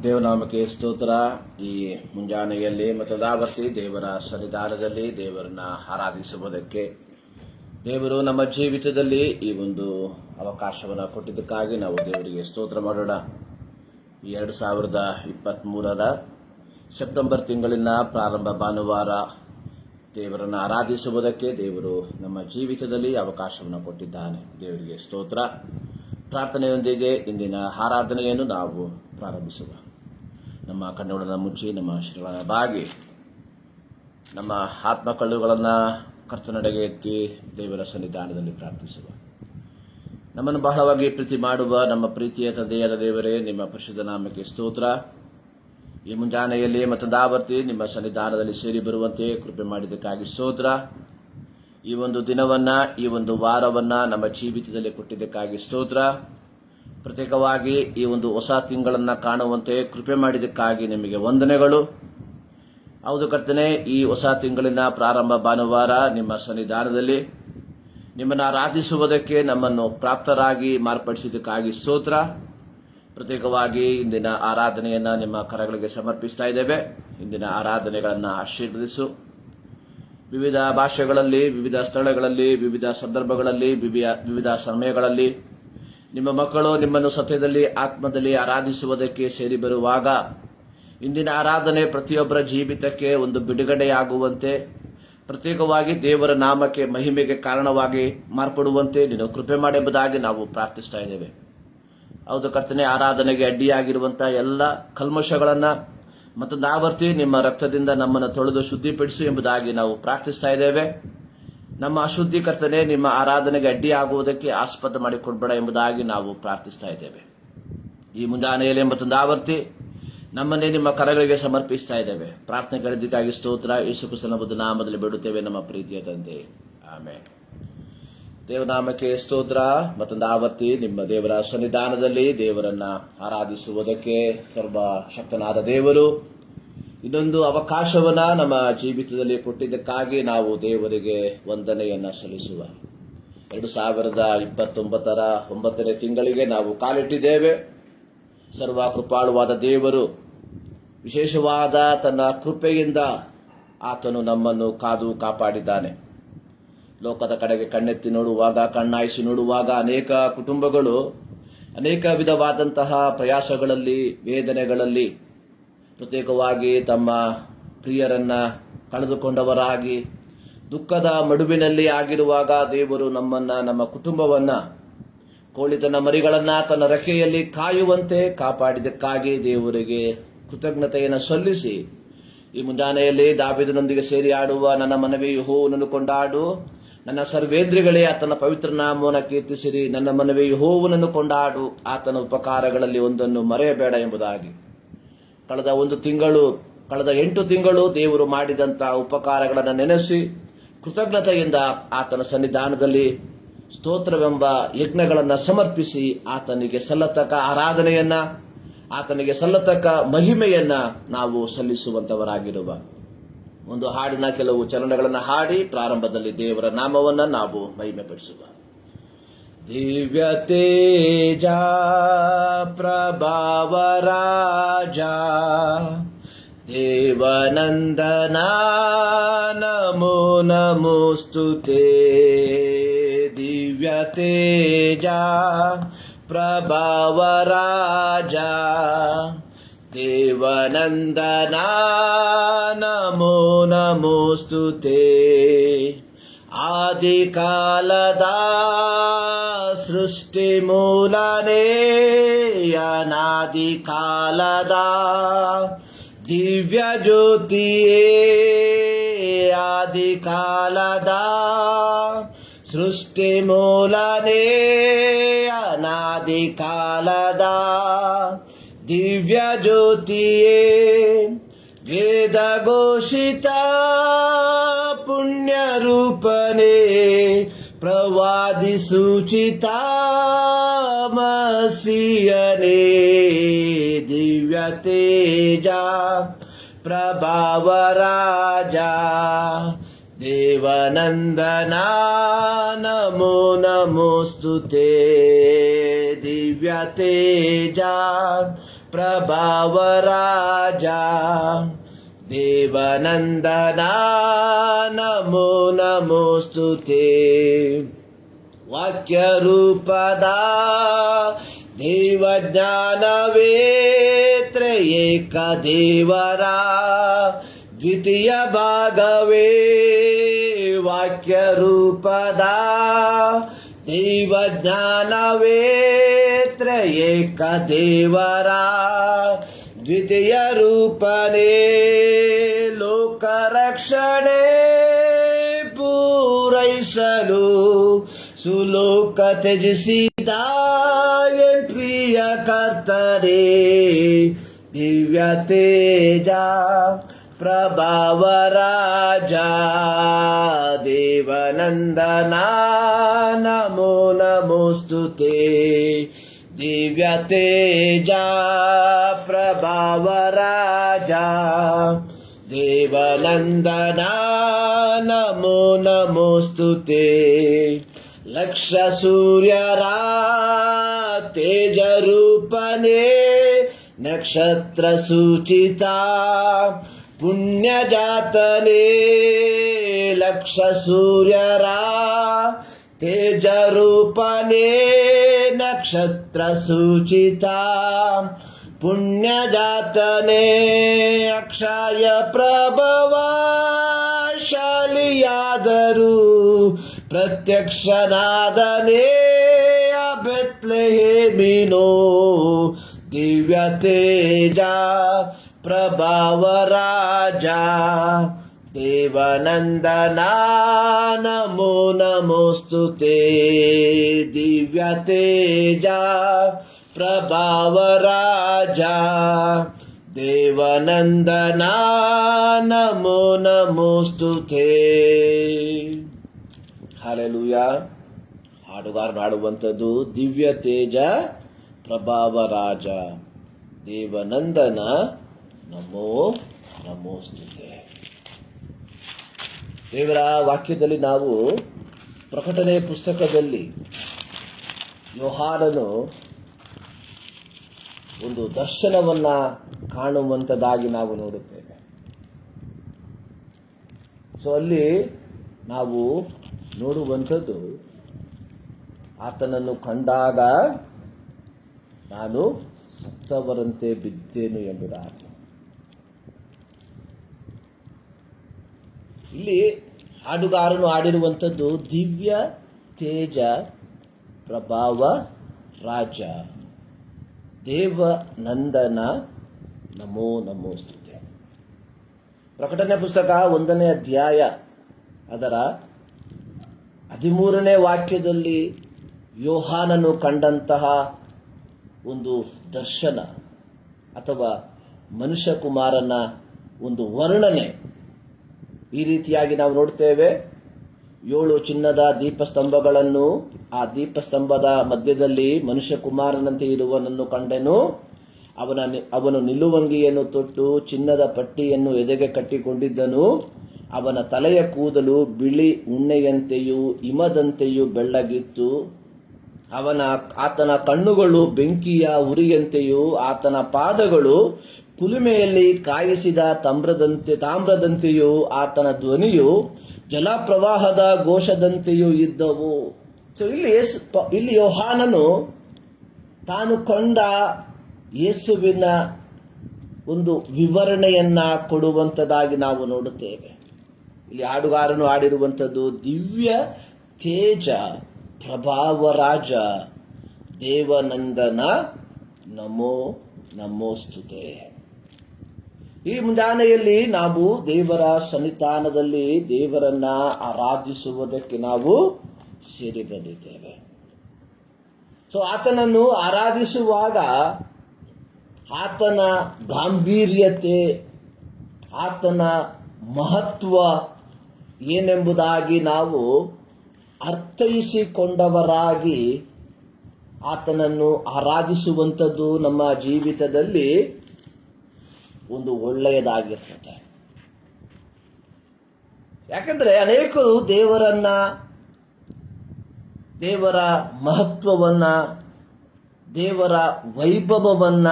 ದೇವನಾಮಕ್ಕೆ ಸ್ತೋತ್ರ. ಈ ಮುಂಜಾನೆಯಲ್ಲಿ ಮತದಾವರ್ತಿ ದೇವರ ಸನ್ನಿಧಾನದಲ್ಲಿ ದೇವರನ್ನ ಆರಾಧಿಸುವುದಕ್ಕೆ ದೇವರು ನಮ್ಮ ಜೀವಿತದಲ್ಲಿ ಈ ಒಂದು ಅವಕಾಶವನ್ನು ಕೊಟ್ಟಿದ್ದಕ್ಕಾಗಿ ನಾವು ದೇವರಿಗೆ ಸ್ತೋತ್ರ ಮಾಡೋಣ. 2023 ಸೆಪ್ಟೆಂಬರ್ ತಿಂಗಳಿನ ಪ್ರಾರಂಭ ಭಾನುವಾರ ದೇವರನ್ನು ಆರಾಧಿಸುವುದಕ್ಕೆ ದೇವರು ನಮ್ಮ ಜೀವಿತದಲ್ಲಿ ಅವಕಾಶವನ್ನು ಕೊಟ್ಟಿದ್ದಾನೆ. ದೇವರಿಗೆ ಸ್ತೋತ್ರ. ಪ್ರಾರ್ಥನೆಯೊಂದಿಗೆ ಇಂದಿನ ಆರಾಧನೆಯನ್ನು ನಾವು ಪ್ರಾರಂಭಿಸುವ. ನಮ್ಮ ಕಣ್ಣುಗಳನ್ನು ಮುಚ್ಚಿ ನಮ್ಮ ಶ್ರೀಗಳನ್ನು ಬಾಗಿ ನಮ್ಮ ಆತ್ಮಕಲ್ಲುಗಳನ್ನು ಕರ್ತನಡೆಗೆ ಎತ್ತಿ ದೇವರ ಸನ್ನಿಧಾನದಲ್ಲಿ ಪ್ರಾರ್ಥಿಸುವ. ನಮ್ಮನ್ನು ಬಹಳವಾಗಿ ಪ್ರೀತಿ ಮಾಡುವ ನಮ್ಮ ಪ್ರೀತಿಯ ತಂದೆಯಾದ ದೇವರೇ, ನಿಮ್ಮ ಪರಿಶುದ್ಧ ನಾಮಕ್ಕೆ ಸ್ತೋತ್ರ. ಈ ಮುಂಜಾನೆಯಲ್ಲಿ ಮತ್ತೊಂದಾವರ್ತಿ ನಿಮ್ಮ ಸನ್ನಿಧಾನದಲ್ಲಿ ಸೇರಿ ಬರುವಂತೆ ಕೃಪೆ ಮಾಡಿದ್ದಕ್ಕಾಗಿ ಸ್ತೋತ್ರ. ಈ ಒಂದು ದಿನವನ್ನ, ಈ ಒಂದು ವಾರವನ್ನ ನಮ್ಮ ಜೀವಿತದಲ್ಲಿ ಕೊಟ್ಟಿದ್ದಕ್ಕಾಗಿ ಸ್ತೋತ್ರ. ಪ್ರತ್ಯೇಕವಾಗಿ ಈ ಒಂದು ಹೊಸ ತಿಂಗಳನ್ನು ಕಾಣುವಂತೆ ಕೃಪೆ ಮಾಡಿದ್ದಕ್ಕಾಗಿ ನಿಮಗೆ ವಂದನೆಗಳು. ಹೌದು ಕರ್ತನೆ, ಈ ಹೊಸ ತಿಂಗಳಿನ ಪ್ರಾರಂಭ ಭಾನುವಾರ ನಿಮ್ಮ ಸನ್ನಿಧಾನದಲ್ಲಿ ನಿಮ್ಮನ್ನು ಆರಾಧಿಸುವುದಕ್ಕೆ ನಮ್ಮನ್ನು ಪ್ರಾಪ್ತರಾಗಿ ಮಾರ್ಪಡಿಸಿದ್ದಕ್ಕಾಗಿ ಸ್ತೋತ್ರ. ಪ್ರತ್ಯೇಕವಾಗಿ ಇಂದಿನ ಆರಾಧನೆಯನ್ನು ನಿಮ್ಮ ಕರಗಳಿಗೆ ಸಮರ್ಪಿಸ್ತಾ ಇದ್ದೇವೆ. ಇಂದಿನ ಆರಾಧನೆಗಳನ್ನು ಆಶೀರ್ವದಿಸು. ವಿವಿಧ ಭಾಷೆಗಳಲ್ಲಿ, ವಿವಿಧ ಸ್ಥಳಗಳಲ್ಲಿ, ವಿವಿಧ ಸಂದರ್ಭಗಳಲ್ಲಿ, ವಿವಿಧ ಸಮಯಗಳಲ್ಲಿ ನಿಮ್ಮ ಮಕ್ಕಳು ನಿಮ್ಮನ್ನು ಸತ್ಯದಲ್ಲಿ ಆತ್ಮದಲ್ಲಿ ಆರಾಧಿಸುವುದಕ್ಕೆ ಸೇರಿ ಬರುವಾಗ ಇಂದಿನ ಆರಾಧನೆ ಪ್ರತಿಯೊಬ್ಬರ ಜೀವಿತಕ್ಕೆ ಒಂದು ಬಿಡುಗಡೆಯಾಗುವಂತೆ, ಪ್ರತ್ಯೇಕವಾಗಿ ದೇವರ ನಾಮಕ್ಕೆ ಮಹಿಮೆಗೆ ಕಾರಣವಾಗಿ ಮಾರ್ಪಡುವಂತೆ ನೀನು ಕೃಪೆ ಮಾಡುವುದಾಗಿ ನಾವು ಪ್ರಾರ್ಥಿಸ್ತಾ ಇದ್ದೇವೆ. ಹೌದು ಕರ್ತನೆ, ಆರಾಧನೆಗೆ ಅಡ್ಡಿಯಾಗಿರುವಂತಹ ಎಲ್ಲ ಕಲ್ಮಶಗಳನ್ನು ಮತ್ತೊಂದು ಆವರ್ತಿ ನಿಮ್ಮ ರಕ್ತದಿಂದ ನಮ್ಮನ್ನು ತೊಳೆದು ಶುದ್ಧಿಪಡಿಸು ಎಂಬುದಾಗಿ ನಾವು ಪ್ರಾರ್ಥಿಸ್ತಾ ಇದ್ದೇವೆ. ನಮ್ಮ ಅಶುದ್ಧಿ ಕರ್ತನೆ ನಿಮ್ಮ ಆರಾಧನೆಗೆ ಅಡ್ಡಿಯಾಗುವುದಕ್ಕೆ ಆಸ್ಪದ ಮಾಡಿಕೊಡ್ಬೇಡ ಎಂಬುದಾಗಿ ನಾವು ಪ್ರಾರ್ಥಿಸ್ತಾ ಇದ್ದೇವೆ. ಈ ಮುಂಜಾನೆಯಲ್ಲಿ ಮತ್ತೊಂದು ಆವರ್ತಿ ನಮ್ಮನ್ನೇ ನಿಮ್ಮ ಕರಗಳಿಗೆ ಸಮರ್ಪಿಸ್ತಾ ಇದ್ದೇವೆ. ಪ್ರಾರ್ಥನೆಗಳಿದ್ದಕ್ಕಾಗಿ ಸ್ತೋತ್ರ. ಯೇಸು ಕ್ರಿಸ್ತನ ಬುದ್ಧ ನಾಮದಲ್ಲಿ ಬಿಡುತ್ತೇವೆ ನಮ್ಮ ಪ್ರೀತಿಯ ತಂದೆ, ಆಮೆನ್. ದೇವನಾಮಕ್ಕೆ ಸ್ತೋತ್ರ. ಮತ್ತೊಂದು ಆವರ್ತಿ ನಿಮ್ಮ ದೇವರ ಸನ್ನಿಧಾನದಲ್ಲಿ ದೇವರನ್ನ ಆರಾಧಿಸುವುದಕ್ಕೆ ಸರ್ವಶಕ್ತನಾದ ದೇವರು ಇದೊಂದು ಅವಕಾಶವನ್ನ ನಮ್ಮ ಜೀವಿತದಲ್ಲಿ ಕೊಟ್ಟಿದ್ದಕ್ಕಾಗಿ ನಾವು ದೇವರಿಗೆ ವಂದನೆಯನ್ನ ಸಲ್ಲಿಸುವ. 2029 9ನೇ ತಿಂಗಳಿಗೆ ನಾವು ಕಾಲಿಟ್ಟಿದ್ದೇವೆ. ಸರ್ವ ಕೃಪಾಳುವಾದ ದೇವರು ವಿಶೇಷವಾದ ತನ್ನ ಕೃಪೆಯಿಂದ ಆತನು ನಮ್ಮನ್ನು ಕಾದು ಕಾಪಾಡಿದ್ದಾನೆ. ಲೋಕದ ಕಡೆಗೆ ಕಣ್ಣೆತ್ತಿ ನೋಡುವಾಗ, ಕಣ್ಣಾಯಿಸಿ ನೋಡುವಾಗ ಅನೇಕ ಕುಟುಂಬಗಳು ಅನೇಕ ವಿಧವಾದಂತಹ ಪ್ರಯಾಸಗಳಲ್ಲಿ, ವೇದನೆಗಳಲ್ಲಿ, ಪ್ರತ್ಯೇಕವಾಗಿ ತಮ್ಮ ಪ್ರಿಯರನ್ನ ಕಳೆದುಕೊಂಡವರಾಗಿ ದುಃಖದ ಮಡುವಿನಲ್ಲಿ ಆಗಿರುವಾಗ ದೇವರು ನಮ್ಮನ್ನ, ನಮ್ಮ ಕುಟುಂಬವನ್ನ, ಕೋಳಿತನ ಮರಿಗಳನ್ನ ತನ್ನ ರೆಕ್ಕೆಯಲ್ಲಿ ಕಾಯುವಂತೆ ಕಾಪಾಡಿದ್ದಕ್ಕಾಗಿ ದೇವರಿಗೆ ಕೃತಜ್ಞತೆಯನ್ನು ಸಲ್ಲಿಸಿ ಈ ಮುಂಜಾನೆಯಲ್ಲಿ ದಾವೀದನೊಂದಿಗೆ ಸೇರಿ ಆಡುವ ನನ್ನ ಮನವೇ ಯೆಹೋವನನ್ನು ಕೊಂಡಾಡು, ನನ್ನ ಸರ್ವೇಂದ್ರಿಗಳೇ ಆತನ ಪವಿತ್ರ ನಾಮವನ್ನು ಕೀರ್ತಿಸಿರಿ, ನನ್ನ ಮನವೇ ಯೆಹೋವನನ್ನು ಕೊಂಡಾಡು, ಆತನ ಉಪಕಾರಗಳಲ್ಲಿ ಒಂದನ್ನು ಮರೆಯಬೇಡ ಎಂಬುದಾಗಿ ಕಳೆದ 8 ತಿಂಗಳು ದೇವರು ಮಾಡಿದಂತಹ ಉಪಕಾರಗಳನ್ನು ನೆನೆಸಿ ಕೃತಜ್ಞತೆಯಿಂದ ಆತನ ಸನ್ನಿಧಾನದಲ್ಲಿ ಸ್ತೋತ್ರವೆಂಬ ಯಜ್ಞಗಳನ್ನು ಸಮರ್ಪಿಸಿ ಆತನಿಗೆ ಸಲ್ಲತಕ್ಕ ಆರಾಧನೆಯನ್ನ, ಆತನಿಗೆ ಸಲ್ಲತಕ್ಕ ಮಹಿಮೆಯನ್ನ ನಾವು ಸಲ್ಲಿಸುವಂತವರಾಗಿರುವ ಒಂದು ಹಾಡಿನ ಕೆಲವು ಚರಣಗಳನ್ನು ಹಾಡಿ ಪ್ರಾರಂಭದಲ್ಲಿ ದೇವರ ನಾಮವನ್ನ ನಾವು ಮಹಿಮೆಪಡಿಸುವ. ದಿವ್ಯ ತೇಜ ಪ್ರಭಾವ ರಾಜ ದೇವನಂದನ ನಮೋ ನಮೋಸ್ತುತೆ. ದಿವ್ಯ ತೇಜ ಪ್ರಭಾವ ರಾಜ ದೇವನಂದನ ನಮೋ ನಮೋಸ್ತುತೆ. ಆದಿಕಾಲದ ಸೃಷ್ಟಿ ಮೂಲನೇ, ಅನಾದಿ ಕಾಲದ ದಿವ್ಯ ಜ್ಯೋತಿಯೇ, ಆದಿಕಾಲದ ಸೃಷ್ಟಿ ಮೂಲನೇ, ಅನಾದಿ ಕಾಲದ ದಿವ್ಯ ಜ್ಯೋತಿಯೇ, ವೇದ ಘೋಷಿತ ಪುಣ್ಯ ರೂಪನೇ, ಪ್ರವಾದಿ ಸೂಚಿತ ಮಸಿಯನೇ. ದಿವ್ಯ ತೇಜ ಪ್ರಭಾವ ರಾಜ ದೇವನಂದನ ನಮೋ ನಮೋಸ್ತುತೆ. ದಿವ್ಯ ತೇಜ ಪ್ರಭಾವ ರಾಜ ದೇವನಂದನ ನಮೋ ನಮೋಸ್ತುತೆ. ವಾಕ್ಯ ರೂಪದ ದೇವಜ್ಞಾನವೇ ತ್ರಯೇಕ ದೇವರ ದ್ವಿತೀಯ ಭಾಗವೇ. ವಾಕ್ಯ ರೂಪದ ದೇವಜ್ಞಾನವೇ ತ್ರಯೇಕ ದೇವರ ದ್ವಿತೀಯ ರೂಪನೇ. ಲೋಕ ರಕ್ಷಣೆ ಪೂರೈಸಲು ಸುಲೋಕ ತ್ಯಜಿಸಿದ ಎನ್ ಪ್ರಿಯ ಕರ್ತನೇ. ದಿವ್ಯ ತೇಜ ಪ್ರಭಾವ ರಾಜ ದೇವನಂದನ ನಮೋ ನಮೋಸ್ತುತೆ. ದಿವ್ಯ ತೇಜ ಪ್ರಭಾವ ರಾಜ ದೇವನಂದನ ನಮೋ ನಮೋಸ್ತುತೆ. ಲಕ್ಷ ಸೂರ್ಯರ ತೇಜ ರೂಪನೇ ನಕ್ಷತ್ರ ಸೂಚಿತ ಪುಣ್ಯ ಜಾತನೇ. ಲಕ್ಷ ಸೂರ್ಯರ ತೇಜ ರೂಪನೇ ನಕ್ಷತ್ರ ಸೂಚಿತ ಪುಣ್ಯ ಜಾತನೇ. ಅಕ್ಷಯ ಪ್ರಭವ ಶಾಲಿಯಾದರೂ ಪ್ರತ್ಯಕ್ಷನಾದನೇ ಬೆತ್ಲೆಹೇಮಿನೋ. ದಿವ್ಯ ತೇಜ ಪ್ರಭಾವ ರಾಜ ದೇವನಂದನ ನಮೋ ನಮೋಸ್ತುತೆ. ದಿವ್ಯ ತೇಜ ಪ್ರಭಾವ ರಾಜ ದೇವನಂದನ ನಮೋ ನಮೋಸ್ತುತೆ. ಹಲ್ಲೆಲೂಯ. ಹಾಡುಗಾರನು ಹಾಡುವಂಥದ್ದು ದಿವ್ಯ ತೇಜ ಪ್ರಭಾವ ರಾಜ ದೇವನಂದನ ನಮೋ ನಮೋಸ್ತುತೆ. ದೇವರ ವಾಕ್ಯದಲ್ಲಿ ನಾವು ಪ್ರಕಟಣೆ ಪುಸ್ತಕದಲ್ಲಿ ಯೋಹಾನನು ಒಂದು ದರ್ಶನವನ್ನ ಕಾಣುವಂಥದ್ದಾಗಿ ನಾವು ನೋಡುತ್ತೇವೆ. ಸೊ ಅಲ್ಲಿ ನಾವು ನೋಡುವಂಥದ್ದು ಆತನನ್ನು ಕಂಡಾಗ ನಾನು ಸತ್ತವರಂತೆ ಬಿದ್ದೇನು ಎಂಬುದಾಗಿ. ಇಲ್ಲಿ ಹಾಡುಗಾರನು ಹಾಡಿರುವಂಥದ್ದು ದಿವ್ಯ ತೇಜ ಪ್ರಭಾವ ರಾಜ ದೇವನಂದನ ನಮೋ ನಮೋಸ್ತುತೆ. ಪ್ರಕಟಣೆ ಪುಸ್ತಕ 1ನೇ ಅಧ್ಯಾಯ ಅದರ 13ನೇ ವಾಕ್ಯದಲ್ಲಿ ಯೋಹಾನನು ಕಂಡಂತಹ ಒಂದು ದರ್ಶನ ಅಥವಾ ಮನುಷ್ಯ ಕುಮಾರನ ಒಂದು ವರ್ಣನೆ ಈ ರೀತಿಯಾಗಿ ನಾವು ನೋಡ್ತೇವೆ. 7 ಚಿನ್ನದ ದೀಪಸ್ತಂಭಗಳನ್ನು, ಆ ದೀಪಸ್ತಂಭದ ಮಧ್ಯದಲ್ಲಿ ಮನುಷ್ಯ ಕುಮಾರನಂತೆ ಇರುವನನ್ನು ಕಂಡೆನು. ಅವನು ನಿಲುವಂಗಿಯನ್ನು ತೊಟ್ಟು ಚಿನ್ನದ ಪಟ್ಟಿಯನ್ನು ಎದೆಗೆ ಕಟ್ಟಿಕೊಂಡಿದ್ದನು. ಅವನ ತಲೆಯ ಕೂದಲು ಬಿಳಿ ಉಣ್ಣೆಯಂತೆಯೂ ಹಿಮದಂತೆಯೂ ಬೆಳ್ಳಗಿತ್ತು. ಆತನ ಕಣ್ಣುಗಳು ಬೆಂಕಿಯ ಉರಿಯಂತೆಯೂ ಆತನ ಪಾದಗಳು ಕುಲುಮೆಯಲ್ಲಿ ಕಾಯಿಸಿದ ತಾಮ್ರದಂತೆಯೂ ಆತನ ಧ್ವನಿಯು ಜಲಪ್ರವಾಹದ ಘೋಷದಂತೆಯೂ ಇದ್ದವು. ಸೊ ಇಲ್ಲಿ ಯೋಹಾನನು ತಾನು ಕಂಡ ಯೇಸುವಿನ ಒಂದು ವಿವರಣೆಯನ್ನ ಕೊಡುವಂಥದ್ದಾಗಿ ನಾವು ನೋಡುತ್ತೇವೆ. ಇಲ್ಲಿ ಹಾಡುಗಾರನು ಹಾಡಿರುವಂಥದ್ದು ದಿವ್ಯ ತೇಜ ಪ್ರಭಾವ ರಾಜ ದೇವನಂದನ ನಮೋ ನಮೋಸ್ತುತೆ. ಈ ಮುಂಜಾನೆಯಲ್ಲಿ ನಾವು ದೇವರ ಸನ್ನಿಧಾನದಲ್ಲಿ ದೇವರನ್ನ ಆರಾಧಿಸುವುದಕ್ಕೆ ನಾವು ಸೇರಿ ಬಂದಿದ್ದೇವೆ. ಸೊ ಆತನನ್ನು ಆರಾಧಿಸುವಾಗ ಆತನ ಗಾಂಭೀರ್ಯತೆ, ಆತನ ಮಹತ್ವ ಏನೆಂಬುದಾಗಿ ನಾವು ಅರ್ಥೈಸಿಕೊಂಡವರಾಗಿ ಆತನನ್ನು ಆರಾಧಿಸುವಂಥದ್ದು ನಮ್ಮ ಜೀವಿತದಲ್ಲಿ ಒಂದು ಒಳ್ಳೆಯದಾಗಿರ್ತದೆ. ಯಾಕಂದ್ರೆ ಅನೇಕರು ದೇವರ ಮಹತ್ವವನ್ನ, ದೇವರ ವೈಭವವನ್ನ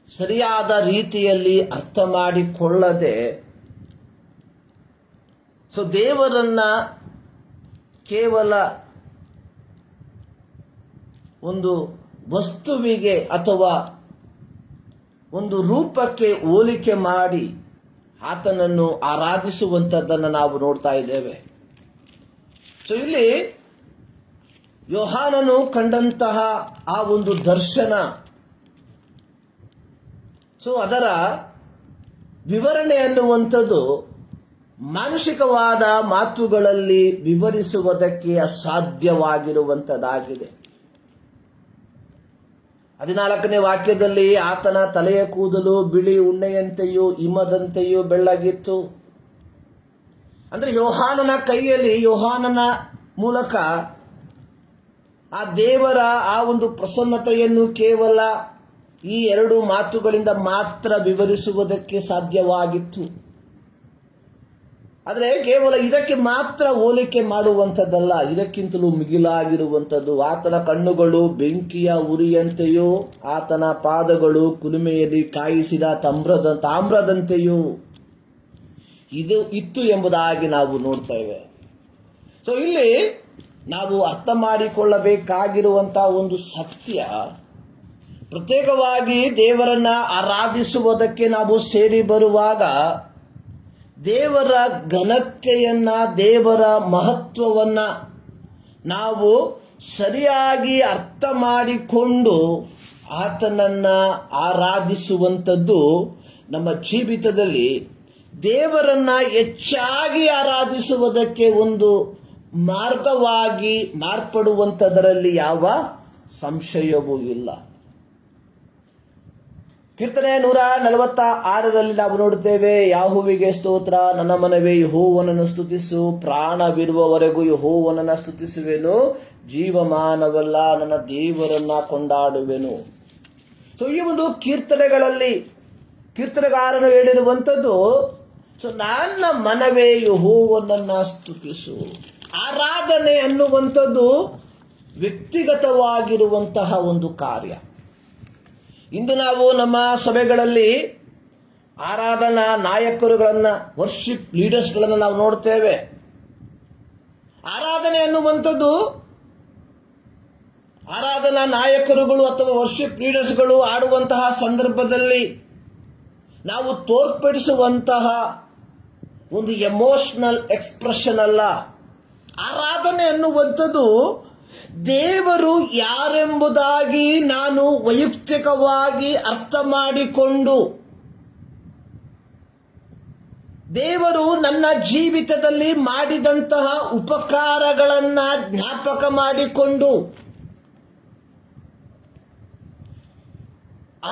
ಸರಿಯಾದ ರೀತಿಯಲ್ಲಿ ಅರ್ಥ ಮಾಡಿಕೊಳ್ಳದೆ ದೇವರನ್ನ ಕೇವಲ ಒಂದು ವಸ್ತುವಿಗೆ ಅಥವಾ ಒಂದು ರೂಪಕ್ಕೆ ಹೋಲಿಕೆ ಮಾಡಿ ಆತನನ್ನು ಆರಾಧಿಸುವಂಥದ್ದನ್ನು ನಾವು ನೋಡ್ತಾ ಇದ್ದೇವೆ. ಇಲ್ಲಿ ಯೋಹಾನನು ಕಂಡಂತಹ ಆ ಒಂದು ದರ್ಶನ, ಅದರ ವಿವರಣೆ ಅನ್ನುವಂಥದ್ದು ಮಾನಸಿಕವಾದ ಮಾತುಗಳಲ್ಲಿ ವಿವರಿಸುವುದಕ್ಕೆ ಅಸಾಧ್ಯವಾಗಿರುವಂಥದ್ದಾಗಿದೆ. 14ನೇ ವಾಕ್ಯದಲ್ಲಿ ಆತನ ತಲೆಯ ಕೂದಲು ಬಿಳಿ ಉಣ್ಣೆಯಂತೆಯೂ ಹಿಮದಂತೆಯೂ ಬೆಳ್ಳಗಿತ್ತು. ಅಂದ್ರೆ ಯೋಹಾನನ ಕೈಯಲ್ಲಿ, ಯೋಹಾನನ ಮೂಲಕ ಆ ದೇವರ ಆ ಒಂದು ಪ್ರಸನ್ನತೆಯನ್ನು ಕೇವಲ ಈ 2 ಮಾತುಗಳಿಂದ ಮಾತ್ರ ವಿವರಿಸುವುದಕ್ಕೆ ಸಾಧ್ಯವಾಗಿತ್ತು. ಆದರೆ ಕೇವಲ ಇದಕ್ಕೆ ಮಾತ್ರ ಹೋಲಿಕೆ ಮಾಡುವಂಥದ್ದಲ್ಲ, ಇದಕ್ಕಿಂತಲೂ ಮಿಗಿಲಾಗಿರುವಂಥದ್ದು. ಆತನ ಕಣ್ಣುಗಳು ಬೆಂಕಿಯ ಉರಿಯಂತೆಯೂ ಆತನ ಪಾದಗಳು ಕುಲುಮೆಯಲ್ಲಿ ಕಾಯಿಸಿದ ತಾಮ್ರದಂತೆಯೂ ಇದು ಇತ್ತು ಎಂಬುದಾಗಿ ನಾವು ನೋಡ್ತೇವೆ. ಇಲ್ಲಿ ನಾವು ಅರ್ಥ ಮಾಡಿಕೊಳ್ಳಬೇಕಾಗಿರುವಂತಹ ಒಂದು ಸತ್ಯ, ಪ್ರತ್ಯೇಕವಾಗಿ ದೇವರನ್ನ ಆರಾಧಿಸುವುದಕ್ಕೆ ನಾವು ಸೇರಿ ಬರುವಾಗ ದೇವರ ಘನತೆಯನ್ನ, ದೇವರ ಮಹತ್ವವನ್ನ ನಾವು ಸರಿಯಾಗಿ ಅರ್ಥ ಮಾಡಿಕೊಂಡು ಆತನನ್ನ ಆರಾಧಿಸುವಂಥದ್ದು ನಮ್ಮ ಜೀವಿತದಲ್ಲಿ ದೇವರನ್ನ ಹೆಚ್ಚಾಗಿ ಆರಾಧಿಸುವುದಕ್ಕೆ ಒಂದು ಮಾರ್ಗವಾಗಿ ಮಾರ್ಪಡುವಂಥದರಲ್ಲಿ ಯಾವ ಸಂಶಯವೂ ಇಲ್ಲ. ಕೀರ್ತನೆ 146ರಲ್ಲಿ ನಾವು ನೋಡುತ್ತೇವೆ, ಯಾಹುವಿಗೆ ಸ್ತೋತ್ರ, ನನ್ನ ಮನವೇ ಯೆಹೋವನನ್ನು ಸ್ತುತಿಸು, ಪ್ರಾಣವಿರುವವರೆಗೂ ಯೆಹೋವನನ್ನು ಸ್ತುತಿಸುವೆನು, ಜೀವಮಾನವೆಲ್ಲ ನನ್ನ ದೇವರನ್ನ ಕೊಂಡಾಡುವೆನು. ಈ ಒಂದು ಕೀರ್ತನೆಗಳಲ್ಲಿ ಕೀರ್ತನೆಗಾರನು ಹೇಳಿರುವಂಥದ್ದು, ನನ್ನ ಮನವೇ ಯೆಹೋವನನ್ನ ಸ್ತುತಿಸು. ಆರಾಧನೆ ಅನ್ನುವಂಥದ್ದು ವ್ಯಕ್ತಿಗತವಾಗಿರುವಂತಹ ಒಂದು ಕಾರ್ಯ. ಇಂದು ನಾವು ನಮ್ಮ ಸಭೆಗಳಲ್ಲಿ ಆರಾಧನಾ ನಾಯಕರುಗಳನ್ನ, ವರ್ಷಿಪ್ ಲೀಡರ್ಸ್ಗಳನ್ನು ನಾವು ನೋಡ್ತೇವೆ. ಆರಾಧನೆ ಅನ್ನುವಂಥದ್ದು ಆರಾಧನಾ ನಾಯಕರುಗಳು ಅಥವಾ ವರ್ಷಿಪ್ ಲೀಡರ್ಸ್ಗಳು ಆಡುವಂತಹ ಸಂದರ್ಭದಲ್ಲಿ ನಾವು ತೋರ್ಪಡಿಸುವಂತಹ ಒಂದು ಎಮೋಷನಲ್ ಎಕ್ಸ್ಪ್ರೆಷನ್ ಅಲ್ಲ. ಆರಾಧನೆ ಅನ್ನುವಂಥದ್ದು ದೇವರು ಯಾರೆಂಬುದಾಗಿ ನಾನು ವೈಯಕ್ತಿಕವಾಗಿ ಅರ್ಥ ಮಾಡಿಕೊಂಡು, ದೇವರು ನನ್ನ ಜೀವಿತದಲ್ಲಿ ಮಾಡಿದಂತಹ ಉಪಕಾರಗಳನ್ನ ಜ್ಞಾಪಕ ಮಾಡಿಕೊಂಡು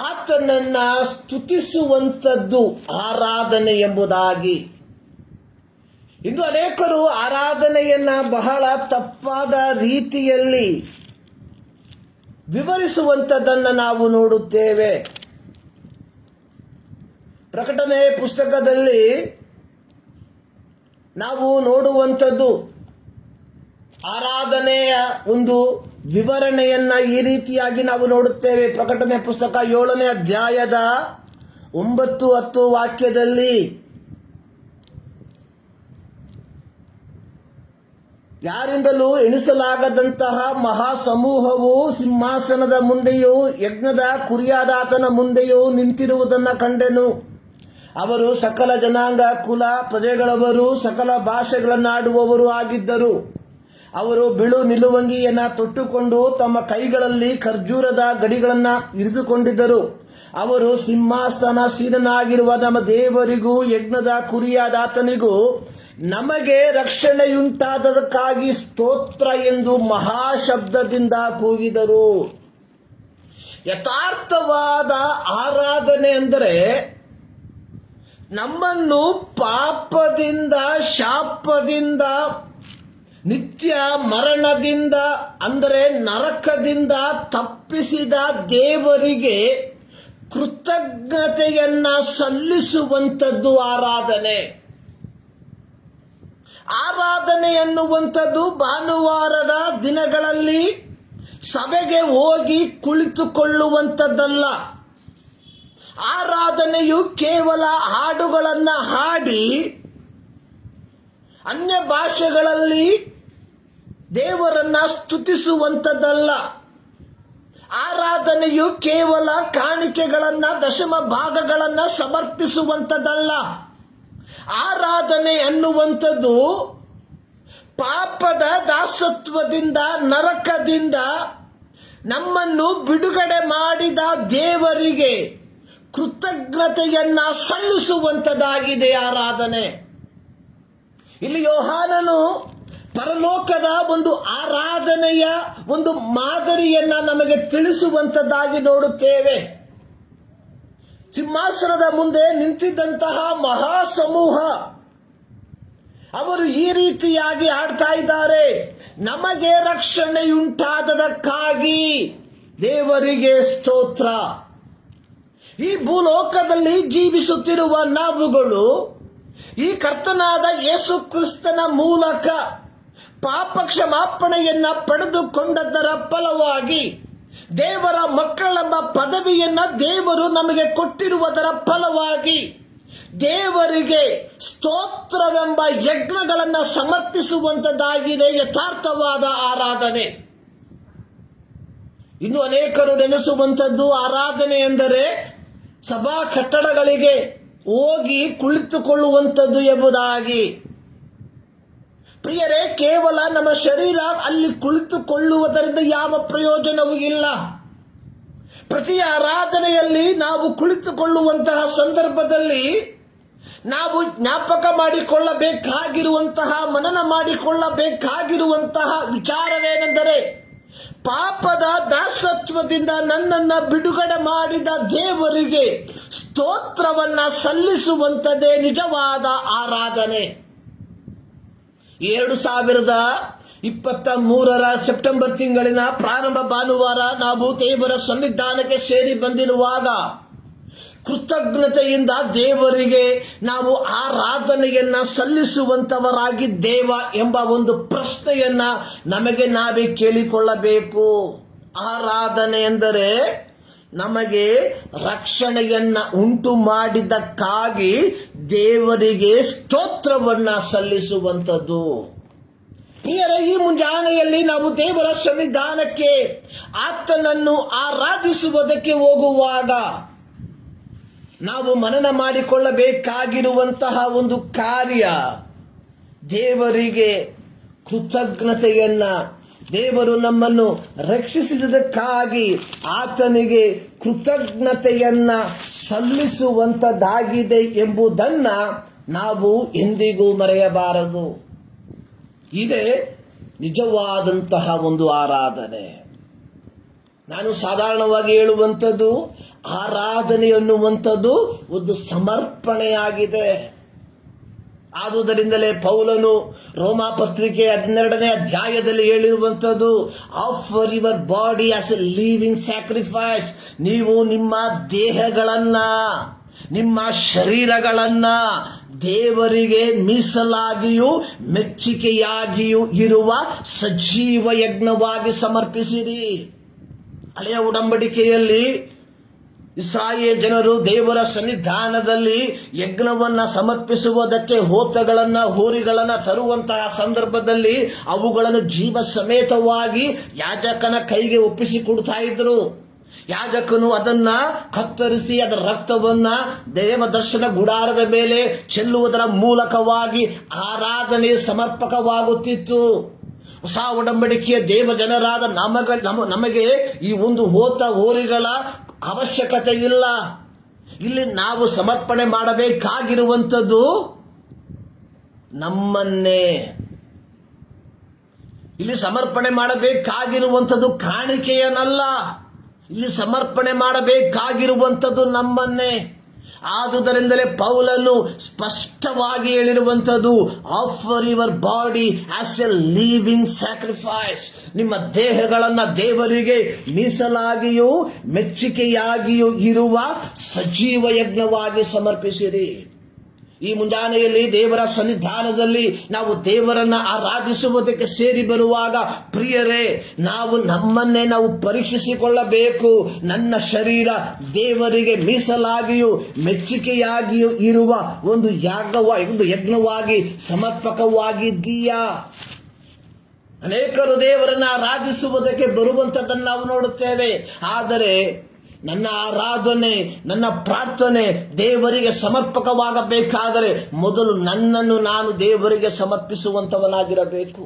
ಆತನನ್ನ ಸ್ತುತಿಸುವಂಥದ್ದು ಆರಾಧನೆ ಎಂಬುದಾಗಿ. ಇಂದು ಅನೇಕರು ಆರಾಧನೆಯನ್ನ ಬಹಳ ತಪ್ಪಾದ ರೀತಿಯಲ್ಲಿ ವಿವರಿಸುವಂಥದ್ದನ್ನು ನಾವು ನೋಡುತ್ತೇವೆ. ಪ್ರಕಟಣೆ ಪುಸ್ತಕದಲ್ಲಿ ನಾವು ನೋಡುವಂಥದ್ದು ಆರಾಧನೆಯ ಒಂದು ವಿವರಣೆಯನ್ನ ಈ ರೀತಿಯಾಗಿ ನಾವು ನೋಡುತ್ತೇವೆ. ಪ್ರಕಟಣೆ ಪುಸ್ತಕ 7ನೇ ಅಧ್ಯಾಯದ 9-10 ವಾಕ್ಯದಲ್ಲಿ, ಯಾರಿಂದಲೂ ಎಣಿಸಲಾಗದಂತಹ ಮಹಾಸಮೂಹವು ಸಿಂಹಾಸನದ ಮುಂದೆಯೂ ಯಜ್ಞದ ಕುರಿಯಾದಾತನ ಮುಂದೆಯೂ ನಿಂತಿರುವುದನ್ನು ಕಂಡೆನು. ಅವರು ಸಕಲ ಜನಾಂಗ, ಕುಲ, ಪ್ರಜೆಗಳವರು, ಸಕಲ ಭಾಷೆಗಳನ್ನಾಡುವವರು ಆಗಿದ್ದರು. ಅವರು ಬಿಳು ನಿಲುವಂಗಿಯನ್ನ ತೊಟ್ಟುಕೊಂಡು ತಮ್ಮ ಕೈಗಳಲ್ಲಿ ಖರ್ಜೂರದ ಗಡಿಗಳನ್ನ ಹಿಡಿದುಕೊಂಡಿದ್ದರು. ಅವರು ಸಿಂಹಾಸನಾಸೀನನಾಗಿರುವ ನಮ್ಮ ದೇವರಿಗೂ ಯಜ್ಞದ ಕುರಿಯಾದಾತನಿಗೂ ನಮಗೆ ರಕ್ಷಣೆಯುಂಟಾದದಕ್ಕಾಗಿ ಸ್ತೋತ್ರ ಎಂದು ಮಹಾಶಬ್ದದಿಂದ ಕೂಗಿದರು. ಯಥಾರ್ಥವಾದ ಆರಾಧನೆ ಅಂದರೆ ನಮ್ಮನ್ನು ಪಾಪದಿಂದ, ಶಾಪದಿಂದ, ನಿತ್ಯ ಮರಣದಿಂದ ಅಂದರೆ ನರಕದಿಂದ ತಪ್ಪಿಸಿದ ದೇವರಿಗೆ ಕೃತಜ್ಞತೆಯನ್ನ ಸಲ್ಲಿಸುವಂಥದ್ದು ಆರಾಧನೆ. ಆರಾಧನೆ ಎನ್ನುವಂಥದ್ದು ಭಾನುವಾರದ ದಿನಗಳಲ್ಲಿ ಸಭೆಗೆ ಹೋಗಿ ಕುಳಿತುಕೊಳ್ಳುವಂಥದ್ದಲ್ಲ. ಆರಾಧನೆಯು ಕೇವಲ ಹಾಡುಗಳನ್ನ ಹಾಡಿ ಅನ್ಯ ಭಾಷೆಗಳಲ್ಲಿ ದೇವರನ್ನ ಸ್ತುತಿಸುವಂಥದ್ದಲ್ಲ. ಆರಾಧನೆಯು ಕೇವಲ ಕಾಣಿಕೆಗಳನ್ನ, ದಶಮ ಭಾಗಗಳನ್ನ ಸಮರ್ಪಿಸುವಂಥದ್ದಲ್ಲ. ಆರಾಧನೆ ಅನ್ನುವಂಥದ್ದು ಪಾಪದ ದಾಸತ್ವದಿಂದ, ನರಕದಿಂದ ನಮ್ಮನ್ನು ಬಿಡುಗಡೆ ಮಾಡಿದ ದೇವರಿಗೆ ಕೃತಜ್ಞತೆಯನ್ನ ಸಲ್ಲಿಸುವಂಥದ್ದಾಗಿದೆ ಆರಾಧನೆ. ಇಲ್ಲಿ ಯೋಹಾನನು ಪರಲೋಕದ ಒಂದು ಆರಾಧನೆಯ ಒಂದು ಮಾದರಿಯನ್ನ ನಮಗೆ ತಿಳಿಸುವಂಥದ್ದಾಗಿ ನೋಡುತ್ತೇವೆ. ಸಿಂಹಾಸನದ ಮುಂದೆ ನಿಂತಿದ್ದಂತಹ ಮಹಾಸಮೂಹ ಅವರು ಈ ರೀತಿಯಾಗಿ ಆಡ್ತಾ ಇದ್ದಾರೆ, ನಮಗೆ ರಕ್ಷಣೆಯುಂಟಾದದಕ್ಕಾಗಿ ದೇವರಿಗೆ ಸ್ತೋತ್ರ. ಈ ಭೂಲೋಕದಲ್ಲಿ ಜೀವಿಸುತ್ತಿರುವ ನಾವುಗಳು ಈ ಕರ್ತನಾದ ಯೇಸು ಕ್ರಿಸ್ತನ ಮೂಲಕ ಪಾಪ ಕ್ಷಮಾಪಣೆಯನ್ನ ಪಡೆದುಕೊಂಡದ್ದರ ಫಲವಾಗಿ ದೇವರ ಮಕ್ಕಳೆಂಬ ಪದವಿಯನ್ನ ದೇವರು ನಮಗೆ ಕೊಟ್ಟಿರುವುದರ ಫಲವಾಗಿ ದೇವರಿಗೆ ಸ್ತೋತ್ರವೆಂಬ ಯಜ್ಞಗಳನ್ನು ಸಮರ್ಪಿಸುವಂತದ್ದಾಗಿದೆ ಯಥಾರ್ಥವಾದ ಆರಾಧನೆ. ಇನ್ನು ಅನೇಕರು ನೆನೆಸುವಂಥದ್ದು ಆರಾಧನೆ ಎಂದರೆ ಸಭಾ ಕಟ್ಟಡಗಳಿಗೆ ಹೋಗಿ ಕುಳಿತುಕೊಳ್ಳುವಂಥದ್ದು ಎಂಬುದಾಗಿ. ಪ್ರಿಯರೇ, ಕೇವಲ ನಮ್ಮ ಶರೀರ ಅಲ್ಲಿ ಕುಳಿತುಕೊಳ್ಳುವುದರಿಂದ ಯಾವ ಪ್ರಯೋಜನವೂ ಇಲ್ಲ. ಪ್ರತಿ ಆರಾಧನೆಯಲ್ಲಿ ನಾವು ಕುಳಿತುಕೊಳ್ಳುವಂತಹ ಸಂದರ್ಭದಲ್ಲಿ ನಾವು ಜ್ಞಾಪಕ ಮಾಡಿಕೊಳ್ಳಬೇಕಾಗಿರುವಂತಹ, ಮನನ ಮಾಡಿಕೊಳ್ಳಬೇಕಾಗಿರುವಂತಹ ವಿಚಾರವೇನೆಂದರೆ, ಪಾಪದ ದಾಸತ್ವದಿಂದ ನನ್ನನ್ನು ಬಿಡುಗಡೆ ಮಾಡಿದ ದೇವರಿಗೆ ಸ್ತೋತ್ರವನ್ನ ಸಲ್ಲಿಸುವಂಥದ್ದೇ ನಿಜವಾದ ಆರಾಧನೆ. 2023 ಸೆಪ್ಟೆಂಬರ್ ತಿಂಗಳಿನ ಪ್ರಾರಂಭ ಭಾನುವಾರ ನಾವು ದೇವರ ಸನ್ನಿಧಾನಕ್ಕೆ ಸೇರಿ ಬಂದಿರುವಾಗ ಕೃತಜ್ಞತೆಯಿಂದ ದೇವರಿಗೆ ನಾವು ಆರಾಧನೆಯನ್ನ ಸಲ್ಲಿಸುವಂತವರಾಗಿದ್ದೇವ ಎಂಬ ಒಂದು ಪ್ರಶ್ನೆಯನ್ನ ನಮಗೆ ನಾವೇ ಕೇಳಿಕೊಳ್ಳಬೇಕು. ಆರಾಧನೆ ಎಂದರೆ ನಮಗೆ ರಕ್ಷಣೆಯನ್ನ ಉಂಟು ಮಾಡಿದ್ದಕ್ಕಾಗಿ ದೇವರಿಗೆ ಸ್ತೋತ್ರವನ್ನ ಸಲ್ಲಿಸುವಂಥದ್ದು. ಪ್ರಿಯರೇ, ಈ ಮುಂಜಾನೆಯಲ್ಲಿ ನಾವು ದೇವರ ಸನ್ನಿಧಾನಕ್ಕೆ ಆತನನ್ನು ಆರಾಧಿಸುವುದಕ್ಕೆ ಹೋಗುವಾಗ ನಾವು ಮನನ ಮಾಡಿಕೊಳ್ಳಬೇಕಾಗಿರುವಂತಹ ಒಂದು ಕಾರ್ಯ, ದೇವರಿಗೆ ಕೃತಜ್ಞತೆಯನ್ನ, ದೇವರು ನಮ್ಮನ್ನು ರಕ್ಷಿಸಿದ್ದಕ್ಕಾಗಿ ಆತನಿಗೆ ಕೃತಜ್ಞತೆಯನ್ನ ಸಲ್ಲಿಸುವಂತದ್ದಾಗಿದೆ ಎಂಬುದನ್ನ ನಾವು ಎಂದಿಗೂ ಮರೆಯಬಾರದು. ಇದೇ ನಿಜವಾದಂತಹ ಒಂದು ಆರಾಧನೆ. ನಾನು ಸಾಧಾರಣವಾಗಿ ಹೇಳುವಂಥದ್ದು, ಆರಾಧನೆ ಎನ್ನುವಂಥದ್ದು ಒಂದು ಸಮರ್ಪಣೆಯಾಗಿದೆ. ಆದುದರಿಂದಲೇ ಪೌಲನು ರೋಮಾ ಪತ್ರಿಕೆ 12ನೇ ಅಧ್ಯಾಯದಲ್ಲಿ ಹೇಳಿರುವಂಥದ್ದು, offer your body as a living sacrifice. ನೀವು ನಿಮ್ಮ ದೇಹಗಳನ್ನ, ನಿಮ್ಮ ಶರೀರಗಳನ್ನ ದೇವರಿಗೆ ಮೀಸಲಾಗಿಯೂ ಮೆಚ್ಚುಗೆಯಾಗಿಯೂ ಇರುವ ಸಜೀವ ಯಜ್ಞವಾಗಿ ಸಮರ್ಪಿಸಿರಿ. ಹಳೆಯ ಉಡಂಬಡಿಕೆಯಲ್ಲಿ ಇಸ್ರಾಯೇಲ್ ಜನರು ದೇವರ ಸನ್ನಿಧಾನದಲ್ಲಿ ಯಜ್ಞವನ್ನ ಸಮರ್ಪಿಸುವುದಕ್ಕೆ ಹೋತಗಳನ್ನ, ಹೋರಿಗಳನ್ನ ತರುವಂತಹ ಸಂದರ್ಭದಲ್ಲಿ ಅವುಗಳನ್ನು ಜೀವ ಸಮೇತವಾಗಿ ಯಾಜಕನ ಕೈಗೆ ಒಪ್ಪಿಸಿಕೊಡ್ತಾ ಇದ್ರು. ಯಾಜಕನು ಅದನ್ನ ಕತ್ತರಿಸಿ ಅದರ ರಕ್ತವನ್ನ ದೇವದರ್ಶನ ಗುಡಾರದ ಮೇಲೆ ಚೆಲ್ಲುವುದರ ಮೂಲಕವಾಗಿ ಆರಾಧನೆ ಸಮರ್ಪಕವಾಗುತ್ತಿತ್ತು. ಹೊಸ ಒಡಂಬಡಿಕೆಯ ದೇವ ಜನರಾದ ನಮಗೆ ಈ ಒಂದು ಹೋರಿಗಳ ಅವಶ್ಯಕತೆ ಇಲ್ಲ. ಇಲ್ಲಿ ನಾವು ಸಮರ್ಪಣೆ ಮಾಡಬೇಕಾಗಿರುವಂಥದ್ದು ನಮ್ಮನ್ನೇ. ಇಲ್ಲಿ ಸಮರ್ಪಣೆ ಮಾಡಬೇಕಾಗಿರುವಂಥದ್ದು ಕಾಣಿಕೆಯನ್ನಲ್ಲ, ಇಲ್ಲಿ ಸಮರ್ಪಣೆ ಮಾಡಬೇಕಾಗಿರುವಂಥದ್ದು ನಮ್ಮನ್ನೇ. ಆದುದರಿಂದಲೇ ಪೌಲನು ಸ್ಪಷ್ಟವಾಗಿ ಹೇಳಿರುವಂಥದ್ದು, offer your body as a living sacrifice. ನಿಮ್ಮ ದೇಹಗಳನ್ನ ದೇವರಿಗೆ ಮೀಸಲಾಗಿಯೂ ಮೆಚ್ಚುಗೆಯಾಗಿಯೂ ಇರುವ ಸಜೀವ ಯಜ್ಞವಾಗಿ ಸಮರ್ಪಿಸಿರಿ. ಈ ಮುಂಜಾನೆಯಲ್ಲಿ ದೇವರ ಸನ್ನಿಧಾನದಲ್ಲಿ ನಾವು ದೇವರನ್ನ ಆರಾಧಿಸುವುದಕ್ಕೆ ಸೇರಿ ಬರುವಾಗ ಪ್ರಿಯರೇ, ನಾವು ನಮ್ಮನ್ನೇ ನಾವು ಪರೀಕ್ಷಿಸಿಕೊಳ್ಳಬೇಕು. ನನ್ನ ಶರೀರ ದೇವರಿಗೆ ಮೀಸಲಾಗಿಯೂ ಮೆಚ್ಚುಗೆಯಾಗಿಯೂ ಇರುವ ಒಂದು ಯಜ್ಞವಾಗಿ ಸಮರ್ಪಕವಾಗಿದ್ದೀಯಾ? ಅನೇಕರು ದೇವರನ್ನ ಆರಾಧಿಸುವುದಕ್ಕೆ ಬರುವಂಥದ್ದನ್ನು ನಾವು ನೋಡುತ್ತೇವೆ. ಆದರೆ ನನ್ನ ಆರಾಧನೆ, ನನ್ನ ಪ್ರಾರ್ಥನೆ ದೇವರಿಗೆ ಸಮರ್ಪಕವಾಗಬೇಕಾದರೆ ಮೊದಲು ನನ್ನನ್ನು ನಾನು ದೇವರಿಗೆ ಸಮರ್ಪಿಸುವಂತವನಾಗಿರಬೇಕು.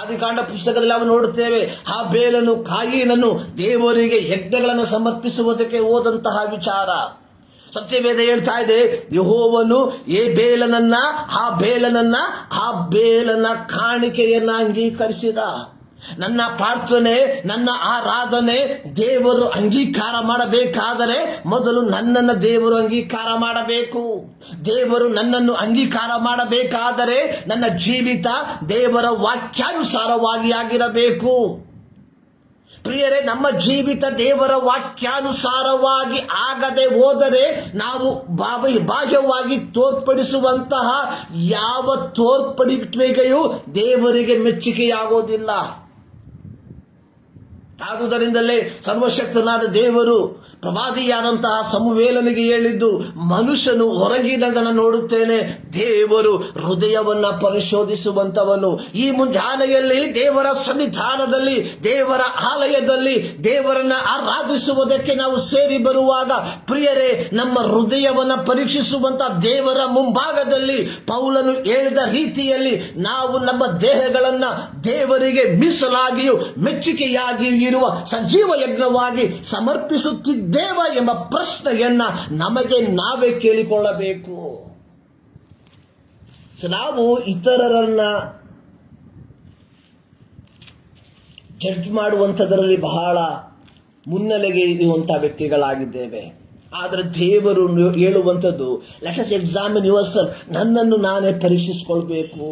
ಆದಿಕಾಂಡ ಪುಸ್ತಕದಲ್ಲಿ ನಾವು ನೋಡುತ್ತೇವೆ, ಹಾಬೇಲನು ಕಾಯಿನನ್ನು ದೇವರಿಗೆ ಯಜ್ಞಗಳನ್ನು ಸಮರ್ಪಿಸುವುದಕ್ಕೆ ಹೋದಂತಹ ವಿಚಾರ. ಸತ್ಯವೇದ ಹೇಳ್ತಾ ಇದೆ, ಯೆಹೋವನು ಹಾಬೇಲನ ಕಾಣಿಕೆಯನ್ನ ಅಂಗೀಕರಿಸಿದ. ನನ್ನ ಪ್ರಾರ್ಥನೆ, ನನ್ನ ಆರಾಧನೆ ದೇವರು ಅಂಗೀಕಾರ ಮಾಡಬೇಕಾದರೆ ಮೊದಲು ನನ್ನನ್ನು ದೇವರು ಅಂಗೀಕಾರ ಮಾಡಬೇಕು. ದೇವರು ನನ್ನನ್ನು ಅಂಗೀಕಾರ ಮಾಡಬೇಕಾದರೆ ನನ್ನ ಜೀವಿತ ದೇವರ ವಾಕ್ಯಾನುಸಾರವಾಗಿ ಆಗಿರಬೇಕು. ಪ್ರಿಯರೇ, ನಮ್ಮ ಜೀವಿತ ದೇವರ ವಾಕ್ಯಾನುಸಾರವಾಗಿ ಆಗದೆ ಹೋದರೆ ನಾವು ಬಾಹ್ಯವಾಗಿ ತೋರ್ಪಡಿಸುವಂತಹ ಯಾವ ತೋರ್ಪಡಿಕೆಯೂ ದೇವರಿಗೆ ಮೆಚ್ಚುಗೆಯಾಗೋದಿಲ್ಲ. ಆದುದರಿಂದಲೇ ಸರ್ವಶಕ್ತನಾದ ದೇವರು ಪ್ರವಾದಿಯಾದಂತಹ ಸಮುವೇಲನಿಗೆ ಹೇಳಿದ್ದು, ಮನುಷ್ಯನು ಹೊರಗಿನದನ್ನು ನೋಡುತ್ತೇನೆ, ದೇವರು ಹೃದಯವನ್ನ ಪರಿಶೋಧಿಸುವಂತವನು. ಈ ಮುಂಜಾನೆಯಲ್ಲಿ ದೇವರ ಸನ್ನಿಧಾನದಲ್ಲಿ, ದೇವರ ಆಲಯದಲ್ಲಿ ದೇವರನ್ನ ಆರಾಧಿಸುವುದಕ್ಕೆ ನಾವು ಸೇರಿ ಬರುವಾಗ ಪ್ರಿಯರೇ, ನಮ್ಮ ಹೃದಯವನ್ನ ಪರೀಕ್ಷಿಸುವಂತ ದೇವರ ಮುಂಭಾಗದಲ್ಲಿ ಪೌಲನು ಹೇಳಿದ ರೀತಿಯಲ್ಲಿ ನಾವು ನಮ್ಮ ದೇಹಗಳನ್ನ ದೇವರಿಗೆ ಮೀಸಲಾಗಿಯೂ ಮೆಚ್ಚುಗೆಯಾಗಿಯೂ ಇರುವ ಸಜೀವ ಯಜ್ಞವಾಗಿ ಸಮರ್ಪಿಸುತ್ತಿದ್ದೇವ ಎಂಬ ಪ್ರಶ್ನೆಯನ್ನ ನಮಗೆ ನಾವೇ ಕೇಳಿಕೊಳ್ಳಬೇಕು. ನಾವು ಇತರರನ್ನ ಜಡ್ಜ್ ಮಾಡುವಂಥದ್ರಲ್ಲಿ ಬಹಳ ಮುನ್ನೆಲೆಗೆ ಇರುವಂತಹ ವ್ಯಕ್ತಿಗಳಾಗಿದ್ದೇವೆ. ಆದರೆ ದೇವರು ಹೇಳುವಂಥದ್ದು, let us examine your self, ನನ್ನನ್ನು ನಾನೇ ಪರೀಕ್ಷಿಸಿಕೊಳ್ಬೇಕು.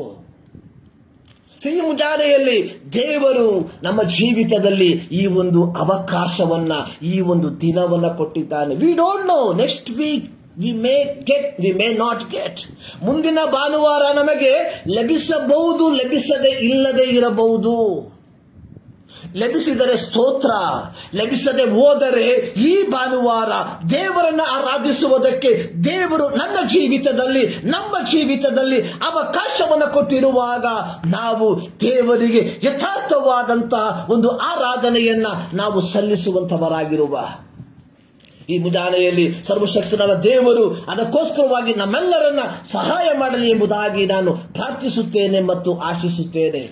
ಈ ಮುಂಜಾನೆಯಲ್ಲಿ ದೇವರು ನಮ್ಮ ಜೀವಿತದಲ್ಲಿ ಈ ಒಂದು ಅವಕಾಶವನ್ನ, ಈ ಒಂದು ದಿನವನ್ನ ಕೊಟ್ಟಿದ್ದಾನೆ. We don't know next week we may get, we may not get. ಮುಂದಿನ ಭಾನುವಾರ ನಮಗೆ ಲಭಿಸಬಹುದು, ಲಭಿಸದೆ ಇಲ್ಲದೆ ಇರಬಹುದು. ಲಭಿಸಿದರೆ ಸ್ತೋತ್ರ, ಲಭಿಸದೆ ಹೋದರೆ ಈ ಭಾನುವಾರ ದೇವರನ್ನ ಆರಾಧಿಸುವುದಕ್ಕೆ ದೇವರು ನನ್ನ ಜೀವಿತದಲ್ಲಿ, ನಮ್ಮ ಜೀವಿತದಲ್ಲಿ ಅವಕಾಶವನ್ನು ಕೊಟ್ಟಿರುವಾಗ ನಾವು ದೇವರಿಗೆ ಯಥಾರ್ಥವಾದಂತಹ ಒಂದು ಆರಾಧನೆಯನ್ನ ನಾವು ಸಲ್ಲಿಸುವಂತವರಾಗಿರುವ ಈ ಮುಂಜಾನೆಯಲ್ಲಿ ಸರ್ವಶಕ್ತನಾದ ದೇವರು ಅದಕ್ಕೋಸ್ಕರವಾಗಿ ನಮ್ಮೆಲ್ಲರನ್ನ ಸಹಾಯ ಮಾಡಲಿ ಎಂಬುದಾಗಿ ನಾನು ಪ್ರಾರ್ಥಿಸುತ್ತೇನೆ ಮತ್ತು ಆಶಿಸುತ್ತೇನೆ.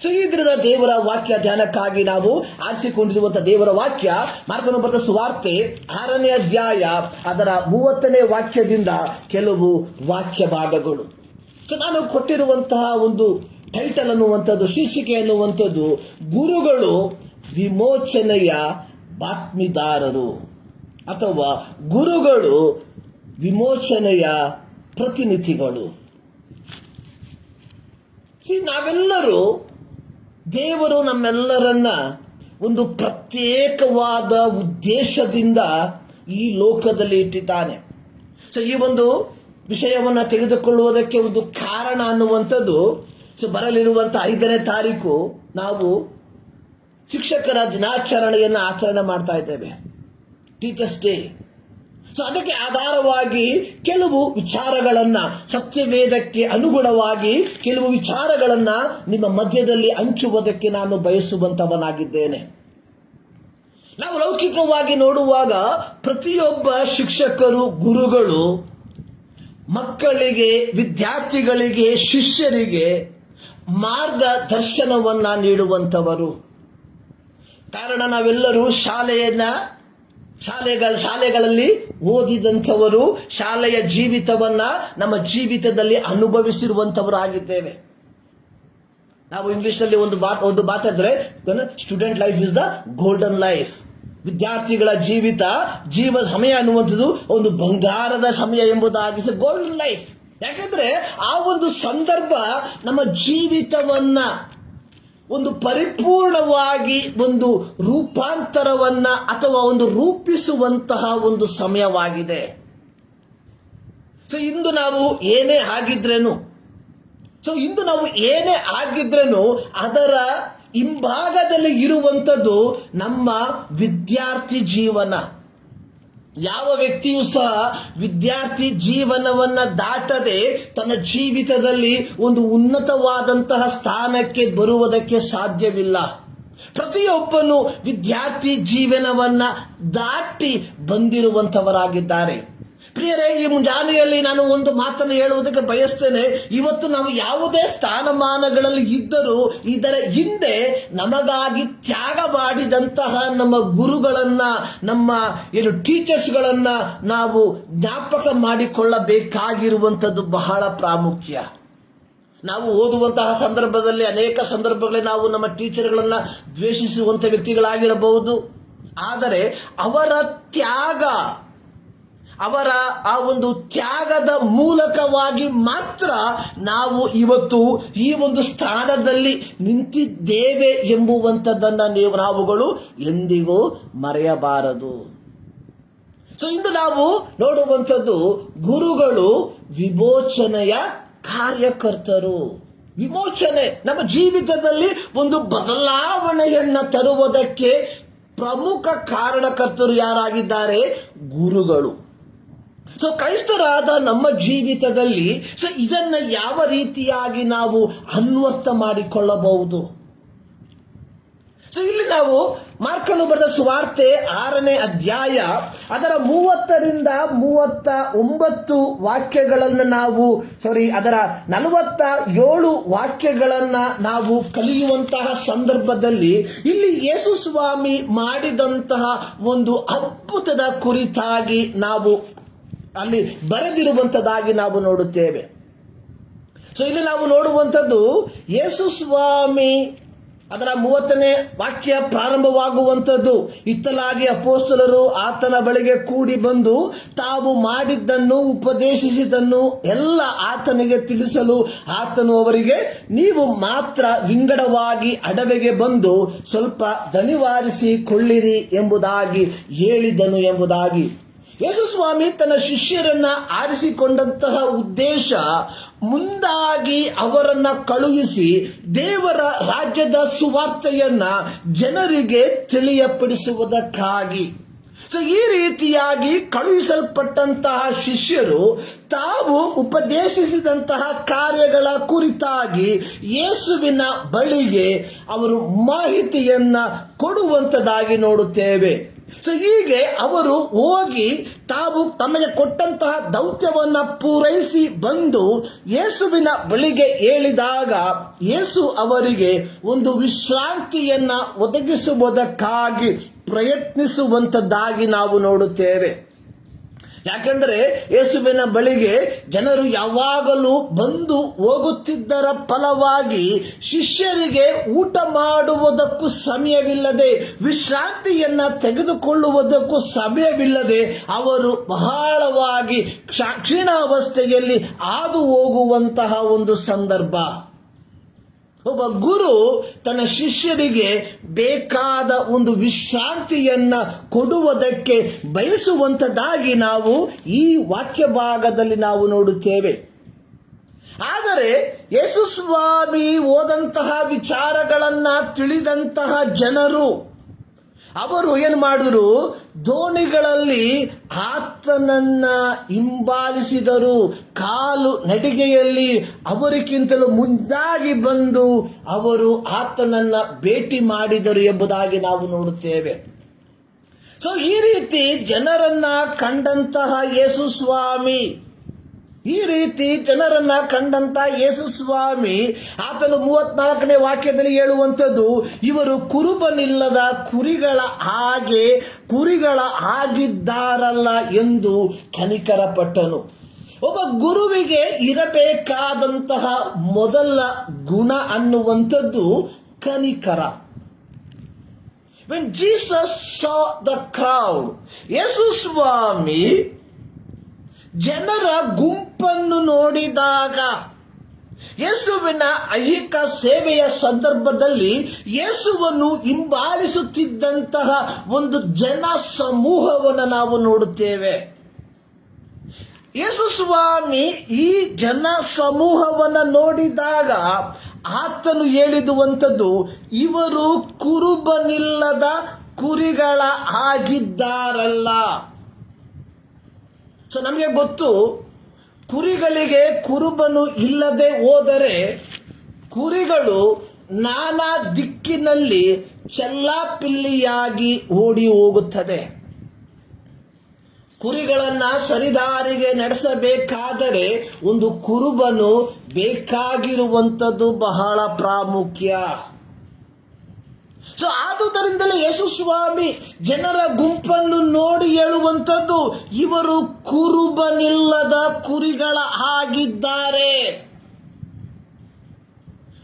ಈ ದಿನದ ದೇವರ ವಾಕ್ಯ ಧ್ಯಾನಕ್ಕಾಗಿ ನಾವು ಆರಿಸಿಕೊಂಡಿರುವಂತಹ ದೇವರ ವಾಕ್ಯ ಮಾರ್ಕನ ಬರೆದ ಸುವಾರ್ತೆ 6ನೇ ಅಧ್ಯಾಯ ಅದರ 30ನೇ ವಾಕ್ಯದಿಂದ ಕೆಲವು ವಾಕ್ಯ ಭಾಗಗಳು. ನಾನು ಕೊಟ್ಟಿರುವಂತಹ ಒಂದು ಟೈಟಲ್ ಅನ್ನುವಂಥದ್ದು, ಶೀರ್ಷಿಕೆ ಅನ್ನುವಂಥದ್ದು, ಗುರುಗಳು ವಿಮೋಚನೆಯ ಬಾತ್ಮಿದಾರರು ಅಥವಾ ಗುರುಗಳು ವಿಮೋಚನೆಯ ಪ್ರತಿನಿಧಿಗಳು. ನಾವೆಲ್ಲರೂ, ದೇವರು ನಮ್ಮೆಲ್ಲರನ್ನ ಒಂದು ಪ್ರತ್ಯೇಕವಾದ ಉದ್ದೇಶದಿಂದ ಈ ಲೋಕದಲ್ಲಿ ಇಟ್ಟಿದ್ದಾನೆ. ಈ ಒಂದು ವಿಷಯವನ್ನು ತೆಗೆದುಕೊಳ್ಳುವುದಕ್ಕೆ ಒಂದು ಕಾರಣ ಅನ್ನುವಂಥದ್ದು, ಬರಲಿರುವಂತಹ 5ನೇ ತಾರೀಕು ನಾವು ಶಿಕ್ಷಕರ ದಿನಾಚರಣೆಯನ್ನು ಆಚರಣೆ ಮಾಡ್ತಾ ಇದ್ದೇವೆ, ಟೀಚರ್ಸ್ ಡೇ. ಅದಕ್ಕೆ ಆಧಾರವಾಗಿ ಕೆಲವು ವಿಚಾರಗಳನ್ನ, ಸತ್ಯವೇದಕ್ಕೆ ಅನುಗುಣವಾಗಿ ಕೆಲವು ವಿಚಾರಗಳನ್ನ ನಿಮ್ಮ ಮಧ್ಯದಲ್ಲಿ ಹಂಚುವುದಕ್ಕೆ ನಾನು ಬಯಸುವಂತವನಾಗಿದ್ದೇನೆ. ನಾವು ಲೌಕಿಕವಾಗಿ ನೋಡುವಾಗ ಪ್ರತಿಯೊಬ್ಬ ಶಿಕ್ಷಕರು, ಗುರುಗಳು ಮಕ್ಕಳಿಗೆ, ವಿದ್ಯಾರ್ಥಿಗಳಿಗೆ, ಶಿಷ್ಯರಿಗೆ ಮಾರ್ಗದರ್ಶನವನ್ನ ನೀಡುವಂತವರು. ಕಾರಣ ನಾವೆಲ್ಲರೂ ಶಾಲೆಗಳಲ್ಲಿ ಓದಿದಂಥವರು, ಶಾಲೆಯ ಜೀವಿತವನ್ನ ನಮ್ಮ ಜೀವಿತದಲ್ಲಿ ಅನುಭವಿಸಿರುವಂತವರು ಆಗಿದ್ದೇವೆ. ನಾವು ಇಂಗ್ಲಿಷ್ನಲ್ಲಿ ಒಂದು ಮಾತಾಡಿದ್ರೆ, student life is the golden life. ವಿದ್ಯಾರ್ಥಿಗಳ ಜೀವ ಸಮಯ ಅನ್ನುವಂಥದ್ದು ಒಂದು ಬಂಗಾರದ ಸಮಯ ಎಂಬುದಾಗಿ, ಗೋಲ್ಡನ್ ಲೈಫ್. ಯಾಕಂದ್ರೆ ಆ ಒಂದು ಸಂದರ್ಭ ನಮ್ಮ ಜೀವಿತವನ್ನ ಒಂದು ಪರಿಪೂರ್ಣವಾಗಿ ಒಂದು ರೂಪಾಂತರವನ್ನ ಅಥವಾ ಒಂದು ರೂಪಿಸುವಂತಹ ಒಂದು ಸಮಯವಾಗಿದೆ. ಸೊ ಇಂದು ನಾವು ಏನೇ ಆಗಿದ್ರೇನು ಅದರ ಹಿಂಭಾಗದಲ್ಲಿ ಇರುವಂಥದ್ದು ನಮ್ಮ ವಿದ್ಯಾರ್ಥಿ ಜೀವನ. ಯಾವ ವ್ಯಕ್ತಿಯೂ ಸಹ ವಿದ್ಯಾರ್ಥಿ ಜೀವನವನ್ನ ದಾಟದೆ ತನ್ನ ಜೀವಿತದಲ್ಲಿ ಒಂದು ಉನ್ನತವಾದಂತಹ ಸ್ಥಾನಕ್ಕೆ ಬರುವುದಕ್ಕೆ ಸಾಧ್ಯವಿಲ್ಲ. ಪ್ರತಿಯೊಬ್ಬನು ವಿದ್ಯಾರ್ಥಿ ಜೀವನವನ್ನ ದಾಟಿ ಬಂದಿರುವಂತವರಾಗಿದ್ದಾರೆ. ಪ್ರಿಯರೇ, ಈ ಮುಂಜಾನೆಯಲ್ಲಿ ನಾನು ಒಂದು ಮಾತನ್ನು ಹೇಳುವುದಕ್ಕೆ ಬಯಸ್ತೇನೆ. ಇವತ್ತು ನಾವು ಯಾವುದೇ ಸ್ಥಾನಮಾನಗಳಲ್ಲಿ ಇದ್ದರೂ ಇದರ ಹಿಂದೆ ನಮಗಾಗಿ ತ್ಯಾಗ ಮಾಡಿದಂತಹ ನಮ್ಮ ಗುರುಗಳನ್ನ, ನಮ್ಮ ಟೀಚರ್ಸ್ಗಳನ್ನ ನಾವು ಜ್ಞಾಪಕ ಮಾಡಿಕೊಳ್ಳಬೇಕಾಗಿರುವಂಥದ್ದು ಬಹಳ ಪ್ರಾಮುಖ್ಯ. ನಾವು ಓದುವಂತಹ ಸಂದರ್ಭದಲ್ಲಿ ಅನೇಕ ಸಂದರ್ಭಗಳಲ್ಲಿ ನಾವು ನಮ್ಮ ಟೀಚರ್ಗಳನ್ನ ದ್ವೇಷಿಸುವಂತ ವ್ಯಕ್ತಿಗಳಾಗಿರಬಹುದು. ಆದರೆ ಅವರ ಆ ಒಂದು ತ್ಯಾಗದ ಮೂಲಕವಾಗಿ ಮಾತ್ರ ನಾವು ಇವತ್ತು ಈ ಒಂದು ಸ್ಥಾನದಲ್ಲಿ ನಿಂತಿದ್ದೇವೆ ಎಂಬುವಂಥದ್ದನ್ನು ನಾವುಗಳು ಎಂದಿಗೂ ಮರೆಯಬಾರದು. ಸೊ ಇಂದು ನಾವು ನೋಡುವಂಥದ್ದು ಗುರುಗಳು ವಿಮೋಚನೆಯ ಕಾರ್ಯಕರ್ತರು. ವಿಮೋಚನೆ ನಮ್ಮ ಜೀವಿತದಲ್ಲಿ ಒಂದು ಬದಲಾವಣೆಯನ್ನ ತರುವುದಕ್ಕೆ ಪ್ರಮುಖ ಕಾರಣಕರ್ತರು ಯಾರಾಗಿದ್ದಾರೆ? ಗುರುಗಳು. ಸೊ ಕ್ರೈಸ್ತರಾದ ನಮ್ಮ ಜೀವಿತದಲ್ಲಿ ಇದನ್ನ ಯಾವ ರೀತಿಯಾಗಿ ನಾವು ಅನ್ವರ್ಥ ಮಾಡಿಕೊಳ್ಳಬಹುದು? ಸೊ ಇಲ್ಲಿ ನಾವು ಮಾರ್ಕನು ಬರೆದ ಸುವಾರ್ತೆ 6ನೇ ಅಧ್ಯಾಯ ಅದರ 30ರಿಂದ 39 ವಾಕ್ಯಗಳನ್ನು ಅದರ 47 ವಾಕ್ಯಗಳನ್ನ ನಾವು ಕಲಿಯುವಂತಹ ಸಂದರ್ಭದಲ್ಲಿ ಇಲ್ಲಿ ಯೇಸು ಸ್ವಾಮಿ ಮಾಡಿದಂತಹ ಒಂದು ಅದ್ಭುತದ ಕುರಿತಾಗಿ ನಾವು ಅಲ್ಲಿ ಬರೆದಿರುವಂತದ್ದಾಗಿ ನಾವು ನೋಡುತ್ತೇವೆ. ಸೊ ಇಲ್ಲಿ ನಾವು ನೋಡುವಂಥದ್ದು ಯೇಸು ಸ್ವಾಮಿ ಅದರ 30ನೇ ವಾಕ್ಯ ಪ್ರಾರಂಭವಾಗುವಂಥದ್ದು. ಇತ್ತಲಾಗಿ ಅಪೊಸ್ತಲರು ಆತನ ಬಳಿಗೆ ಕೂಡಿ ಬಂದು ತಾವು ಮಾಡಿದ್ದನ್ನು ಉಪದೇಶಿಸಿದ್ದನ್ನು ಎಲ್ಲ ಆತನಿಗೆ ತಿಳಿಸಲು ಆತನು ಅವರಿಗೆ, ನೀವು ಮಾತ್ರ ವಿಂಗಡವಾಗಿ ಅಡವೆಗೆ ಬಂದು ಸ್ವಲ್ಪ ದಣಿವಾರಿಸಿಕೊಳ್ಳಿರಿ ಎಂಬುದಾಗಿ ಹೇಳಿದನು ಎಂಬುದಾಗಿ. ಯೇಸು ಸ್ವಾಮಿ ತನ್ನ ಶಿಷ್ಯರನ್ನ ಆರಿಸಿಕೊಂಡಂತಹ ಉದ್ದೇಶ ಮುಂದಾಗಿ ಅವರನ್ನ ಕಳುಹಿಸಿ ದೇವರ ರಾಜ್ಯದ ಸುವಾರ್ತೆಯನ್ನ ಜನರಿಗೆ ತಿಳಿಯಪಡಿಸುವುದಕ್ಕಾಗಿ. ಸೊ ಈ ರೀತಿಯಾಗಿ ಕಳುಹಿಸಲ್ಪಟ್ಟಂತಹ ಶಿಷ್ಯರು ತಾವು ಉಪದೇಶಿಸಿದಂತಹ ಕಾರ್ಯಗಳ ಕುರಿತಾಗಿ ಯೇಸುವಿನ ಬಳಿಗೆ ಅವರು ಮಾಹಿತಿಯನ್ನ ಕೊಡುವಂತದಾಗಿ ನೋಡುತ್ತೇವೆ. ಸೊ ಹೀಗೆ ಅವರು ಹೋಗಿ ತಾವು ತಮಗೆ ಕೊಟ್ಟಂತಹ ದೌತ್ಯವನ್ನ ಪೂರೈಸಿ ಬಂದು ಯೇಸುವಿನ ಬಳಿಗೆ ಹೇಳಿದಾಗ ಯೇಸು ಅವರಿಗೆ ಒಂದು ವಿಶ್ರಾಂತಿಯನ್ನ ಒದಗಿಸುವುದಕ್ಕಾಗಿ ಪ್ರಯತ್ನಿಸುವಂತದ್ದಾಗಿ ನಾವು ನೋಡುತ್ತೇವೆ. ಯಾಕೆಂದರೆ ಯೇಸುವಿನ ಬಳಿಗೆ ಜನರು ಯಾವಾಗಲೂ ಬಂದು ಹೋಗುತ್ತಿದ್ದರ ಫಲವಾಗಿ ಶಿಷ್ಯರಿಗೆ ಊಟ ಮಾಡುವುದಕ್ಕೂ ಸಮಯವಿಲ್ಲದೆ, ವಿಶ್ರಾಂತಿಯನ್ನ ತೆಗೆದುಕೊಳ್ಳುವುದಕ್ಕೂ ಸಮಯವಿಲ್ಲದೆ ಅವರು ಬಹಳವಾಗಿ ಕ್ಷೀಣಾವಸ್ಥೆಯಲ್ಲಿ ಹಾದು ಹೋಗುವಂತಹ ಒಂದು ಸಂದರ್ಭ. ಒಬ್ಬ ಗುರು ತನ್ನ ಶಿಷ್ಯರಿಗೆ ಬೇಕಾದ ಒಂದು ವಿಶ್ರಾಂತಿಯನ್ನ ಕೊಡುವುದಕ್ಕೆ ಬಯಸುವಂತದ್ದಾಗಿ ನಾವು ಈ ವಾಕ್ಯ ಭಾಗದಲ್ಲಿ ನಾವು ನೋಡುತ್ತೇವೆ. ಆದರೆ ಯೇಸು ಸ್ವಾಮಿ ಓದಂತಹ ವಿಚಾರಗಳನ್ನ ತಿಳಿದಂತಹ ಜನರು ಅವರು ಏನು ಮಾಡಿದ್ರು? ದೋಣಿಗಳಲ್ಲಿ ಆತನನ್ನ ಹಿಂಬಾಲಿಸಿದರು. ಕಾಲು ನಡಿಗೆಯಲ್ಲಿ ಅವರಿಗಿಂತಲೂ ಮುಂದಾಗಿ ಬಂದು ಅವರು ಆತನನ್ನ ಭೇಟಿ ಮಾಡಿದರು ಎಂಬುದಾಗಿ ನಾವು ನೋಡುತ್ತೇವೆ. ಸೊ ಈ ರೀತಿ ಜನರನ್ನ ಕಂಡಂತಹ ಯೇಸು ಸ್ವಾಮಿ ಆತನು 34ನೇ ವಾಕ್ಯದಲ್ಲಿ ಹೇಳುವಂಥದ್ದು, ಇವರು ಕುರುಬನಿಲ್ಲದ ಕುರಿಗಳ ಆಗಿದ್ದಾರಲ್ಲ ಎಂದು ಕನಿಕರಪಟ್ಟನು. ಒಬ್ಬ ಗುರುವಿಗೆ ಇರಬೇಕಾದಂತಹ ಮೊದಲ ಗುಣ ಅನ್ನುವಂಥದ್ದು ಕನಿಕರ. When Jesus saw the crowd, ಯೇಸು ಸ್ವಾಮಿ ಜನರ ಗುಂಪನ್ನು ನೋಡಿದಾಗ, ಯೇಸುವಿನ ಐಹಿಕ ಸೇವೆಯ ಸಂದರ್ಭದಲ್ಲಿ ಯೇಸುವನ್ನು ಹಿಂಬಾಲಿಸುತ್ತಿದ್ದಂತಹ ಒಂದು ಜನ ಸಮೂಹವನ್ನು ನಾವು ನೋಡುತ್ತೇವೆ. ಯೇಸು ಸ್ವಾಮಿ ಈ ಜನ ಸಮೂಹವನ್ನು ನೋಡಿದಾಗ ಆತನು ಹೇಳಿದುವಂಥದ್ದು, ಇವರು ಕುರುಬನಿಲ್ಲದ ಕುರಿಗಳ ಆಗಿದ್ದಾರಲ್ಲ. ಸೊ ನಮಗೆ ಗೊತ್ತು, ಕುರಿಗಳಿಗೆ ಕುರುಬನು ಇಲ್ಲದೆ ಹೋದರೆ ಕುರಿಗಳು ನಾನಾ ದಿಕ್ಕಿನಲ್ಲಿ ಚೆಲ್ಲಾಪಿಲ್ಲಿಯಾಗಿ ಓಡಿ ಹೋಗುತ್ತದೆ. ಕುರಿಗಳನ್ನ ಸರಿದಾರಿಗೆ ನಡೆಸಬೇಕಾದರೆ ಒಂದು ಕುರುಬನು ಬೇಕಾಗಿರುವಂಥದ್ದು ಬಹಳ ಪ್ರಾಮುಖ್ಯ. ಸೊ ಆದುದರಿಂದಲೇ ಯೇಸು ಸ್ವಾಮಿ ಜನರ ಗುಂಪನ್ನು ನೋಡಿ ಹೇಳುವಂಥದ್ದು, ಇವರು ಕುರುಬನಿಲ್ಲದ ಕುರಿಗಳ ಆಗಿದ್ದಾರೆ.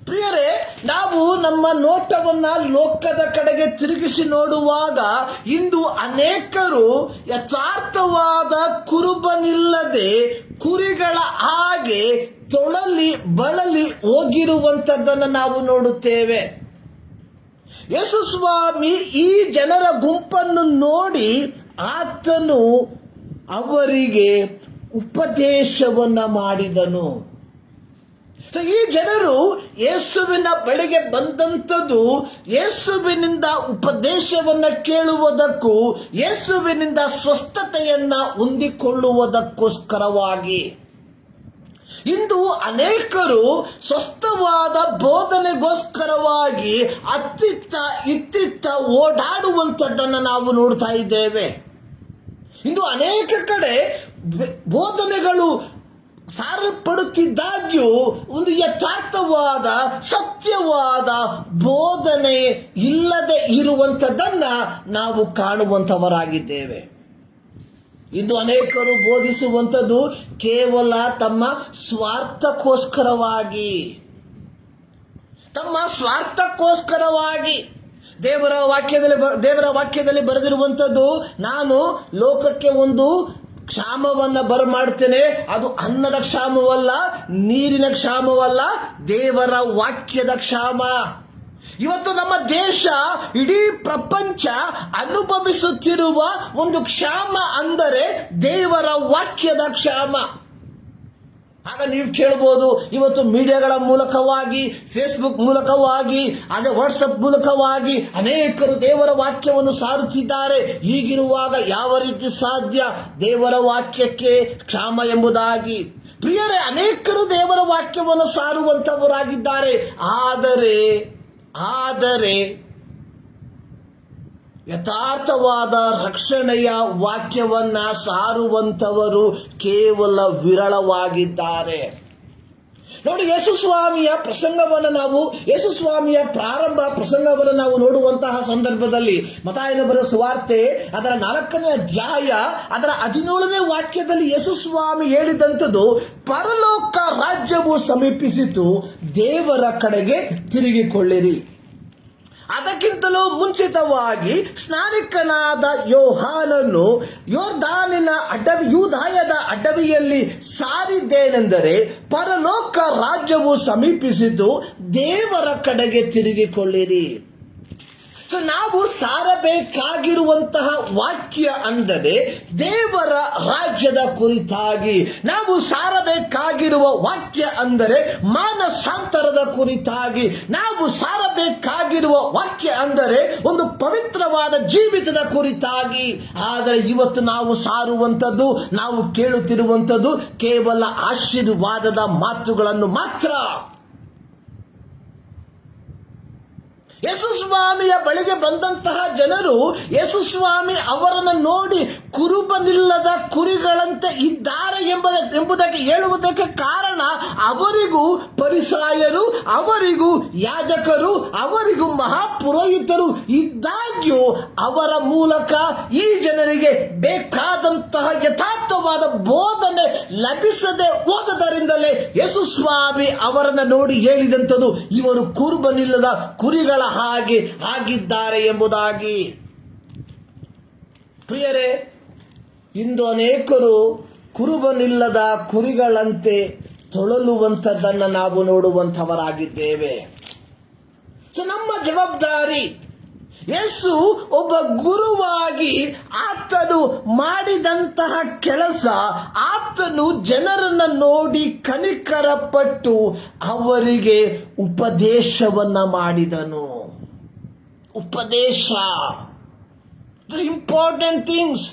ಪ್ರಿಯರೇ, ನಾವು ನಮ್ಮ ನೋಟವನ್ನ ಲೋಕದ ಕಡೆಗೆ ತಿರುಗಿಸಿ ನೋಡುವಾಗ ಇಂದು ಅನೇಕರು ಯಥಾರ್ಥವಾದ ಕುರುಬನಿಲ್ಲದೆ ಕುರಿಗಳ ಹಾಗೆ ತೊಳಲಿ ಬಳಲಿ ಹೋಗಿರುವಂಥದ್ದನ್ನು ನಾವು ನೋಡುತ್ತೇವೆ. ಯೇಸು ಸ್ವಾಮಿ ಈ ಜನರ ಗುಂಪನ್ನು ನೋಡಿ ಆತನು ಅವರಿಗೆ ಉಪದೇಶವನ್ನ ಮಾಡಿದನು. ಈ ಜನರು ಯೇಸುವಿನ ಬಳಿಗೆ ಬಂದಂಥದ್ದು ಯೇಸುವಿನಿಂದ ಉಪದೇಶವನ್ನ ಕೇಳುವುದಕ್ಕೂ ಯೇಸುವಿನಿಂದ ಸ್ವಸ್ಥತೆಯನ್ನ ಹೊಂದಿಕೊಳ್ಳುವುದಕ್ಕೋಸ್ಕರವಾಗಿ. ಇಂದು ಅನೇಕರು ಸ್ವಸ್ಥವಾದ ಬೋಧನೆಗೋಸ್ಕರವಾಗಿ ಇತ್ತಿತ್ತ ಓಡಾಡುವಂಥದ್ದನ್ನು ನಾವು ನೋಡ್ತಾ ಇದ್ದೇವೆ. ಇಂದು ಅನೇಕ ಕಡೆ ಬೋಧನೆಗಳು ಸಾರಲ್ಪಡುತ್ತಿದ್ದಾಗ್ಯೂ ಒಂದು ಯಥಾರ್ಥವಾದ ಸತ್ಯವಾದ ಬೋಧನೆ ಇಲ್ಲದೆ ಇರುವಂಥದ್ದನ್ನ ನಾವು ಕಾಣುವಂಥವರಾಗಿದ್ದೇವೆ. ಇಂದು ಅನೇಕರು ಬೋಧಿಸುವಂಥದ್ದು ಕೇವಲ ತಮ್ಮ ಸ್ವಾರ್ಥಕ್ಕೋಸ್ಕರವಾಗಿ ದೇವರ ವಾಕ್ಯದಲ್ಲಿ ಬರೆದಿರುವಂಥದ್ದು, ನಾನು ಲೋಕಕ್ಕೆ ಒಂದು ಕ್ಷಾಮವನ್ನ ಬರಮಾಡ್ತೇನೆ. ಅದು ಅನ್ನದ ಕ್ಷಾಮವಲ್ಲ, ನೀರಿನ ಕ್ಷಾಮವಲ್ಲ, ದೇವರ ವಾಕ್ಯದ ಕ್ಷಾಮ. ಇವತ್ತು ನಮ್ಮ ದೇಶ, ಇಡೀ ಪ್ರಪಂಚ ಅನುಭವಿಸುತ್ತಿರುವ ಒಂದು ಕ್ಷಾಮ ಅಂದರೆ ದೇವರ ವಾಕ್ಯದ ಕ್ಷಾಮ. ಆಗ ನೀವು ಕೇಳಬಹುದು, ಇವತ್ತು ಮೀಡಿಯಾಗಳ ಮೂಲಕವಾಗಿ, ಫೇಸ್ಬುಕ್ ಮೂಲಕವಾಗಿ, ಅದೇ ವಾಟ್ಸಪ್ ಮೂಲಕವಾಗಿ ಅನೇಕರು ದೇವರ ವಾಕ್ಯವನ್ನು ಸಾರುತ್ತಿದ್ದಾರೆ. ಹೀಗಿರುವಾಗ ಯಾವ ರೀತಿ ಸಾಧ್ಯ ದೇವರ ವಾಕ್ಯಕ್ಕೆ ಕ್ಷಾಮ ಎಂಬುದಾಗಿ? ಪ್ರಿಯರೇ, ಅನೇಕರು ದೇವರ ವಾಕ್ಯವನ್ನು ಸಾರುವಂತವರಾಗಿದ್ದಾರೆ. ಆದರೆ ಯಥಾರ್ಥವಾದ ರಕ್ಷಣೆಯ ವಾಕ್ಯವನ್ನ ಸಾರುವಂತವರು ಕೇವಲ ವಿರಳವಾಗಿದ್ದಾರೆ. ನೋಡಿ, ಯೇಸುಸ್ವಾಮಿಯ ಪ್ರಾರಂಭ ಪ್ರಸಂಗವನ್ನು ನಾವು ನೋಡುವಂತಹ ಸಂದರ್ಭದಲ್ಲಿ ಮತ್ತಾಯನ ಬರೆದ ಸುವಾರ್ತೆ ಅದರ 4ನೇ ಅಧ್ಯಾಯ ಅದರ 17ನೇ ವಾಕ್ಯದಲ್ಲಿ ಯೇಸುಸ್ವಾಮಿ ಹೇಳಿದಂಥದ್ದು, ಪರಲೋಕ ರಾಜ್ಯವು ಸಮೀಪಿಸಿತು, ದೇವರ ಕಡೆಗೆ ತಿರುಗಿಕೊಳ್ಳಿರಿ. ಅದಕ್ಕಿಂತಲೂ ಮುಂಚಿತವಾಗಿ ಸ್ನಾನಿಕನಾದ ಯೋಹಾನನು ಯೂದಾಯದ ಅಡವಿಯಲ್ಲಿ ಸಾರಿದ್ದೇನೆಂದರೆ, ಪರಲೋಕ ರಾಜ್ಯವು ಸಮೀಪಿಸಿದ್ದು, ದೇವರ ಕಡೆಗೆ ತಿರುಗಿಕೊಳ್ಳಿರಿ. ಸೊ ನಾವು ಸಾರಬೇಕಾಗಿರುವಂತಹ ವಾಕ್ಯ ಅಂದರೆ ದೇವರ ರಾಜ್ಯದ ಕುರಿತಾಗಿ. ನಾವು ಸಾರಬೇಕಾಗಿರುವ ವಾಕ್ಯ ಅಂದರೆ ಮಾನಸಾಂತರದ ಕುರಿತಾಗಿ. ನಾವು ಸಾರಬೇಕಾಗಿರುವ ವಾಕ್ಯ ಅಂದರೆ ಒಂದು ಪವಿತ್ರವಾದ ಜೀವಿತದ ಕುರಿತಾಗಿ. ಆದರೆ ಇವತ್ತು ನಾವು ಸಾರುವಂಥದ್ದು, ನಾವು ಕೇಳುತ್ತಿರುವಂಥದ್ದು ಕೇವಲ ಆಶೀರ್ವಾದದ ಮಾತುಗಳನ್ನು ಮಾತ್ರ. ಯೇಸುಸ್ವಾಮಿಯ ಬಳಿಗೆ ಬಂದಂತಹ ಜನರು ಯೇಸುಸ್ವಾಮಿ ಅವರನ್ನು ನೋಡಿ ಕುರುಬನಿಲ್ಲದ ಕುರಿಗಳಂತೆ ಇದ್ದಾರೆ ಎಂಬುದಕ್ಕೆ ಹೇಳುವುದಕ್ಕೆ ಕಾರಣ, ಅವರಿಗೂ ಫರಿಸಾಯರು, ಅವರಿಗೂ ಯಾಜಕರು, ಅವರಿಗೂ ಮಹಾಪುರೋಹಿತರು ಇದ್ದಾಗ್ಯೂ ಅವರ ಮೂಲಕ ಈ ಜನರಿಗೆ ಬೇಕಾದಂತಹ ಯಥಾರ್ಥವಾದ ಬೋಧನೆ ಲಭಿಸದೆ ಹೋದದರಿಂದಲೇ ಯೇಸುಸ್ವಾಮಿ ಅವರನ್ನು ನೋಡಿ ಹೇಳಿದಂಥದ್ದು, ಇವರು ಕುರುಬನಿಲ್ಲದ ಕುರಿಗಳ ಹಾಗೆ ಆಗಿದ್ದಾರೆ ಎಂಬುದಾಗಿ. ಪ್ರಿಯರೇ, ಇಂದು ಅನೇಕರು ಕುರುಬನಿಲ್ಲದ ಕುರಿಗಳಂತೆ ತೊಳಲುವಂಥದ್ದನ್ನು ನಾವು ನೋಡುವಂಥವರಾಗಿದ್ದೇವೆ. ಸೊ ನಮ್ಮ ಜವಾಬ್ದಾರಿ, ಯೇಸು ಒಬ್ಬ ಗುರುವಾಗಿ ಆತನು ಮಾಡಿದಂತಹ ಕೆಲಸ, ಆತ ಆತನು ಜನರನ್ನ ನೋಡಿ ಕನಿಕರಪಟ್ಟು ಅವರಿಗೆ ಉಪದೇಶವನ್ನ ಮಾಡಿದನು. ಉಪದೇಶ, ಇಂಪಾರ್ಟೆಂಟ್ ಥಿಂಗ್ಸ್.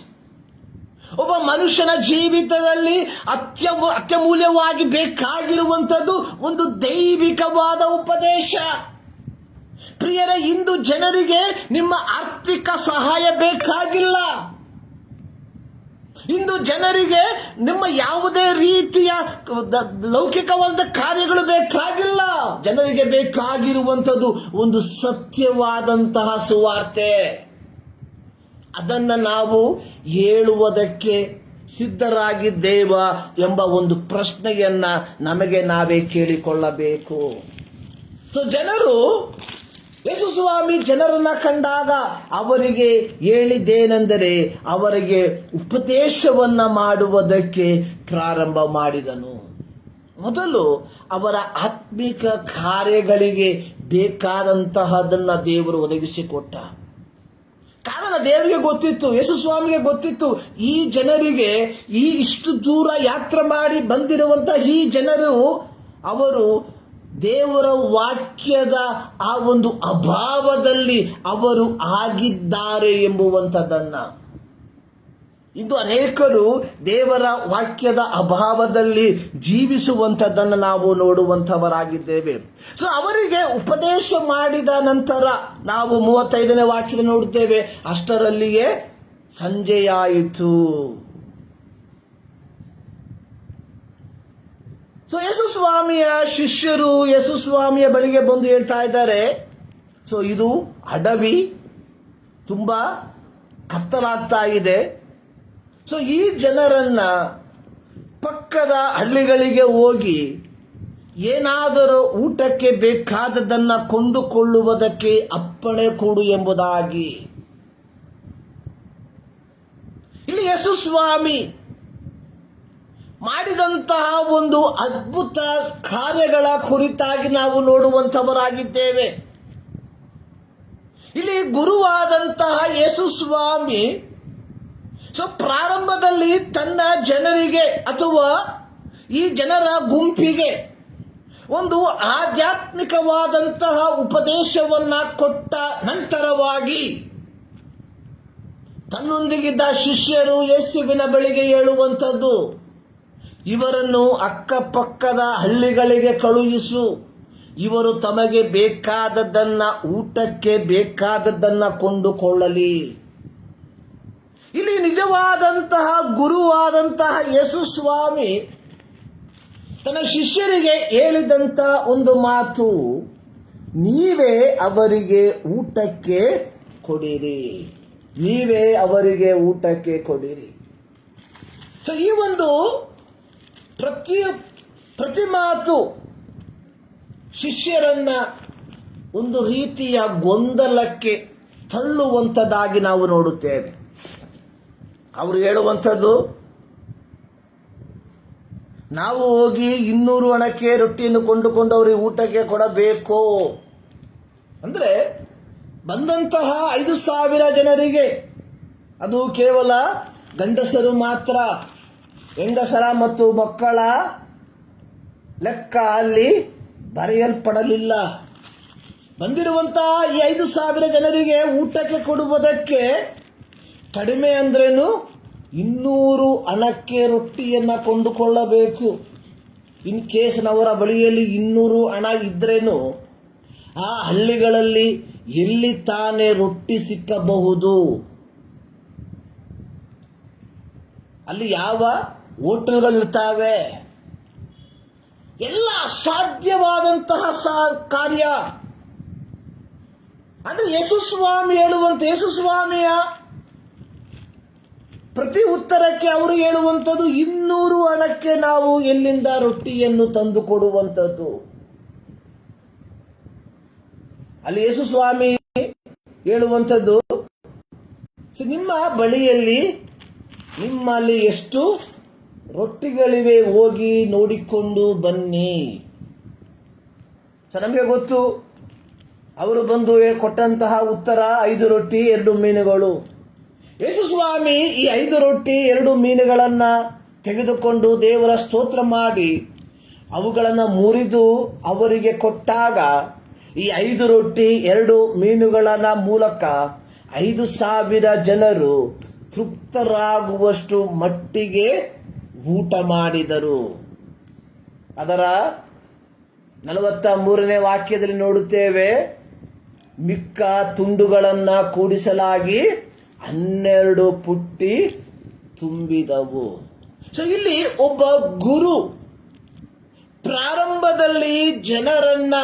ಒಬ್ಬ ಮನುಷ್ಯನ ಜೀವಿತದಲ್ಲಿ ಅತ್ಯಮೂಲ್ಯವಾಗಿ ಬೇಕಾಗಿರುವಂಥದ್ದು ಒಂದು ದೈವಿಕವಾದ ಉಪದೇಶ. ಪ್ರಿಯರೇ, ಇಂದು ಜನರಿಗೆ ನಿಮ್ಮ ಆರ್ಥಿಕ ಸಹಾಯ ಬೇಕಾಗಿಲ್ಲ. ಇಂದು ಜನರಿಗೆ ನಿಮ್ಮ ಯಾವುದೇ ರೀತಿಯ ಲೌಕಿಕವಾದ ಕಾರ್ಯಗಳು ಬೇಕಾಗಿಲ್ಲ. ಜನರಿಗೆ ಬೇಕಾಗಿರುವಂಥದ್ದು ಒಂದು ಸತ್ಯವಾದಂತಹ ಸುವಾರ್ತೆ. ಅದನ್ನು ನಾವು ಹೇಳುವುದಕ್ಕೆ ಸಿದ್ಧರಾಗಿದ್ದೇವ ಎಂಬ ಒಂದು ಪ್ರಶ್ನೆಯನ್ನ ನಮಗೆ ನಾವೇ ಕೇಳಿಕೊಳ್ಳಬೇಕು. ಜನರು, ಯೇಸು ಸ್ವಾಮಿ ಜನರನ್ನ ಕಂಡಾಗ ಅವರಿಗೆ ಹೇಳಿದ್ದೇನೆಂದರೆ ಅವರಿಗೆ ಉಪದೇಶವನ್ನ ಮಾಡುವುದಕ್ಕೆ ಪ್ರಾರಂಭ ಮಾಡಿದನು. ಮೊದಲು ಅವರ ಆತ್ಮಿಕ ಕಾರ್ಯಗಳಿಗೆ ಬೇಕಾದಂತಹದನ್ನ ದೇವರು ಒದಗಿಸಿಕೊಟ್ಟ. ಕಾರಣ ದೇವರಿಗೆ ಗೊತ್ತಿತ್ತು, ಯೇಸು ಸ್ವಾಮಿಗೆ ಗೊತ್ತಿತ್ತು, ಈ ಜನರಿಗೆ ಇಷ್ಟು ದೂರ ಯಾತ್ರೆ ಮಾಡಿ ಬಂದಿರುವಂತಹ ಈ ಜನರು ಅವರು ದೇವರ ವಾಕ್ಯದ ಆ ಒಂದು ಅಭಾವದಲ್ಲಿ ಅವರು ಆಗಿದ್ದಾರೆ ಎಂಬುವಂಥದ್ದನ್ನ. ಇಂದು ಅನೇಕರು ದೇವರ ವಾಕ್ಯದ ಅಭಾವದಲ್ಲಿ ಜೀವಿಸುವಂಥದ್ದನ್ನು ನಾವು ನೋಡುವಂಥವರಾಗಿದ್ದೇವೆ. ಅವರಿಗೆ ಉಪದೇಶ ಮಾಡಿದ ನಂತರ ನಾವು 35ನೇ ವಾಕ್ಯದ ನೋಡುತ್ತೇವೆ, ಅಷ್ಟರಲ್ಲಿಯೇ ಸಂಜೆಯಾಯಿತು. ಯೇಸು ಸ್ವಾಮಿಯ ಶಿಷ್ಯರು ಯೇಸು ಸ್ವಾಮಿಯ ಬಳಿಗೆ ಬಂದು ಹೇಳ್ತಾ ಇದ್ದಾರೆ, ಇದು ಅಡವಿ, ತುಂಬಾ ಕತ್ತಲಾಗ್ತಾ ಇದೆ. ಈ ಜನರನ್ನ ಪಕ್ಕದ ಹಳ್ಳಿಗಳಿಗೆ ಹೋಗಿ ಏನಾದರೂ ಊಟಕ್ಕೆ ಬೇಕಾದದನ್ನ ಕೊಂಡುಕೊಳ್ಳುವುದಕ್ಕೆ ಅಪ್ಪಣೆ ಕೊಡು ಎಂಬುದಾಗಿ. ಇಲ್ಲಿ ಯೇಸು ಸ್ವಾಮಿ ಮಾಡಿದಂತಹ ಒಂದು ಅದ್ಭುತ ಕಾರ್ಯಗಳ ಕುರಿತಾಗಿ ನಾವು ನೋಡುವಂತವರಾಗಿದ್ದೇವೆ. ಇಲ್ಲಿ ಗುರುವಾದಂತಹ ಯೇಸು ಸ್ವಾಮಿ ಪ್ರಾರಂಭದಲ್ಲಿ ತನ್ನ ಜನರಿಗೆ ಅಥವಾ ಈ ಜನರ ಗುಂಪಿಗೆ ಒಂದು ಆಧ್ಯಾತ್ಮಿಕವಾದಂತಹ ಉಪದೇಶವನ್ನ ಕೊಟ್ಟ ನಂತರವಾಗಿ ತನ್ನೊಂದಿಗಿದ್ದ ಶಿಷ್ಯರು ಯೇಸುವಿನ ಬಳಿಗೆ ಹೇಳುವಂಥದ್ದು, ಇವರನ್ನು ಅಕ್ಕಪಕ್ಕದ ಹಳ್ಳಿಗಳಿಗೆ ಕಳುಹಿಸು, ಇವರು ತಮಗೆ ಬೇಕಾದದ್ದನ್ನ ಊಟಕ್ಕೆ ಬೇಕಾದದ್ದನ್ನ ಕೊಂಡುಕೊಳ್ಳಲಿ. ಇಲ್ಲಿ ನಿಜವಾದಂತಹ ಗುರುವಾದಂತಹ ಯೇಸು ಸ್ವಾಮಿ ತನ್ನ ಶಿಷ್ಯರಿಗೆ ಹೇಳಿದಂತ ಒಂದು ಮಾತು, ನೀವೇ ಅವರಿಗೆ ಊಟಕ್ಕೆ ಕೊಡಿರಿ, ನೀವೇ ಅವರಿಗೆ ಊಟಕ್ಕೆ ಕೊಡಿರಿ. ಈ ಒಂದು ಪ್ರತಿ ಮಾತು ಶಿಷ್ಯರನ್ನ ಒಂದು ರೀತಿಯ ಗೊಂದಲಕ್ಕೆ ತಳ್ಳುವಂಥದ್ದಾಗಿ ನಾವು ನೋಡುತ್ತೇವೆ. ಅವರು ಹೇಳುವಂಥದ್ದು, ನಾವು ಹೋಗಿ 200 ಹಣಕ್ಕೆ ರೊಟ್ಟಿಯನ್ನು ಕೊಂಡುಕೊಂಡು ಅವರಿಗೆ ಊಟಕ್ಕೆ ಕೊಡಬೇಕು. ಅಂದ್ರೆ ಬಂದಂತಹ 5,000 ಜನರಿಗೆ ಅದು ಕೇವಲ ಗಂಡಸರು ಮಾತ್ರ, ಹೆಂಗಸರ ಮತ್ತು ಮಕ್ಕಳ ಲೆಕ್ಕ ಅಲ್ಲಿ ಬರೆಯಲ್ಪಡಲಿಲ್ಲ. ಬಂದಿರುವಂತಹ ಈ 5,000 ಜನರಿಗೆ ಊಟಕ್ಕೆ ಕೊಡುವುದಕ್ಕೆ ಕಡಿಮೆ ಅಂದ್ರೇನು 200 ಹಣಕ್ಕೆ ರೊಟ್ಟಿಯನ್ನ ಕೊಂಡುಕೊಳ್ಳಬೇಕು. ಇನ್ ಕೇಸ್ ಅವರ ಬಳಿಯಲ್ಲಿ 200 ಹಣ ಇದ್ರೇನು ಆ ಹಳ್ಳಿಗಳಲ್ಲಿ ಎಲ್ಲಿ ತಾನೇ ರೊಟ್ಟಿ ಸಿಕ್ಕಬಹುದು? ಅಲ್ಲಿ ಯಾವ ಹೋಟೆಲ್ಗಳಿರ್ತಾವೆ? ಎಲ್ಲ ಅಸಾಧ್ಯವಾದಂತಹ ಕಾರ್ಯ. ಅಂದ್ರೆ ಯೇಸು ಸ್ವಾಮಿ ಹೇಳುವಂತ, ಯೇಸು ಸ್ವಾಮಿಯ ಪ್ರತಿ ಉತ್ತರಕ್ಕೆ ಅವರು ಹೇಳುವಂಥದ್ದು 200 ಹಣಕ್ಕೆ ನಾವು ಎಲ್ಲಿಂದ ರೊಟ್ಟಿಯನ್ನು ತಂದು ಕೊಡುವಂಥದ್ದು. ಅಲ್ಲಿ ಯೇಸು ಸ್ವಾಮಿ ಹೇಳುವಂಥದ್ದು, ನಿಮ್ಮ ಬಳಿಯಲ್ಲಿ ನಿಮ್ಮಲ್ಲಿ ಎಷ್ಟು ರೊಟ್ಟಿಗಳಿವೆ ಹೋಗಿ ನೋಡಿಕೊಂಡು ಬನ್ನಿ. ನಮಗೆ ಗೊತ್ತು, ಅವರು ಬಂದು ಕೊಟ್ಟಂತಹ ಉತ್ತರ 5 ರೊಟ್ಟಿ 2 ಮೀನುಗಳು. ಯೇಸು ಸ್ವಾಮಿ ಈ 5 ರೊಟ್ಟಿ 2 ಮೀನುಗಳನ್ನ ತೆಗೆದುಕೊಂಡು ದೇವರ ಸ್ತೋತ್ರ ಮಾಡಿ ಅವುಗಳನ್ನು ಮುರಿದು ಅವರಿಗೆ ಕೊಟ್ಟಾಗ ಈ 5 ರೊಟ್ಟಿ 2 ಮೀನುಗಳ ಮೂಲಕ 5,000 ಜನರು ತೃಪ್ತರಾಗುವಷ್ಟು ಮಟ್ಟಿಗೆ ಊಟ ಮಾಡಿದರು. ಅದರ 43ನೇ ವಾಕ್ಯದಲ್ಲಿ ನೋಡುತ್ತೇವೆ, ಮಿಕ್ಕ ತುಂಡುಗಳನ್ನು ಕೂಡಿಸಲಾಗಿ 12 ಪುಟ್ಟಿ ತುಂಬಿದವು. ಸೊ ಇಲ್ಲಿ ಒಬ್ಬ ಗುರು ಪ್ರಾರಂಭದಲ್ಲಿ ಜನರನ್ನ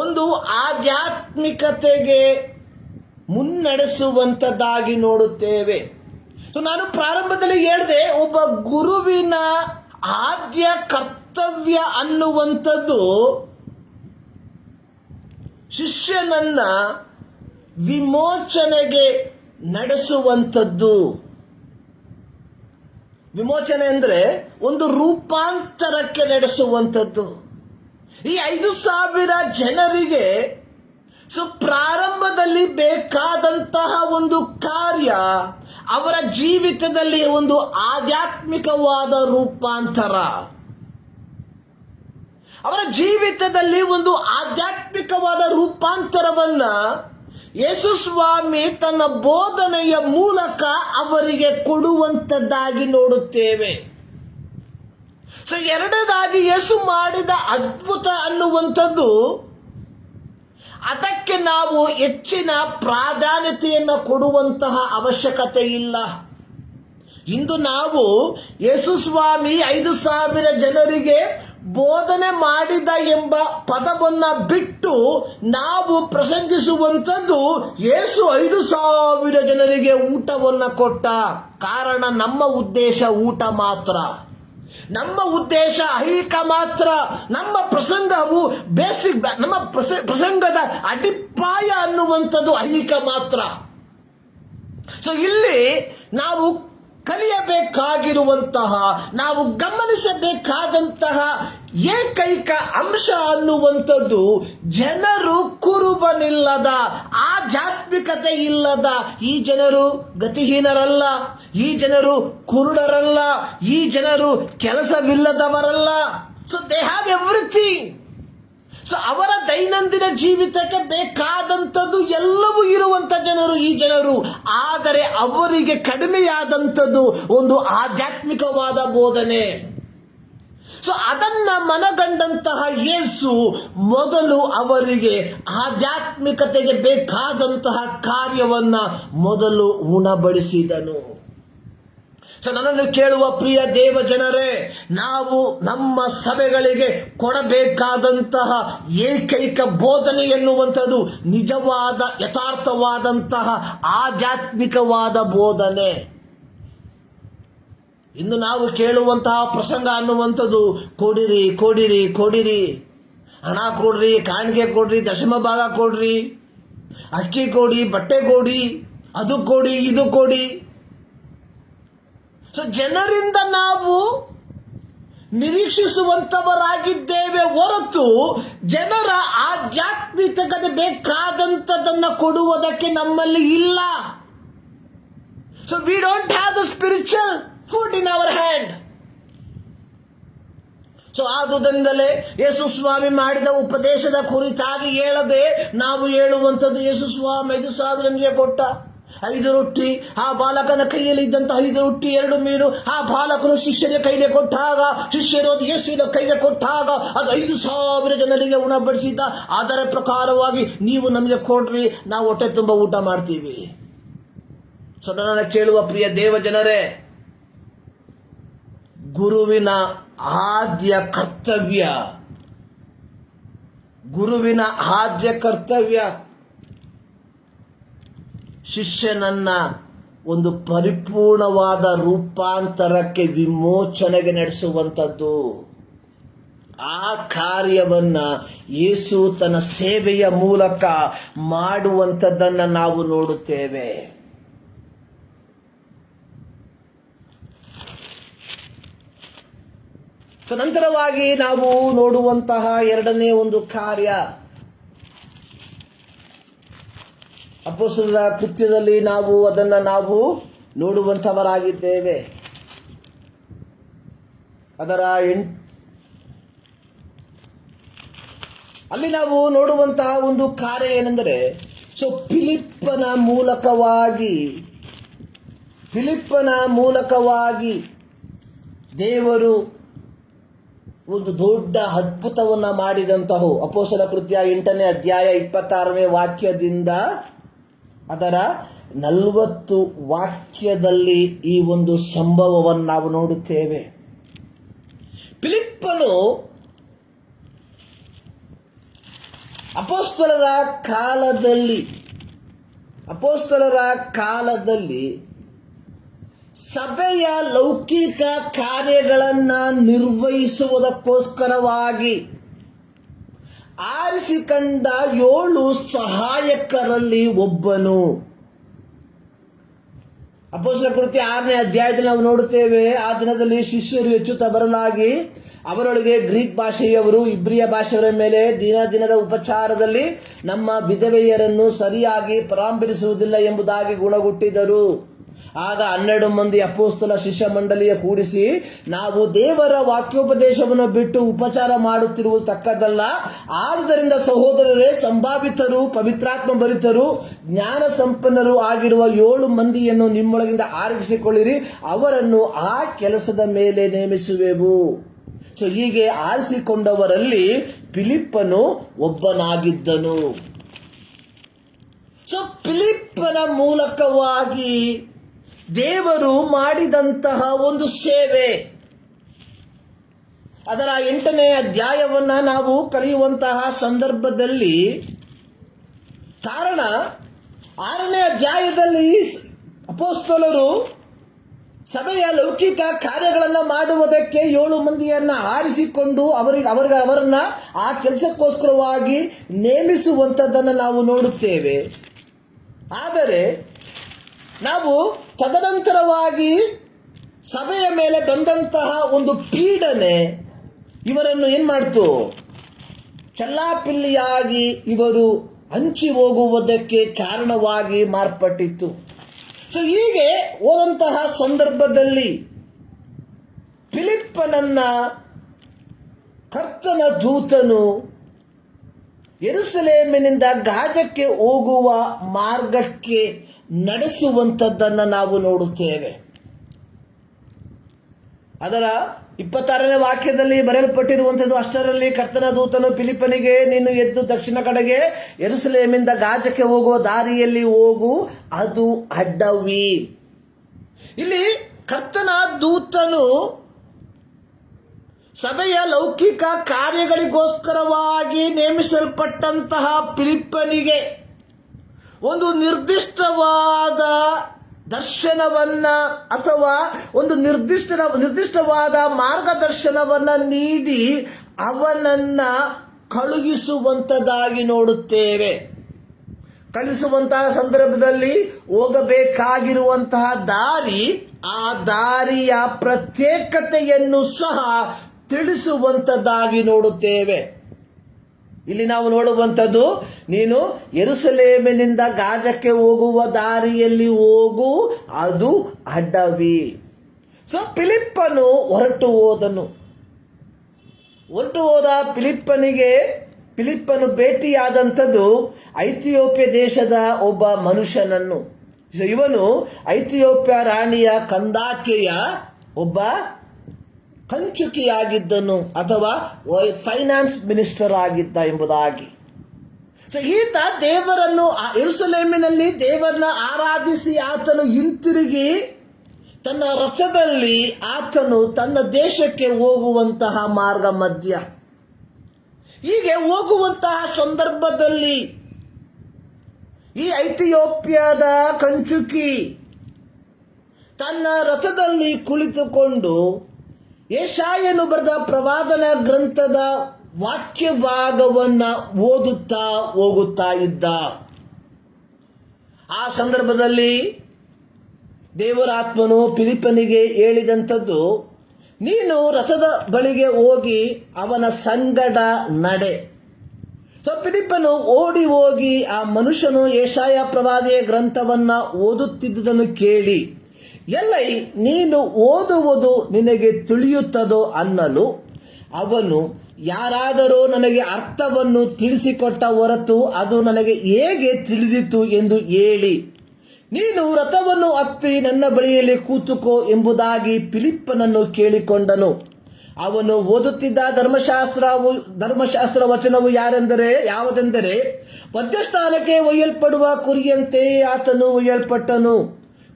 ಒಂದು ಆಧ್ಯಾತ್ಮಿಕತೆಗೆ ಮುನ್ನಡೆಸುವಂಥದ್ದಾಗಿ ನೋಡುತ್ತೇವೆ. ಸೊ ನಾನು ಪ್ರಾರಂಭದಲ್ಲಿ ಹೇಳಿದೆ, ಒಬ್ಬ ಗುರುವಿನ ಆದ್ಯ ಕರ್ತವ್ಯ ಅನ್ನುವಂಥದ್ದು ಶಿಷ್ಯನನ್ನ ವಿಮೋಚನೆಗೆ ನಡೆಸುವಂಥದ್ದು. ವಿಮೋಚನೆ ಅಂದ್ರೆ ಒಂದು ರೂಪಾಂತರಕ್ಕೆ ನಡೆಸುವಂಥದ್ದು. ಈ 5,000 ಜನರಿಗೆ ಪ್ರಾರಂಭದಲ್ಲಿ ಬೇಕಾದಂತಹ ಒಂದು ಕಾರ್ಯ, ಅವರ ಜೀವಿತದಲ್ಲಿ ಒಂದು ಆಧ್ಯಾತ್ಮಿಕವಾದ ರೂಪಾಂತರ, ಅವರ ಜೀವಿತದಲ್ಲಿ ಒಂದು ಆಧ್ಯಾತ್ಮಿಕವಾದ ರೂಪಾಂತರವನ್ನ ಯೇಸು ಸ್ವಾಮಿ ತನ್ನ ಬೋಧನೆಯ ಮೂಲಕ ಅವರಿಗೆ ಕೊಡುವಂಥದ್ದಾಗಿ ನೋಡುತ್ತೇವೆ. ಸೊ ಎರಡನೇದಾಗಿ ಯೇಸು ಮಾಡಿದ ಅದ್ಭುತ ಅನ್ನುವಂಥದ್ದು, ಅದಕ್ಕೆ ನಾವು ಹೆಚ್ಚಿನ ಪ್ರಾಧಾನ್ಯತೆಯನ್ನು ಕೊಡುವಂತಹ ಅವಶ್ಯಕತೆ ಇಲ್ಲ. ಇಂದು ನಾವು ಯೇಸು ಸ್ವಾಮಿ 5,000 ಜನರಿಗೆ ಬೋಧನೆ ಮಾಡಿದ ಎಂಬ ಪದವನ್ನ ಬಿಟ್ಟು ನಾವು ಪ್ರಸಂಗಿಸುವಂಥದ್ದು ಯೇಸು 5,000 ಜನರಿಗೆ ಊಟವನ್ನು ಕೊಟ್ಟ. ಕಾರಣ ನಮ್ಮ ಉದ್ದೇಶ ಊಟ ಮಾತ್ರ, ನಮ್ಮ ಉದ್ದೇಶ ಐಹಿಕ ಮಾತ್ರ. ನಮ್ಮ ಪ್ರಸಂಗವು ಬೇಸಿಕ್, ನಮ್ಮ ಪ್ರಸಂಗದ ಅಡಿಪಾಯ ಅನ್ನುವಂಥದ್ದು ಐಹಿಕ ಮಾತ್ರ. ಸೊ ಇಲ್ಲಿ ನಾವು ಕಲಿಯಬೇಕಾಗಿರುವಂತಹ, ನಾವು ಗಮನಿಸಬೇಕಾದಂತಹ ಏಕೈಕ ಅಂಶ ಅನ್ನುವಂಥದ್ದು, ಜನರು ಕುರುಬನಿಲ್ಲದ, ಆಧ್ಯಾತ್ಮಿಕತೆ ಇಲ್ಲದ ಈ ಜನರು ಗತಿಹೀನರಲ್ಲ, ಈ ಜನರು ಕುರುಡರಲ್ಲ, ಈ ಜನರು ಕೆಲಸವಿಲ್ಲದವರಲ್ಲ. So they have everything. So ಅವರ ದೈನಂದಿನ ಜೀವಿತಕ್ಕೆ ಬೇಕಾದಂಥದ್ದು ಎಲ್ಲವೂ ಇರುವಂತ ಜನರು ಈ ಜನರು. ಆದರೆ ಅವರಿಗೆ ಕಡಿಮೆಯಾದಂಥದ್ದು ಒಂದು ಆಧ್ಯಾತ್ಮಿಕವಾದ ಬೋಧನೆ. ಸೊ ಅದನ್ನ ಮನಗಂಡಂತಹ ಯೇಸು ಮೊದಲು ಅವರಿಗೆ ಆಧ್ಯಾತ್ಮಿಕತೆಗೆ ಬೇಕಾದಂತಹ ಕಾರ್ಯವನ್ನ ಮೊದಲು ಉಣಬಡಿಸಿದನು. ಸೊ ನನ್ನನ್ನು ಕೇಳುವ ಪ್ರಿಯ ದೇವ ಜನರೇ, ನಾವು ನಮ್ಮ ಸಭೆಗಳಿಗೆ ಕೊಡಬೇಕಾದಂತಹ ಏಕೈಕ ಬೋಧನೆ ಎನ್ನುವಂಥದ್ದು ನಿಜವಾದ ಯಥಾರ್ಥವಾದಂತಹ ಆಧ್ಯಾತ್ಮಿಕವಾದ ಬೋಧನೆ. ಇನ್ನು ನಾವು ಕೇಳುವಂತಹ ಪ್ರಸಂಗ ಅನ್ನುವಂಥದ್ದು ಕೊಡಿರಿ ಕೊಡಿರಿ ಕೊಡಿರಿ, ಹಣ ಕೊಡ್ರಿ, ಕಾಣಿಕೆ ಕೊಡ್ರಿ, ದಶಮ ಭಾಗ ಕೊಡ್ರಿ, ಅಕ್ಕಿ ಕೊಡಿ, ಬಟ್ಟೆ ಕೊಡಿ, ಅದು ಕೊಡಿ, ಇದು ಕೊಡಿ. ಸೊ ಜನರಿಂದ ನಾವು ನಿರೀಕ್ಷಿಸುವಂತವರಾಗಿದ್ದೇವೆ ಹೊರತು ಜನರ ಆಧ್ಯಾತ್ಮಿಕತೆ ಬೇಕಾದಂಥದನ್ನು ಕೊಡುವುದಕ್ಕೆ ನಮ್ಮಲ್ಲಿ ಇಲ್ಲ. So we don't have the spiritual food in our hand. So ಆದುದರಿಂದಲೇ ಯೇಸು ಸ್ವಾಮಿ ಮಾಡಿದ ಉಪದೇಶದ ಕುರಿತಾಗಿ ಹೇಳದೆ ನಾವು ಹೇಳುವಂಥದ್ದು, ಯೇಸು ಸ್ವಾಮಿ 5,000 ಜನರಿಗೆ ಕೊಟ್ಟ 5 ರೊಟ್ಟಿ, ಆ ಬಾಲಕನ ಕೈಯಲ್ಲಿ ಇದ್ದಂತ 5 ರೊಟ್ಟಿ 2 ಮೀನು, ಆ ಬಾಲಕನು ಶಿಷ್ಯರ ಕೈಗೆ ಕೊಟ್ಟಾಗ, ಶಿಷ್ಯರು ಅದು ಯೇಸುವಿನ ಕೈಗೆ ಕೊಟ್ಟಾಗ ಅದು 5,000 ಜನರಿಗೆ ಉಣಬಡಿಸಿದ್ದ. ಅದರ ಪ್ರಕಾರವಾಗಿ ನೀವು ನಮಗೆ ಕೊಡ್ರಿ, ನಾವು ಹೊಟ್ಟೆ ತುಂಬ ಊಟ ಮಾಡ್ತೀವಿ. ಸೊ ನನ್ನ ಕೇಳುವ ಪ್ರಿಯ ದೇವ ಜನರೇ, ಗುರುವಿನ ಆದ್ಯ ಕರ್ತವ್ಯ, ಗುರುವಿನ ಆದ್ಯ ಕರ್ತವ್ಯ ಶಿಷ್ಯನನ್ನ ಒಂದು ಪರಿಪೂರ್ಣವಾದ ರೂಪಾಂತರಕ್ಕೆ, ವಿಮೋಚನೆಗೆ ನಡೆಸುವಂಥದ್ದು. ಆ ಕಾರ್ಯವನ್ನ ಯೇಸು ತನ್ನ ಸೇವೆಯ ಮೂಲಕ ಮಾಡುವಂಥದ್ದನ್ನು ನಾವು ನೋಡುತ್ತೇವೆ. ಸೊ ನಂತರವಾಗಿ ನಾವು ನೋಡುವಂತಹ ಎರಡನೇ ಒಂದು ಕಾರ್ಯ, ಅಪೊಸ್ತಲರ ಕೃತ್ಯದಲ್ಲಿ ನಾವು ಅದನ್ನು ನೋಡುವಂಥವರಾಗಿದ್ದೇವೆ. ಅದರ ಅಲ್ಲಿ ನಾವು ನೋಡುವಂತಹ ಒಂದು ಕಾರ್ಯ ಏನೆಂದರೆ, ಫಿಲಿಪ್ಪನ ಮೂಲಕವಾಗಿ ದೇವರು ಒಂದು ದೊಡ್ಡ ಅದ್ಭುತವನ್ನ ಮಾಡಿದಂತಹ ಅಪೊಸ್ತಲ ಕೃತ್ಯ 8ನೇ ಅಧ್ಯಾಯ 26ನೇ ವಾಕ್ಯದಿಂದ ಅದರ 40 ವಾಕ್ಯದಲ್ಲಿ ಈ ಒಂದು ಸಂಭವವನ್ನು ನಾವು ನೋಡುತ್ತೇವೆ. ಫಿಲಿಪ್ಪನು ಅಪೊಸ್ತಲರ ಕಾಲದಲ್ಲಿ ಸಭೆಯ ಲೌಕಿಕ ಕಾರ್ಯಗಳನ್ನು ನಿರ್ವಹಿಸುವುದಕ್ಕೋಸ್ಕರವಾಗಿ ಆರಿಸಿಕೊಂಡ 7 ಸಹಾಯಕರಲ್ಲಿ ಒಬ್ಬನು. ಅಪೊಸ್ತಲ ಕೃತ್ಯ 6ನೇ ಅಧ್ಯಾಯದಲ್ಲಿ ನಾವು ನೋಡುತ್ತೇವೆ, ಆ ದಿನದಲ್ಲಿ ಶಿಷ್ಯರು ಹೆಚ್ಚುತ್ತಾ ಬರಲಾಗಿ ಅವರೊಳಗೆ ಗ್ರೀಕ್ ಭಾಷೆಯವರು ಇಬ್ರಿಯ ಭಾಷೆಯವರ ಮೇಲೆ ದಿನದ ಉಪಚಾರದಲ್ಲಿ ನಮ್ಮ ವಿಧವೆಯರನ್ನು ಸರಿಯಾಗಿ ಪರಾಂಬರಿಸುವುದಿಲ್ಲ ಎಂಬುದಾಗಿ ಗುಣಗುಟ್ಟಿದರು. ಆಗ 12 ಮಂದಿ ಅಪೊಸ್ತಲ ಶಿಷ್ಯ ಮಂಡಳಿಯ ಕೂಡಿಸಿ, ನಾವು ದೇವರ ವಾಕ್ಯೋಪದೇಶವನ್ನು ಬಿಟ್ಟು ಉಪಚಾರ ಮಾಡುತ್ತಿರುವುದು ತಕ್ಕದಲ್ಲ. ಆದುದರಿಂದ ಸಹೋದರರೇ, ಸಂಭಾವಿತರು, ಪವಿತ್ರಾತ್ಮ ಭರಿತರು, ಜ್ಞಾನ ಸಂಪನ್ನರು ಆಗಿರುವ 7 ಮಂದಿಯನ್ನು ನಿಮ್ಮೊಳಗಿಂದ ಆರಿಸಿಕೊಳ್ಳಿರಿ, ಅವರನ್ನು ಆ ಕೆಲಸದ ಮೇಲೆ ನೇಮಿಸುವೆವು. ಹೀಗೆ ಆರಿಸಿಕೊಂಡವರಲ್ಲಿ ಫಿಲಿಪ್ಪನು ಒಬ್ಬನಾಗಿದ್ದನು. ಫಿಲಿಪ್ಪನ ಮೂಲಕವಾಗಿ ದೇವರು ಮಾಡಿದಂತಹ ಒಂದು ಸೇವೆ, ಅದರ 8ನೇ ಅಧ್ಯಾಯವನ್ನ ನಾವು ಕಲಿಯುವಂತಹ ಸಂದರ್ಭದಲ್ಲಿ, ಕಾರಣ 6ನೇ ಅಧ್ಯಾಯದಲ್ಲಿ ಅಪೊಸ್ತಲರು ಸಭೆಯ ಲೌಕಿಕ ಕಾರ್ಯಗಳನ್ನು ಮಾಡುವುದಕ್ಕೆ 7 ಮಂದಿಯನ್ನ ಆರಿಸಿಕೊಂಡು ಅವರನ್ನ ಆ ಕೆಲಸಕ್ಕೋಸ್ಕರವಾಗಿ ನೇಮಿಸುವಂಥದ್ದನ್ನು ನಾವು ನೋಡುತ್ತೇವೆ. ಆದರೆ ನಾವು ತದನಂತರವಾಗಿ ಸಭೆಯ ಮೇಲೆ ಬಂದಂತಹ ಒಂದು ಪೀಡನೆ ಇವರನ್ನು ಏನ್ ಮಾಡ್ತು, ಚಲ್ಲಾಪಿಲ್ಲಿಯಾಗಿ ಇವರು ಹಂಚಿ ಹೋಗುವುದಕ್ಕೆ ಕಾರಣವಾಗಿ ಮಾರ್ಪಟ್ಟಿತ್ತು. ಹೀಗೆ ಹೋದಂತಹ ಸಂದರ್ಭದಲ್ಲಿ ಫಿಲಿಪ್ಪನನ್ನ ಕರ್ತನ ದೂತನು ಯೆರೂಸಲೇಮಿನಿಂದ ಗಾಜಕ್ಕೆ ಹೋಗುವ ಮಾರ್ಗಕ್ಕೆ ನಡೆಸುವಂಥದ್ದನ್ನು ನಾವು ನೋಡುತ್ತೇವೆ. ಅದರ 26ನೇ ವಾಕ್ಯದಲ್ಲಿ ಬರೆಯಲ್ಪಟ್ಟಿರುವಂಥದ್ದು, ಅಷ್ಟರಲ್ಲಿ ಕರ್ತನ ದೂತನು ಫಿಲಿಪ್ಪನಿಗೆ, ನೀನು ಎದ್ದು ದಕ್ಷಿಣ ಕಡೆಗೆ ಯೆರೂಸಲೇಮಿಂದ ಗಾಜಕ್ಕೆ ಹೋಗುವ ದಾರಿಯಲ್ಲಿ ಹೋಗು, ಅದು ಅಡ್ಡವಿ. ಇಲ್ಲಿ ಕರ್ತನ ದೂತನು ಸಭೆಯ ಲೌಕಿಕ ಕಾರ್ಯಗಳಿಗೋಸ್ಕರವಾಗಿ ನೇಮಿಸಲ್ಪಟ್ಟಂತಹ ಫಿಲಿಪ್ಪನಿಗೆ ಒಂದು ನಿರ್ದಿಷ್ಟವಾದ ದರ್ಶನವನ್ನ ಅಥವಾ ಒಂದು ನಿರ್ದಿಷ್ಟವಾದ ಮಾರ್ಗದರ್ಶನವನ್ನ ನೀಡಿ ಅವನನ್ನ ಕಳುಹಿಸುವಂತದಾಗಿ ನೋಡುತ್ತೇವೆ. ಕಳಿಸುವಂತಹ ಸಂದರ್ಭದಲ್ಲಿ ಹೋಗಬೇಕಾಗಿರುವಂತಹ ದಾರಿ, ಆ ದಾರಿಯ ಪ್ರತ್ಯೇಕತೆಯನ್ನು ಸಹ ತಿಳಿಸುವಂತದ್ದಾಗಿ ನೋಡುತ್ತೇವೆ. ಇಲ್ಲಿ ನಾವು ನೋಡುವಂಥದ್ದು, ನೀನು ಯೆರೂಸಲೇಮಿನಿಂದ ಗಾಜಕ್ಕೆ ಹೋಗುವ ದಾರಿಯಲ್ಲಿ ಹೋಗು, ಅದು ಅಡ್ಡವಿ. ಫಿಲಿಪ್ಪನು ಹೊರಟು ಹೋದ ಫಿಲಿಪ್ಪನು ಭೇಟಿಯಾದಂಥದ್ದು ಐಥಿಯೋಪ್ಯ ದೇಶದ ಒಬ್ಬ ಮನುಷ್ಯನನ್ನು. ಇವನು ಐಥಿಯೋಪ್ಯ ರಾಣಿಯ ಕಂದಾಕೆಯ ಒಬ್ಬ ಕಂಚುಕಿಯಾಗಿದ್ದನು ಅಥವಾ ಫೈನಾನ್ಸ್ ಮಿನಿಸ್ಟರ್ ಆಗಿದ್ದ ಎಂಬುದಾಗಿ. ಈತ ದೇವರನ್ನು ಯೆರೂಸಲೇಮಿನಲ್ಲಿ ದೇವರನ್ನ ಆರಾಧಿಸಿ ಆತನು ಹಿಂತಿರುಗಿ ತನ್ನ ರಥದಲ್ಲಿ ಆತನು ತನ್ನ ದೇಶಕ್ಕೆ ಹೋಗುವಂತಹ ಮಾರ್ಗ ಮಧ್ಯ. ಹೀಗೆ ಹೋಗುವಂತಹ ಸಂದರ್ಭದಲ್ಲಿ ಈ ಐಥಿಯೋಪ್ಯದ ಕಂಚುಕಿ ತನ್ನ ರಥದಲ್ಲಿ ಕುಳಿತುಕೊಂಡು ಯೆಶಾಯನು ಬರೆದ ಪ್ರವಾದನ ಗ್ರಂಥದ ವಾಕ್ಯ ಭಾಗವನ್ನ ಓದುತ್ತಾ ಹೋಗುತ್ತಾ ಇದ್ದ. ಆ ಸಂದರ್ಭದಲ್ಲಿ ದೇವರಾತ್ಮನು ಫಿಲಿಪ್ಪನಿಗೆ ಹೇಳಿದಂಥದ್ದು, ನೀನು ರಥದ ಬಳಿಗೆ ಹೋಗಿ ಅವನ ಸಂಗಡ ನಡೆ. ಫಿಲಿಪ್ಪನು ಓಡಿ ಹೋಗಿ ಆ ಮನುಷ್ಯನು ಯೆಶಾಯ ಪ್ರವಾದಿಯ ಗ್ರಂಥವನ್ನ ಓದುತ್ತಿದ್ದುದನ್ನು ಕೇಳಿ ಎಲೈ, ನೀನು ಓದುವುದು ನಿನಗೆ ತಿಳಿಯುತ್ತದೋ ಅನ್ನಲು ಅವನು, ಯಾರಾದರೂ ನನಗೆ ಅರ್ಥವನ್ನು ತಿಳಿಸಿಕೊಟ್ಟ ಹೊರತು ಅದು ನನಗೆ ಹೇಗೆ ತಿಳಿದಿತು ಎಂದು ಹೇಳಿ, ನೀನು ರಥವನ್ನು ಹತ್ತಿ ನನ್ನ ಬಳಿಯಲ್ಲಿ ಕೂತುಕೋ ಎಂಬುದಾಗಿ ಫಿಲಿಪ್ಪನನ್ನು ಕೇಳಿಕೊಂಡನು. ಅವನು ಓದುತ್ತಿದ್ದ ಧರ್ಮಶಾಸ್ತ್ರ ವಚನವು ಯಾವುದೆಂದರೆ, ಮಧ್ಯಸ್ಥಾನಕ್ಕೆ ಒಯ್ಯಲ್ಪಡುವ ಕುರಿಯಂತೆ ಆತನು ಒಯ್ಯಲ್ಪಟ್ಟನು.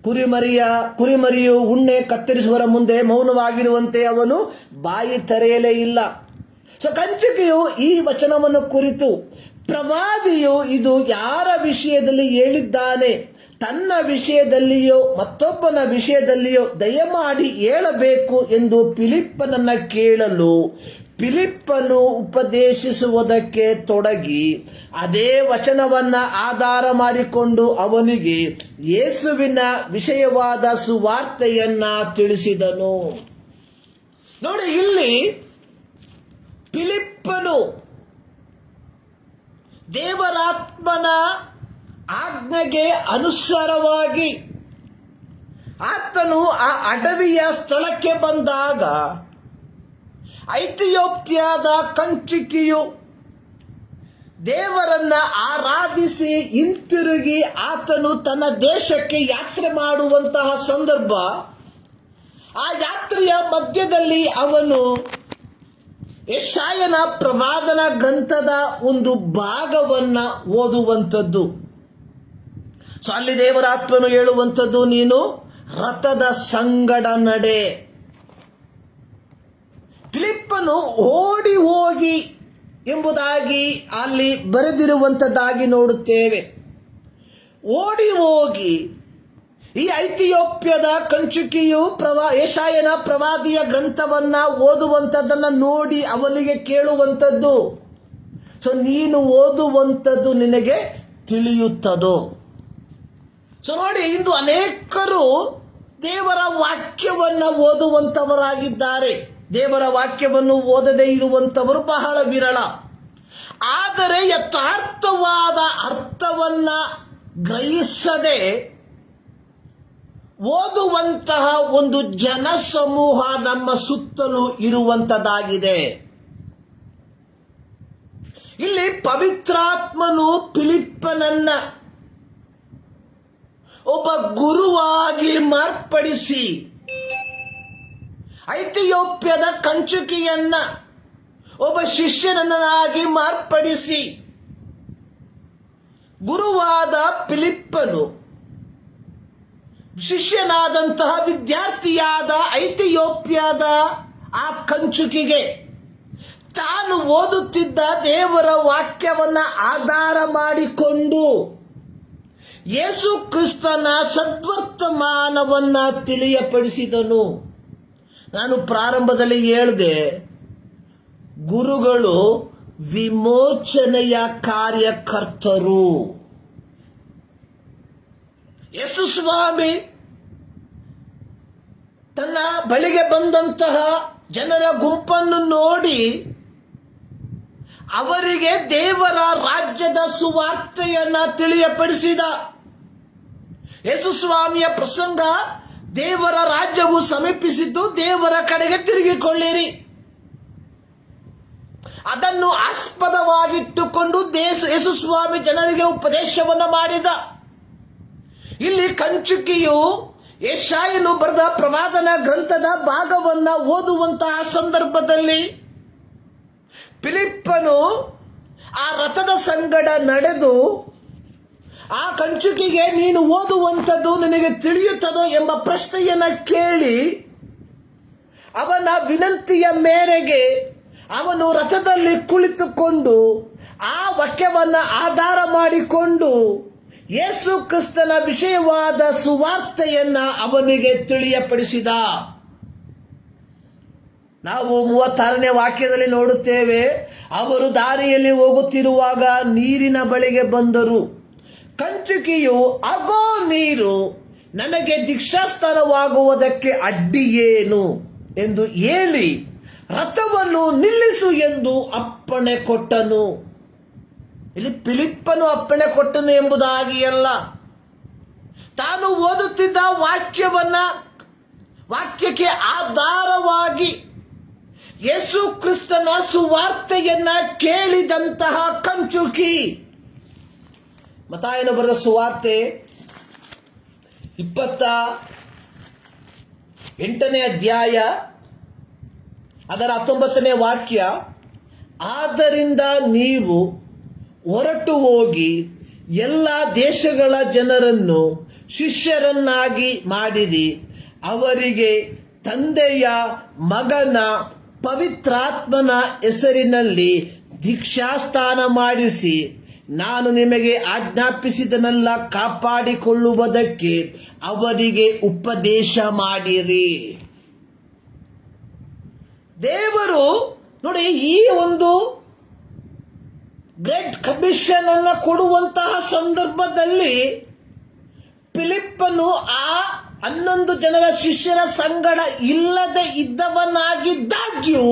ಕುರಿಮರಿಯು ಉಣ್ಣೆ ಕತ್ತರಿಸುವರ ಮುಂದೆ ಮೌನವಾಗಿರುವಂತೆ ಅವನು ಬಾಯಿ ತೆರೆಯಲೇ ಇಲ್ಲ. ಕಂಚುಕಿಯು ಈ ವಚನವನ್ನು ಕುರಿತು, ಪ್ರವಾದಿಯು ಇದು ಯಾರ ವಿಷಯದಲ್ಲಿ ಹೇಳಿದ್ದಾನೆ, ತನ್ನ ವಿಷಯದಲ್ಲಿಯೋ ಮತ್ತೊಬ್ಬನ ವಿಷಯದಲ್ಲಿಯೋ ದಯಮಾಡಿ ಹೇಳಬೇಕು ಎಂದು ಫಿಲಿಪ್ಪನನ್ನ ಕೇಳಲು, ಫಿಲಿಪ್ಪನು ಉಪದೇಶಿಸುವುದಕ್ಕೆ ತೊಡಗಿ ಅದೇ ವಚನವನ್ನ ಆಧಾರ ಮಾಡಿಕೊಂಡು ಅವನಿಗೆ ಯೇಸುವಿನ ವಿಷಯವಾದ ಸುವಾರ್ತೆಯನ್ನ ತಿಳಿಸಿದನು. ನೋಡಿ, ಇಲ್ಲಿ ಫಿಲಿಪ್ಪನು ದೇವರಾತ್ಮನ ಆಜ್ಞೆಗೆ ಅನುಸಾರವಾಗಿ ಆತನು ಆ ಅಡವಿಯ ಸ್ಥಳಕ್ಕೆ ಬಂದಾಗ ಐಥಿಯೋಪ್ಯಾದ ಕಂಚುಕಿಯು ದೇವರನ್ನ ಆರಾಧಿಸಿ ಹಿಂತಿರುಗಿ ಆತನು ತನ್ನ ದೇಶಕ್ಕೆ ಯಾತ್ರೆ ಮಾಡುವಂತಹ ಸಂದರ್ಭ. ಆ ಯಾತ್ರೆಯ ಮಧ್ಯದಲ್ಲಿ ಅವನು ಯೆಶಾಯನ ಪ್ರವಾದನ ಗ್ರಂಥದ ಒಂದು ಭಾಗವನ್ನ ಓದುವಂಥದ್ದು. ಅಲ್ಲಿ ದೇವರಾತ್ಮನು ಹೇಳುವಂಥದ್ದು, ನೀನು ರಥದ ಸಂಗಡ ನಡೆ. ಫಿಲಿಪ್ಪನು ಓಡಿ ಹೋಗಿ ಎಂಬುದಾಗಿ ಅಲ್ಲಿ ಬರೆದಿರುವಂಥದ್ದಾಗಿ ನೋಡುತ್ತೇವೆ. ಓಡಿ ಹೋಗಿ ಈ ಐಥಿಯೋಪ್ಯದ ಕಂಚುಕಿಯು ಯೆಶಾಯನ ಪ್ರವಾದಿಯ ಗ್ರಂಥವನ್ನ ಓದುವಂಥದ್ದನ್ನ ನೋಡಿ ಅವನಿಗೆ ಕೇಳುವಂಥದ್ದು, ನೀನು ಓದುವಂಥದ್ದು ನಿನಗೆ ತಿಳಿಯುತ್ತದೋ? ನೋಡಿ, ಇಂದು ಅನೇಕರು ದೇವರ ವಾಕ್ಯವನ್ನ ಓದುವಂತವರಾಗಿದ್ದಾರೆ. ದೇವರ ವಾಕ್ಯವನ್ನು ಓದದೇ ಇರುವಂತವರು ಬಹಳ ವಿರಳ. ಆದರೆ ಯಥಾರ್ಥವಾದ ಅರ್ಥವನ್ನ ಗ್ರಹಿಸದೆ ಓದುವಂತಹ ಒಂದು ಜನಸಮೂಹ ನಮ್ಮ ಸುತ್ತಲೂ ಇರುವಂತದಾಗಿದೆ. ಇಲ್ಲಿ ಪವಿತ್ರಾತ್ಮನು ಫಿಲಿಪ್ಪನನ್ನ ಒಬ್ಬ ಗುರುವಾಗಿ ಮಾರ್ಪಡಿಸಿ ಐಥಿಯೋಪ್ಯದ ಕಂಚುಕಿಯನ್ನ ಒಬ್ಬ ಶಿಷ್ಯನನ್ನಾಗಿ ಮಾರ್ಪಡಿಸಿ, ಗುರುವಾದ ಫಿಲಿಪ್ಪನು ಶಿಷ್ಯನಾದಂತಹ ವಿದ್ಯಾರ್ಥಿಯಾದ ಐಥಿಯೋಪ್ಯದ ಆ ಕಂಚುಕಿಗೆ ತಾನು ಓದುತ್ತಿದ್ದ ದೇವರ ವಾಕ್ಯವನ್ನ ಆಧಾರ ಮಾಡಿಕೊಂಡು ಯೇಸು ಕ್ರಿಸ್ತನ ಸದ್ವರ್ತಮಾನವನ್ನ ತಿಳಿಯಪಡಿಸಿದನು. ನಾನು ಪ್ರಾರಂಭದಲ್ಲಿ ಹೇಳಿದೆ, ಗುರುಗಳು ವಿಮೋಚನೆಯ ಕಾರ್ಯಕರ್ತರು. ಯೇಸು ಸ್ವಾಮಿ ತನ್ನ ಬಳಿಗೆ ಬಂದಂತಹ ಜನರ ಗುಂಪನ್ನು ನೋಡಿ ಅವರಿಗೆ ದೇವರ ರಾಜ್ಯದ ಸುವಾರ್ತೆಯನ್ನ ತಿಳಿಯಪಡಿಸಿದ. ಯೇಸು ಸ್ವಾಮಿಯ ಪ್ರಸಂಗ, ದೇವರ ರಾಜ್ಯವು ಸಮೀಪಿಸಿದ್ದು, ದೇವರ ಕಡೆಗೆ ತಿರುಗಿಕೊಳ್ಳಿರಿ, ಅದನ್ನು ಆಸ್ಪದವಾಗಿಟ್ಟುಕೊಂಡು ಯೇಸು ಸ್ವಾಮಿ ಜನರಿಗೆ ಉಪದೇಶವನ್ನು ಮಾಡಿದ. ಇಲ್ಲಿ ಕಂಚುಕಿಯು ಯೆಶಾಯನು ಬರೆದ ಪ್ರವಾದನ ಗ್ರಂಥದ ಭಾಗವನ್ನ ಓದುವಂತಹ ಸಂದರ್ಭದಲ್ಲಿ ಫಿಲಿಪ್ಪನು ಆ ರಥದ ಸಂಗಡ ನಡೆದು ಆ ಕಂಚುಕಿಗೆ, ನೀನು ಓದುವಂಥದ್ದು ನಿನಗೆ ತಿಳಿಯುತ್ತದೋ ಎಂಬ ಪ್ರಶ್ನೆಯನ್ನ ಕೇಳಿ ಅವನ ವಿನಂತಿಯ ಮೇರೆಗೆ ಅವನು ರಥದಲ್ಲಿ ಕುಳಿತುಕೊಂಡು ಆ ವಾಕ್ಯವನ್ನ ಆಧಾರ ಮಾಡಿಕೊಂಡು ಯೇಸು ಕ್ರಿಸ್ತನ ವಿಷಯವಾದ ಸುವಾರ್ತೆಯನ್ನ ಅವನಿಗೆ ತಿಳಿಯಪಡಿಸಿದ. ನಾವು 36ನೇ ವಾಕ್ಯದಲ್ಲಿ ನೋಡುತ್ತೇವೆ, ಅವರು ದಾರಿಯಲ್ಲಿ ಹೋಗುತ್ತಿರುವಾಗ ನೀರಿನ ಬಳಿಗೆ ಬಂದರು. ಕಂಚುಕಿಯು, ಅಗೋ ನೀರು, ನನಗೆ ದೀಕ್ಷಾಸ್ನಾನವಾಗುವುದಕ್ಕೆ ಅಡ್ಡಿಯೇನು ಎಂದು ಹೇಳಿ ರಥವನ್ನು ನಿಲ್ಲಿಸು ಎಂದು ಅಪ್ಪಣೆ ಕೊಟ್ಟನು. ಇಲ್ಲಿ ಫಿಲಿಪ್ಪನು ಅಪ್ಪಣೆ ಕೊಟ್ಟನು ಎಂಬುದಾಗಿ ಅಲ್ಲ, ತಾನು ಓದುತ್ತಿದ್ದ ವಾಕ್ಯಕ್ಕೆ ಆಧಾರವಾಗಿ ಯೇಸು ಕ್ರಿಸ್ತನ ಸುವಾರ್ತೆಯನ್ನ ಕೇಳಿದಂತಹ ಕಂಚುಕಿ. ಮತ್ತಾಯನು ಬರೆದ ಸುವಾರ್ತೆ 28ನೇ ಅಧ್ಯಾಯ ಅದರ 19ನೇ ವಾಕ್ಯ, ಆದ್ದರಿಂದ ನೀವು ಹೊರಟು ಹೋಗಿ ಎಲ್ಲ ದೇಶಗಳ ಜನರನ್ನು ಶಿಷ್ಯರನ್ನಾಗಿ ಮಾಡಿರಿ, ಅವರಿಗೆ ತಂದೆಯ ಮಗನ ಪವಿತ್ರಾತ್ಮನ ಹೆಸರಿನಲ್ಲಿ ದೀಕ್ಷಾಸ್ನಾನ ಮಾಡಿಸಿ, ನಾನು ನಿಮಗೆ ಆಜ್ಞಾಪಿಸಿದನೆಲ್ಲ ಕಾಪಾಡಿಕೊಳ್ಳುವುದಕ್ಕೆ ಅವರಿಗೆ ಉಪದೇಶ ಮಾಡಿರಿ. ದೇವರು ನೋಡಿ, ಈ ಒಂದು ಗ್ರೇಟ್ ಕಮಿಷನ್ ಅನ್ನು ಕೊಡುವಂತಹ ಸಂದರ್ಭದಲ್ಲಿ ಫಿಲಿಪ್ಪನು ಆ 11 ಜನರ ಶಿಷ್ಯರ ಸಂಗಡ ಇಲ್ಲದೆ ಇದ್ದವನಾಗಿದ್ದಾಗ್ಯೂ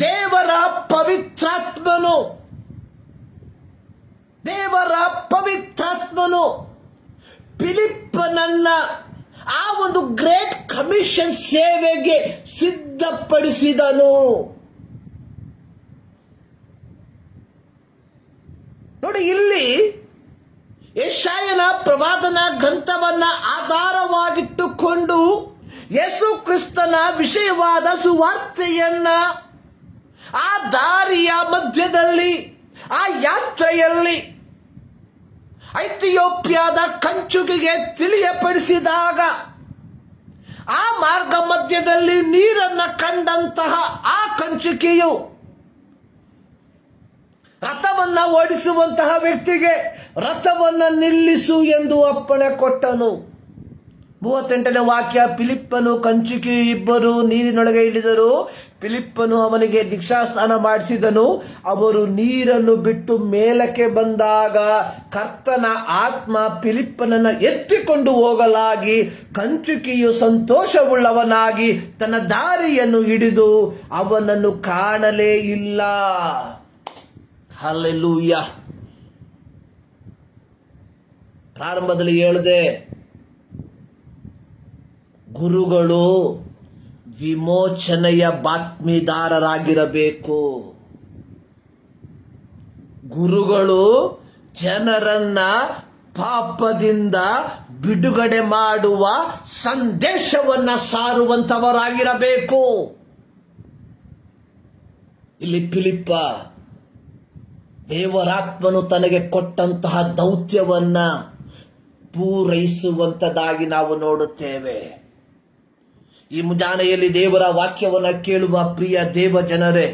ದೇವರ ಪವಿತ್ರಾತ್ಮನು ಫಿಲಿಪ್ಪನನ್ನ ಆ ಒಂದು ಗ್ರೇಟ್ ಕಮಿಷನ್ ಸೇವೆಗೆ ಸಿದ್ಧಪಡಿಸಿದನು. ನೋಡಿ, ಇಲ್ಲಿ ಯೆಶಾಯನ ಪ್ರವಾದನ ಗ್ರಂಥವನ್ನ ಆಧಾರವಾಗಿಟ್ಟುಕೊಂಡು ಯೇಸು ಕ್ರಿಸ್ತನ ವಿಷಯವಾದ ಸುವಾರ್ತೆಯನ್ನ ಆ ದಾರಿಯ ಮಧ್ಯದಲ್ಲಿ, ಆ ಯಾತ್ರೆಯಲ್ಲಿ ಐಥಿಯೋಪ್ಯಾದ ಕಂಚುಕಿಗೆ ತಿಳಿಯಪಡಿಸಿದಾಗ ಆ ಮಾರ್ಗ ಮಧ್ಯದಲ್ಲಿ ನೀರನ್ನ ಕಂಡಂತಹ ಆ ಕಂಚುಕಿಯು ರಥವನ್ನ ಓಡಿಸುವಂತಹ ವ್ಯಕ್ತಿಗೆ ರಥವನ್ನ ನಿಲ್ಲಿಸು ಎಂದು ಅಪ್ಪಣೆ ಕೊಟ್ಟನು. 38ನೇ ವಾಕ್ಯ, ಫಿಲಿಪ್ಪನು ಕಂಚುಕಿ ಇಬ್ಬರು ನೀರಿನೊಳಗೆ ಇಳಿದರು. ಫಿಲಿಪ್ಪನು ಅವನಿಗೆ ದೀಕ್ಷಾಸ್ನಾನ ಮಾಡಿಸಿದನು. ಅವರು ನೀರನ್ನು ಬಿಟ್ಟು ಮೇಲಕ್ಕೆ ಬಂದಾಗ ಕರ್ತನ ಆತ್ಮ ಫಿಲಿಪ್ಪನನ್ನು ಎತ್ತಿಕೊಂಡು ಹೋಗಲಾಗಿ ಕಂಚುಕಿಯು ಸಂತೋಷವುಳ್ಳವನಾಗಿ ತನ್ನ ದಾರಿಯನ್ನು ಹಿಡಿದು ಅವನನ್ನು ಕಾಣಲೇ ಇಲ್ಲ. ಹಲ್ಲೆಲೂಯ. ಪ್ರಾರಂಭದಲ್ಲಿ ಹೇಳಿದೆ, ಗುರುಗಳು ವಿಮೋಚನೆಯ ಬಾತ್ಮೀದಾರರಾಗಿರಬೇಕು. ಗುರುಗಳು ಜನರನ್ನ ಪಾಪದಿಂದ ಬಿಡುಗಡೆ ಮಾಡುವ ಸಂದೇಶವನ್ನ ಸಾರುವಂತವರಾಗಿರಬೇಕು. ಇಲ್ಲಿ ಫಿಲಿಪ್ಪ ದೇವರಾತ್ಮನು ತನಗೆ ಕೊಟ್ಟಂತಹ ದೌತ್ಯವನ್ನ ಪೂರೈಸುವಂತದಾಗಿ ನಾವು ನೋಡುತ್ತೇವೆ. ಈ ಮುಂಜಾನೆಯಲ್ಲಿ ದೇವರ ವಾಕ್ಯವನ್ನ ಕೇಳುವ ಪ್ರಿಯ ದೇವ ಜನರೇ,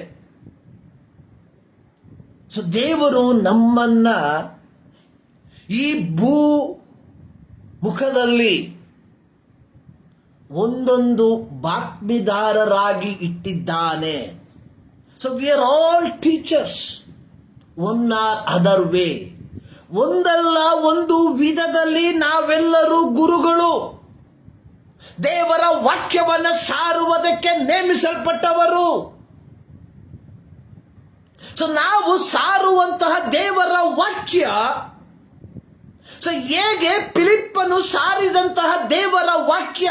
ದೇವರು ನಮ್ಮನ್ನ ಈ ಭೂ ಮುಖದಲ್ಲಿ ಒಂದೊಂದು ಬಾತ್ಮೀದಾರರಾಗಿ ಇಟ್ಟಿದ್ದಾನೆ. So we are all teachers one or other way. ಒಂದಲ್ಲ ಒಂದು ವಿಧದಲ್ಲಿ ನಾವೆಲ್ಲರೂ ಗುರುಗಳು, ದೇವರ ವಾಕ್ಯವನ್ನು ಸಾರುವುದಕ್ಕೆ ನೇಮಿಸಲ್ಪಟ್ಟವರು. ಸೊ ನಾವು ಸಾರುವಂತಹ ದೇವರ ವಾಕ್ಯ, ಸೊ ಹೇಗೆ ಫಿಲಿಪ್ಪನು ಸಾರಿದಂತಹ ದೇವರ ವಾಕ್ಯ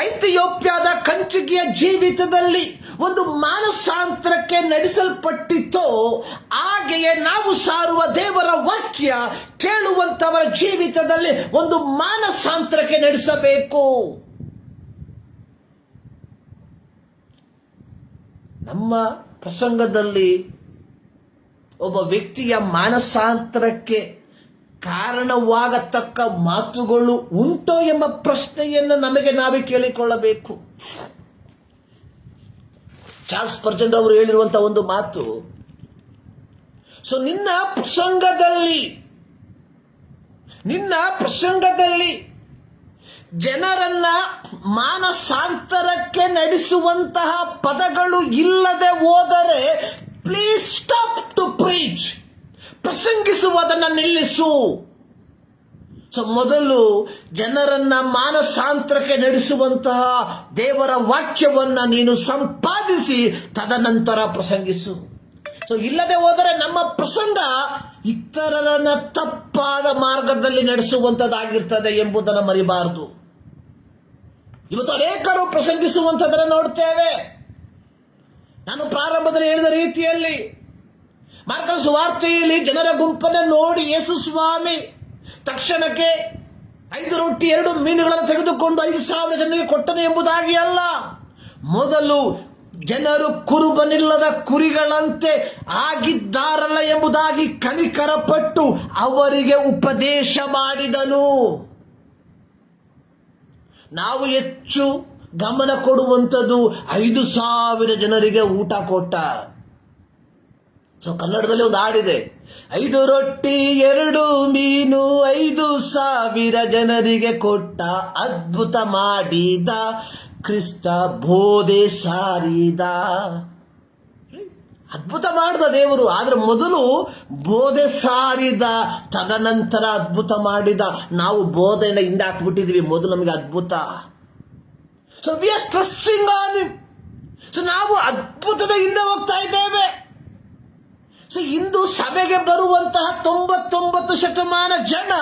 ಐಥಿಯೋಪ್ಯಾದ ಕಂಚುಕಿಯ ಜೀವಿತದಲ್ಲಿ ಒಂದು ಮಾನಸಾಂತರಕ್ಕೆ ನಡೆಸಲ್ಪಟ್ಟಿತ್ತು, ಹಾಗೆಯೇ ನಾವು ಸಾರುವ ದೇವರ ವಾಕ್ಯ ಕೇಳುವಂತವರ ಜೀವಿತದಲ್ಲಿ ಒಂದು ಮಾನಸಾಂತರಕ್ಕೆ ನಡೆಸಬೇಕು. ನಮ್ಮ ಪ್ರಸಂಗದಲ್ಲಿ ಒಬ್ಬ ವ್ಯಕ್ತಿಯ ಮಾನಸಾಂತರಕ್ಕೆ ಕಾರಣವಾಗತಕ್ಕ ಮಾತುಗಳು ಉಂಟೋ ಎಂಬ ಪ್ರಶ್ನೆಯನ್ನು ನಮಗೆ ನಾವೇ ಕೇಳಿಕೊಳ್ಳಬೇಕು. ಚಾರ್ಲ್ಸ್ ಸ್ಪರ್ಜನ್ ಅವರು ಹೇಳಿರುವಂತಹ ಒಂದು ಮಾತು, ಸೊ ನಿನ್ನ ಪ್ರಸಂಗದಲ್ಲಿ ಜನರನ್ನ ಮಾನಸಾಂತರಕ್ಕೆ ನಡೆಸುವಂತಹ ಪದಗಳು ಇಲ್ಲದೆ ಹೋದರೆ ಪ್ಲೀಸ್ ಸ್ಟಾಪ್ ಟು ಪ್ರೀಚ್. ಪ್ರಸಂಗಿಸುವುದನ್ನು ನಿಲ್ಲಿಸು. ಸೊ ಮೊದಲು ಜನರನ್ನ ಮಾನಸಾಂತರಕ್ಕೆ ನಡೆಸುವಂತಹ ದೇವರ ವಾಕ್ಯವನ್ನ ನೀನು ಸಂಪಾದಿಸಿ ತದನಂತರ ಪ್ರಸಂಗಿಸು. ಸೊ ಇಲ್ಲದೆ ಹೋದರೆ ನಮ್ಮ ಪ್ರಸಂಗ ಇತರರನ್ನ ತಪ್ಪಾದ ಮಾರ್ಗದಲ್ಲಿ ನಡೆಸುವಂಥದ್ದಾಗಿರ್ತದೆ ಎಂಬುದನ್ನು ಮರಿಬಾರದು. ಇವತ್ತು ಅನೇಕರು ಪ್ರಸಂಗಿಸುವಂಥದ್ದನ್ನು ನೋಡ್ತೇವೆ. ನಾನು ಪ್ರಾರಂಭದಲ್ಲಿ ಹೇಳಿದ ರೀತಿಯಲ್ಲಿ ಮಾರ್ಕನ ಸುವಾರ್ತೆಯಲ್ಲಿ ಜನರ ಗುಂಪನ್ನು ನೋಡಿ ಯೇಸು ಸ್ವಾಮಿ ತಕ್ಷಣಕ್ಕೆ 5 ರೊಟ್ಟಿ 2 ಮೀನುಗಳನ್ನು ತೆಗೆದುಕೊಂಡು 5,000 ಜನರಿಗೆ ಕೊಟ್ಟನು ಎಂಬುದಾಗಿ ಅಲ್ಲ. ಮೊದಲು ಜನರು ಕುರುಬನಿಲ್ಲದ ಕುರಿಗಳಂತೆ ಆಗಿದ್ದಾರಲ್ಲ ಎಂಬುದಾಗಿ ಕನಿಕರಪಟ್ಟು ಅವರಿಗೆ ಉಪದೇಶ ಮಾಡಿದನು. ನಾವು ಹೆಚ್ಚು ಗಮನ ಕೊಡುವಂಥದ್ದು 5,000 ಜನರಿಗೆ ಊಟ ಕೊಟ್ಟ. ಸೊ ಕನ್ನಡದಲ್ಲಿ ಒಂದು ಹಾಡಿದೆ, 5 ರೊಟ್ಟಿ 2 ಮೀನು 5,000 ಜನರಿಗೆ ಕೊಟ್ಟ, ಅದ್ಭುತ ಮಾಡಿದ ಕ್ರಿಸ್ತ ಬೋಧೆ ಸಾರಿದ. ಅದ್ಭುತ ಮಾಡಿದ ದೇವರು, ಆದ್ರೆ ಮೊದಲು ಬೋಧೆ ಸಾರಿದ, ತದನಂತರ ಅದ್ಭುತ ಮಾಡಿದ. ನಾವು ಬೋಧೆಯನ್ನು ಹಿಂದೆ ಹಾಕ್ಬಿಟ್ಟಿದ್ವಿ, ಮೊದಲು ನಮಗೆ ಅದ್ಭುತ. So we R stressing on it. So ನಾವು ಅದ್ಭುತದ ಹಿಂದೆ ಹೋಗ್ತಾ ಇದ್ದೇವೆ. ಸೊ ಇಂದು ಸಭೆಗೆ ಬರುವಂತಹ 99% ಜನ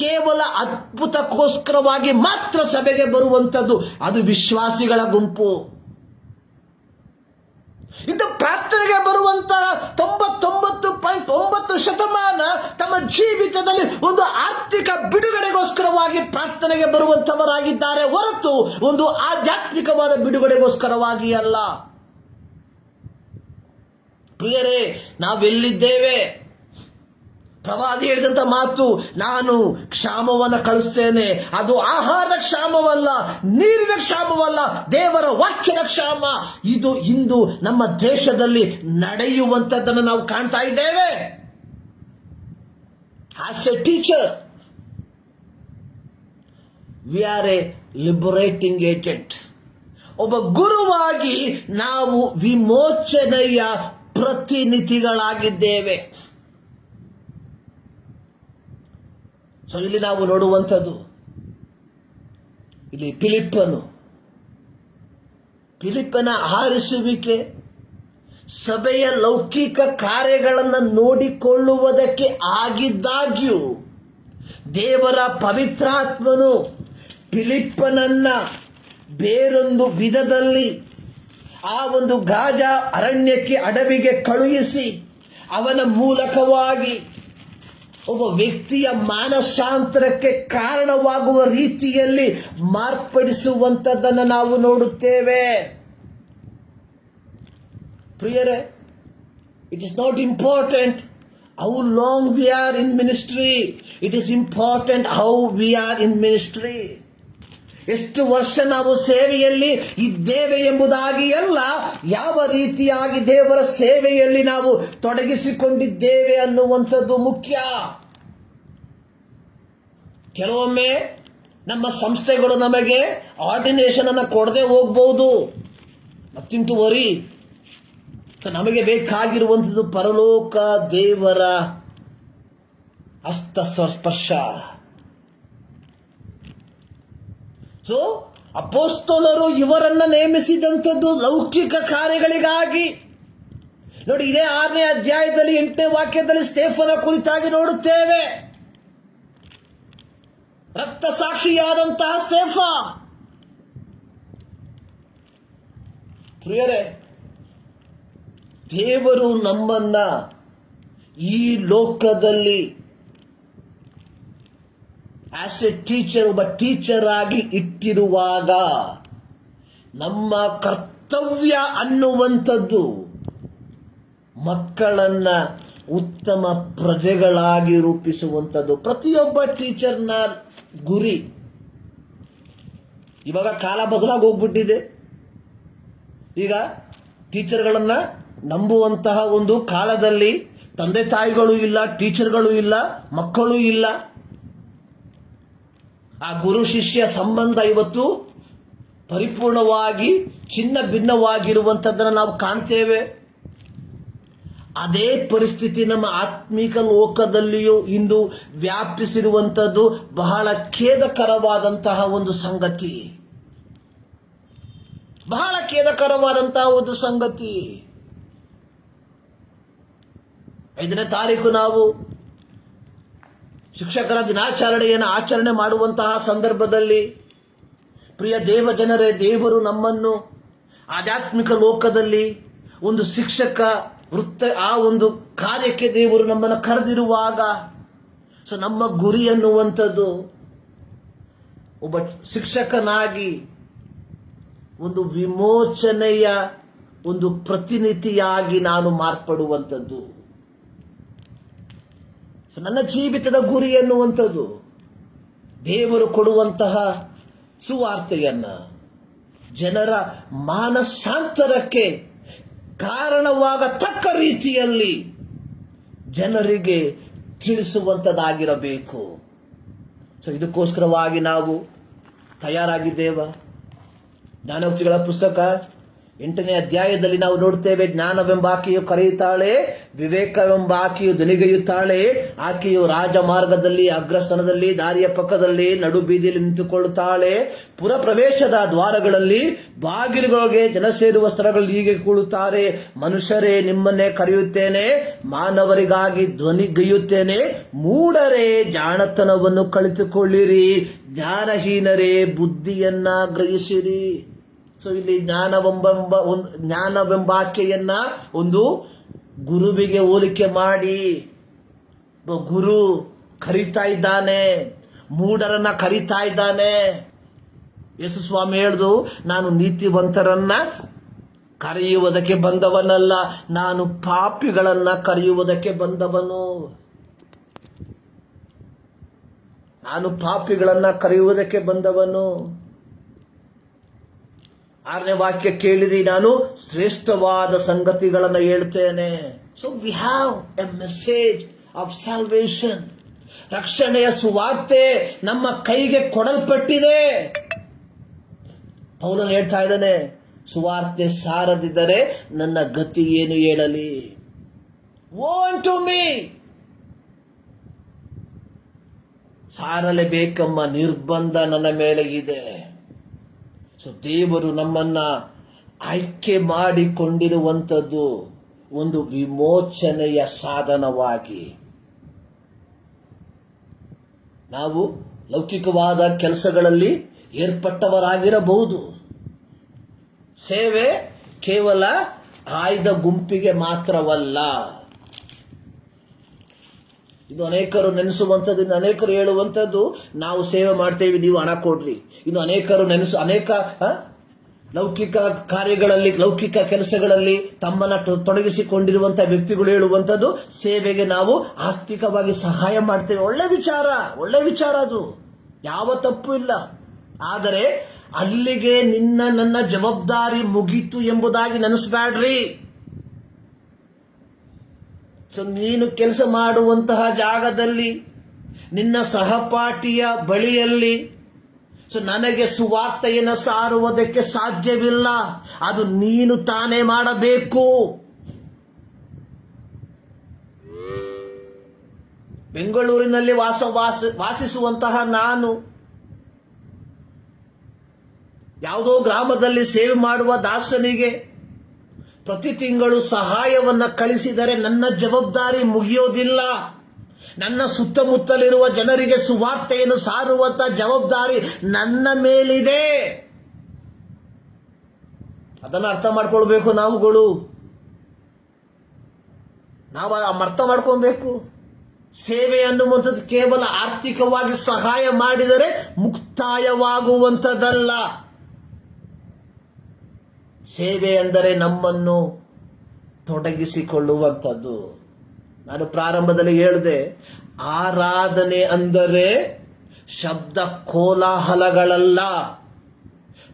ಕೇವಲ ಅದ್ಭುತಕ್ಕೋಸ್ಕರವಾಗಿ ಮಾತ್ರ ಸಭೆಗೆ ಬರುವಂಥದ್ದು. ಅದು ವಿಶ್ವಾಸಿಗಳ ಗುಂಪು. ಇಂದು ಪ್ರಾರ್ಥನೆಗೆ ಬರುವಂತಹ 99.9% ತಮ್ಮ ಜೀವಿತದಲ್ಲಿ ಒಂದು ಆರ್ಥಿಕ ಬಿಡುಗಡೆಗೋಸ್ಕರವಾಗಿ ಪ್ರಾರ್ಥನೆಗೆ ಬರುವಂತವರಾಗಿದ್ದಾರೆ ಹೊರತು ಒಂದು ಆಧ್ಯಾತ್ಮಿಕವಾದ ಬಿಡುಗಡೆಗೋಸ್ಕರವಾಗಿ ಅಲ್ಲ. ಪ್ರಿಯರೇ, ನಾವೆಲ್ಲಿದ್ದೇವೆ? ಪ್ರವಾದಿ ಹೇಳಿದಂತ ಮಾತು, ನಾನು ಕ್ಷಾಮವನ್ನು ಕಳಿಸ್ತೇನೆ. ಅದು ಆಹಾರದ ಕ್ಷಾಮವಲ್ಲ, ನೀರಿನ ಕ್ಷಾಮವಲ್ಲ, ದೇವರ ವಾಕ್ಯದ ಕ್ಷಾಮ. ಇದು ಇಂದು ನಮ್ಮ ದೇಶದಲ್ಲಿ ನಡೆಯುವಂಥದ್ದನ್ನು ನಾವು ಕಾಣ್ತಾ ಇದ್ದೇವೆ. As A teacher we are A liberating agent. ಒಬ್ಬ ಗುರುವಾಗಿ ನಾವು ವಿಮೋಚನೆಯ ಪ್ರತಿನಿಧಿಗಳಾಗಿದ್ದೇವೆ. ಸೊ ಇಲ್ಲಿ ನಾವು ನೋಡುವಂಥದ್ದು, ಇಲ್ಲಿ ಫಿಲಿಪ್ಪನ ಆರಿಸುವಿಕೆ ಸಭೆಯ ಲೌಕಿಕ ಕಾರ್ಯಗಳನ್ನು ನೋಡಿಕೊಳ್ಳುವುದಕ್ಕೆ ಆಗಿದ್ದಾಗ್ಯೂ ದೇವರ ಪವಿತ್ರಾತ್ಮನು ಫಿಲಿಪ್ಪನನ್ನ ಬೇರೊಂದು ವಿಧದಲ್ಲಿ ಆ ಒಂದು ಗಾಜಾ ಅರಣ್ಯಕ್ಕೆ, ಅಡವಿಗೆ ಕಳುಹಿಸಿ ಅವನ ಮೂಲಕವಾಗಿ ಒಬ್ಬ ವ್ಯಕ್ತಿಯ ಮಾನಸಾಂತರಕ್ಕೆ ಕಾರಣವಾಗುವ ರೀತಿಯಲ್ಲಿ ಮಾರ್ಪಡಿಸುವಂಥದ್ದನ್ನು ನಾವು ನೋಡುತ್ತೇವೆ. ಪ್ರಿಯರೇ, it is not important how long we are in ministry, it is important how we are in ministry. ಎಷ್ಟು ವರ್ಷ ನಾವು ಸೇವೆಯಲ್ಲಿ ಇದ್ದೇವೆ ಎಂಬುದಾಗಿ ಅಲ್ಲ, ಯಾವ ರೀತಿಯಾಗಿ ದೇವರ ಸೇವೆಯಲ್ಲಿ ನಾವು ತೊಡಗಿಸಿಕೊಂಡಿದ್ದೇವೆ ಅನ್ನುವಂಥದ್ದು ಮುಖ್ಯ. ಕೆಲವೊಮ್ಮೆ ನಮ್ಮ ಸಂಸ್ಥೆಗಳು ನಮಗೆ ಆರ್ಡಿನೇಷನ್ ಅನ್ನು ಕೊಡದೆ ಹೋಗಬಹುದು. Nothing to worry. ನಮಗೆ ಬೇಕಾಗಿರುವಂಥದ್ದು ಪರಲೋಕ ದೇವರ ಹಸ್ತ ಸ್ಪರ್ಶ. ಸೊ ಅಪೊಸ್ತಲರು ಇವರನ್ನ ನೇಮಿಸಿದಂಥದ್ದು ಲೌಕಿಕ ಕಾರ್ಯಗಳಿಗಾಗಿ. ನೋಡಿ, ಇದೇ 6ನೇ ಅಧ್ಯಾಯದಲ್ಲಿ 8ನೇ ವಾಕ್ಯದಲ್ಲಿ ಸ್ಟೇಫನ ಕುರಿತಾಗಿ ನೋಡುತ್ತೇವೆ. ರಕ್ತ ಸಾಕ್ಷಿಯಾದಂತಹ ಸ್ಟೇಫ. ಪ್ರಿಯರೇ, ದೇವರು ನಮ್ಮನ್ನ ಈ ಲೋಕದಲ್ಲಿ ಆಸ್ ಎ ಟೀಚರ್, ಒಬ್ಬ ಟೀಚರ್ ಆಗಿ ಇಟ್ಟಿರುವಾಗ ನಮ್ಮ ಕರ್ತವ್ಯ ಅನ್ನುವಂಥದ್ದು ಮಕ್ಕಳನ್ನ ಉತ್ತಮ ಪ್ರಜೆಗಳಾಗಿ ರೂಪಿಸುವಂಥದ್ದು. ಪ್ರತಿಯೊಬ್ಬ ಟೀಚರ್ನ ಗುರಿ. ಇವಾಗ ಕಾಲ ಬದಲಾಗಿ ಹೋಗ್ಬಿಟ್ಟಿದೆ. ಈಗ ಟೀಚರ್ಗಳನ್ನ ನಂಬುವಂತಹ ಒಂದು ಕಾಲದಲ್ಲಿ ತಂದೆ ತಾಯಿಗಳು ಇಲ್ಲ, ಟೀಚರ್ಗಳು ಇಲ್ಲ, ಮಕ್ಕಳು ಇಲ್ಲ. ಆ ಗುರು ಶಿಷ್ಯ ಸಂಬಂಧ ಇವತ್ತು ಪರಿಪೂರ್ಣವಾಗಿ ಚಿನ್ನ ಭಿನ್ನವಾಗಿರುವಂಥದ್ದನ್ನು ನಾವು ಕಾಣ್ತೇವೆ. ಅದೇ ಪರಿಸ್ಥಿತಿ ನಮ್ಮ ಆತ್ಮಿಕ ಲೋಕದಲ್ಲಿಯೂ ಇಂದು ವ್ಯಾಪಿಸಿರುವಂಥದ್ದು ಬಹಳ ಖೇದಕರವಾದಂತಹ ಒಂದು ಸಂಗತಿ. ಬಹಳ ಖೇದಕರವಾದಂತಹ ಒಂದು ಸಂಗತಿ. 5ನೇ ತಾರೀಕು ನಾವು ಶಿಕ್ಷಕರ ದಿನಾಚರಣೆಯನ್ನು ಆಚರಣೆ ಮಾಡುವಂತಹ ಸಂದರ್ಭದಲ್ಲಿ ಪ್ರಿಯ ದೇವ ಜನರೇ, ದೇವರು ನಮ್ಮನ್ನು ಆಧ್ಯಾತ್ಮಿಕ ಲೋಕದಲ್ಲಿ ಒಂದು ಶಿಕ್ಷಕ ವೃತ್ತ ಆ ಒಂದು ಕಾರ್ಯಕ್ಕೆ ದೇವರು ನಮ್ಮನ್ನು ಕರೆದಿರುವಾಗ ನಮ್ಮ ಗುರಿ ಅನ್ನುವಂಥದ್ದು ಒಬ್ಬ ಶಿಕ್ಷಕನಾಗಿ ಒಂದು ವಿಮೋಚನೆಯ ಒಂದು ಪ್ರತಿನಿಧಿಯಾಗಿ ನಾನು ಮಾರ್ಪಡುವಂಥದ್ದು. ನನ್ನ ಜೀವಿತದ ಗುರಿ ಎನ್ನುವಂಥದ್ದು ದೇವರು ಕೊಡುವಂತಹ ಸುವಾರ್ತೆಯನ್ನ ಜನರ ಮಾನಸಾಂತರಕ್ಕೆ ಕಾರಣವಾಗತಕ್ಕ ರೀತಿಯಲ್ಲಿ ಜನರಿಗೆ ತಿಳಿಸುವಂಥದ್ದಾಗಿರಬೇಕು. ಇದಕ್ಕೋಸ್ಕರವಾಗಿ ನಾವು ತಯಾರಾಗಿದ್ದೇವ. ಜ್ಞಾನೋಕ್ತಿಗಳ ಪುಸ್ತಕ 8ನೇ ಅಧ್ಯಾಯದಲ್ಲಿ ನಾವು ನೋಡ್ತೇವೆ, ಜ್ಞಾನವೆಂಬಾಕೆಯು ಕರೆಯುತ್ತಾಳೆ, ವಿವೇಕವೆಂಬಾಕೆಯು ದನಿಗೆಯುತ್ತಾಳೆ. ಆಕೆಯು ರಾಜಮಾರ್ಗದಲ್ಲಿ, ಅಗ್ರಸ್ಥಾನದಲ್ಲಿ, ದಾರಿಯ ಪಕ್ಕದಲ್ಲಿ, ನಡು ಬೀದಿಯಲ್ಲಿ ನಿಂತುಕೊಳ್ಳುತ್ತಾಳೆ. ಪುರ ಪ್ರವೇಶದ ದ್ವಾರಗಳಲ್ಲಿ, ಬಾಗಿಲುಗಳಿಗೆ, ಜನ ಸೇರುವ ಸ್ಥಳಗಳಲ್ಲಿ ಹೀಗೆ ಕೂಳುತ್ತಾರೆ, ಮನುಷ್ಯರೇ, ನಿಮ್ಮನ್ನೇ ಕರೆಯುತ್ತೇನೆ, ಮಾನವರಿಗಾಗಿ ಧ್ವನಿಗೈಯುತ್ತೇನೆ. ಮೂಢರೇ, ಜಾಣತನವನ್ನು ಕಲಿತುಕೊಳ್ಳಿರಿ, ಜ್ಞಾನಹೀನರೇ, ಬುದ್ಧಿಯನ್ನ ಗ್ರಹಿಸಿರಿ. ಇಲ್ಲಿ ಜ್ಞಾನವೆಂಬಾಕೆಯನ್ನ ಒಂದು ಗುರುವಿಗೆ ಹೋಲಿಕೆ ಮಾಡಿ ಗುರು ಕರೀತಾ ಇದ್ದಾನೆ, ಮೂಢರನ್ನ ಕರೀತಾ ಇದ್ದಾನೆ. ಯೇಸು ಸ್ವಾಮಿ ಹೇಳಿದ್ರು, ನಾನು ನೀತಿವಂತರನ್ನ ಕರೆಯುವುದಕ್ಕೆ ಬಂದವನಲ್ಲ, ನಾನು ಪಾಪಿಗಳನ್ನ ಕರೆಯುವುದಕ್ಕೆ ಬಂದವನು. ನಾನು ಪಾಪಿಗಳನ್ನ ಕರೆಯುವುದಕ್ಕೆ ಬಂದವನು. 6ನೇ ವಾಕ್ಯ ಕೇಳಿರಿ, ನಾನು ಶ್ರೇಷ್ಠವಾದ ಸಂಗತಿಗಳನ್ನು ಹೇಳ್ತೇನೆ. So we have A message of salvation. ರಕ್ಷಣೆಯ ಸುವಾರ್ತೆ ನಮ್ಮ ಕೈಗೆ ಕೊಡಲ್ಪಟ್ಟಿದೆ. ಪೌಲನು ಹೇಳ್ತಾ ಇದ್ದಾನೆ, ಸುವಾರ್ತೆ ಸಾರದಿದ್ದರೆ ನನ್ನ ಗತಿ ಏನು ಹೇಳಲಿ. ವೋ ಟು ಮೀ, ಸಾರಲೇಬೇಕೆಂಬ ನಿರ್ಬಂಧ ನನ್ನ ಮೇಲೆ ಇದೆ. ದೇವರು ನಮ್ಮನ್ನ ಆಯ್ಕೆ ಮಾಡಿಕೊಂಡಿರುವಂಥದ್ದು ಒಂದು ವಿಮೋಚನೆಯ ಸಾಧನವಾಗಿ. ನಾವು ಲೌಕಿಕವಾದ ಕೆಲಸಗಳಲ್ಲಿ ಏರ್ಪಟ್ಟವರಾಗಿರಬಹುದು. ಸೇವೆ ಕೇವಲ ಆಯ್ದ ಗುಂಪಿಗೆ ಮಾತ್ರವಲ್ಲ. ಇದು ಅನೇಕರು ನೆನೆಸುವಂಥದ್ದು, ಇನ್ನು ಅನೇಕರು ಹೇಳುವಂಥದ್ದು, ನಾವು ಸೇವೆ ಮಾಡ್ತೇವೆ, ನೀವು ಹಣ ಕೊಡ್ರಿ. ಇನ್ನು ಅನೇಕರು ಅನೇಕ ಲೌಕಿಕ ಕಾರ್ಯಗಳಲ್ಲಿ, ಲೌಕಿಕ ಕೆಲಸಗಳಲ್ಲಿ ತಮ್ಮನ್ನ ತೊಡಗಿಸಿಕೊಂಡಿರುವಂತಹ ವ್ಯಕ್ತಿಗಳು ಹೇಳುವಂಥದ್ದು, ಸೇವೆಗೆ ನಾವು ಆರ್ಥಿಕವಾಗಿ ಸಹಾಯ ಮಾಡ್ತೇವೆ. ಒಳ್ಳೆ ವಿಚಾರ, ಅದು ಯಾವ ತಪ್ಪು ಇಲ್ಲ. ಆದರೆ ಅಲ್ಲಿಗೆ ನನ್ನ ಜವಾಬ್ದಾರಿ ಮುಗೀತು ಎಂಬುದಾಗಿ ನೆನೆಸಬೇಡ್ರಿ. ನೀನು ಕೆಲಸ ಮಾಡುವಂತಹ ಜಾಗದಲ್ಲಿ, ನಿನ್ನ ಸಹಪಾಠಿಯ ಬಳಿಯಲ್ಲಿ ನನಗೆ ಸುವಾರ್ತೆಯನ್ನು ಸಾರುವುದಕ್ಕೆ ಸಾಧ್ಯವಿಲ್ಲ, ಅದು ನೀನು ತಾನೇ ಮಾಡಬೇಕು. ಬೆಂಗಳೂರಿನಲ್ಲಿ ವಾಸಿಸುವಂತಹ ನಾನು ಯಾವುದೋ ಗ್ರಾಮದಲ್ಲಿ ಸೇವೆ ಮಾಡುವ ದಾಸನಿಗೆ ಪ್ರತಿ ತಿಂಗಳು ಸಹಾಯವನ್ನ ಕಳಿಸಿದರೆ ನನ್ನ ಜವಾಬ್ದಾರಿ ಮುಗಿಯೋದಿಲ್ಲ. ನನ್ನ ಸುತ್ತಮುತ್ತಲಿರುವ ಜನರಿಗೆ ಸುವಾರ್ತೆಯನ್ನು ಸಾರುವಂತ ಜವಾಬ್ದಾರಿ ನನ್ನ ಮೇಲಿದೆ. ಅದನ್ನು ಅರ್ಥ ಮಾಡ್ಕೊಳ್ಬೇಕು. ನಾವು ಅರ್ಥ ಮಾಡ್ಕೊಳ್ಬೇಕು. ಸೇವೆ ಅನ್ನುವಂಥದ್ದು ಕೇವಲ ಆರ್ಥಿಕವಾಗಿ ಸಹಾಯ ಮಾಡಿದರೆ ಮುಕ್ತಾಯವಾಗುವಂಥದ್ದಲ್ಲ. ಸೇವೆ ಎಂದರೆ ನಮ್ಮನ್ನು ತೊಡಗಿಸಿಕೊಳ್ಳುವಂಥದ್ದು. ನಾನು ಪ್ರಾರಂಭದಲ್ಲಿ ಹೇಳಿದೆ, ಆರಾಧನೆ ಅಂದರೆ ಶಬ್ದ ಕೋಲಾಹಲಗಳಲ್ಲ.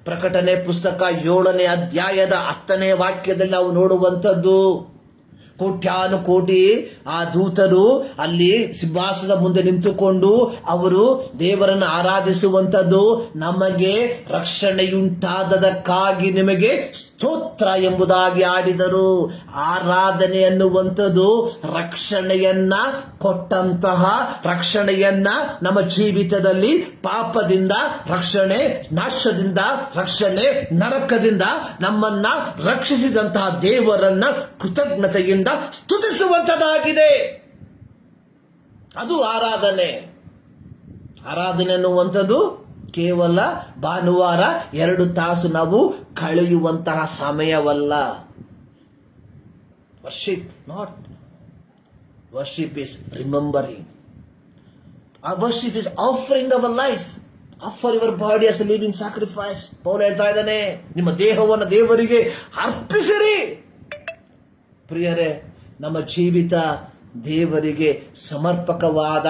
ಪ್ರಕಟಣೆ ಪುಸ್ತಕ 7ನೇ ಅಧ್ಯಾಯದ 10ನೇ ವಾಕ್ಯದಲ್ಲಿ ನಾವು ನೋಡುವಂಥದ್ದು, ಕೋಟ್ಯಾನುಕೋಟಿ ಆ ದೂತರು ಅಲ್ಲಿ ಸಿಂಹಾಸನದ ಮುಂದೆ ನಿಂತುಕೊಂಡು ಅವರು ದೇವರನ್ನು ಆರಾಧಿಸುವಂಥದ್ದು. ನಮಗೆ ರಕ್ಷಣೆಯುಂಟಾದದಕ್ಕಾಗಿ ನಿಮಗೆ ಸ್ತೋತ್ರ ಎಂಬುದಾಗಿ ಆಡಿದರು. ಆರಾಧನೆ ಅನ್ನುವಂಥದ್ದು ರಕ್ಷಣೆಯನ್ನ ಕೊಟ್ಟಂತಹ, ರಕ್ಷಣೆಯನ್ನ ನಮ್ಮ ಜೀವಿತದಲ್ಲಿ ಪಾಪದಿಂದ ರಕ್ಷಣೆ, ನಾಶದಿಂದ ರಕ್ಷಣೆ, ನರಕದಿಂದ ನಮ್ಮನ್ನ ರಕ್ಷಿಸಿದಂತಹ ದೇವರನ್ನ ಕೃತಜ್ಞತೆಯಿಂದ ಸ್ತುತಿಸುವಂತದ್ದಾಗಿದೆ. ಅದು ಆರಾಧನೆ. ಆರಾಧನೆ ಅನ್ನುವಂಥದ್ದು ಕೇವಲ ಭಾನುವಾರ 2 ತಾಸು ನಾವು ಕಳೆಯುವಂತಹ ಸಮಯವಲ್ಲ. Worship not. Worship is remembering. Worship is offering our life. Offer your body as a living sacrifice. ಪೌಲ ಹೇಳ್ತಾ ಇದ್ದಾನೆ, ನಿಮ್ಮ ದೇಹವನ್ನು ದೇವರಿಗೆ ಅರ್ಪಿಸಿರಿ. ಪ್ರಿಯರೇ, ನಮ್ಮ ಜೀವಿತ ದೇವರಿಗೆ ಸಮರ್ಪಕವಾದ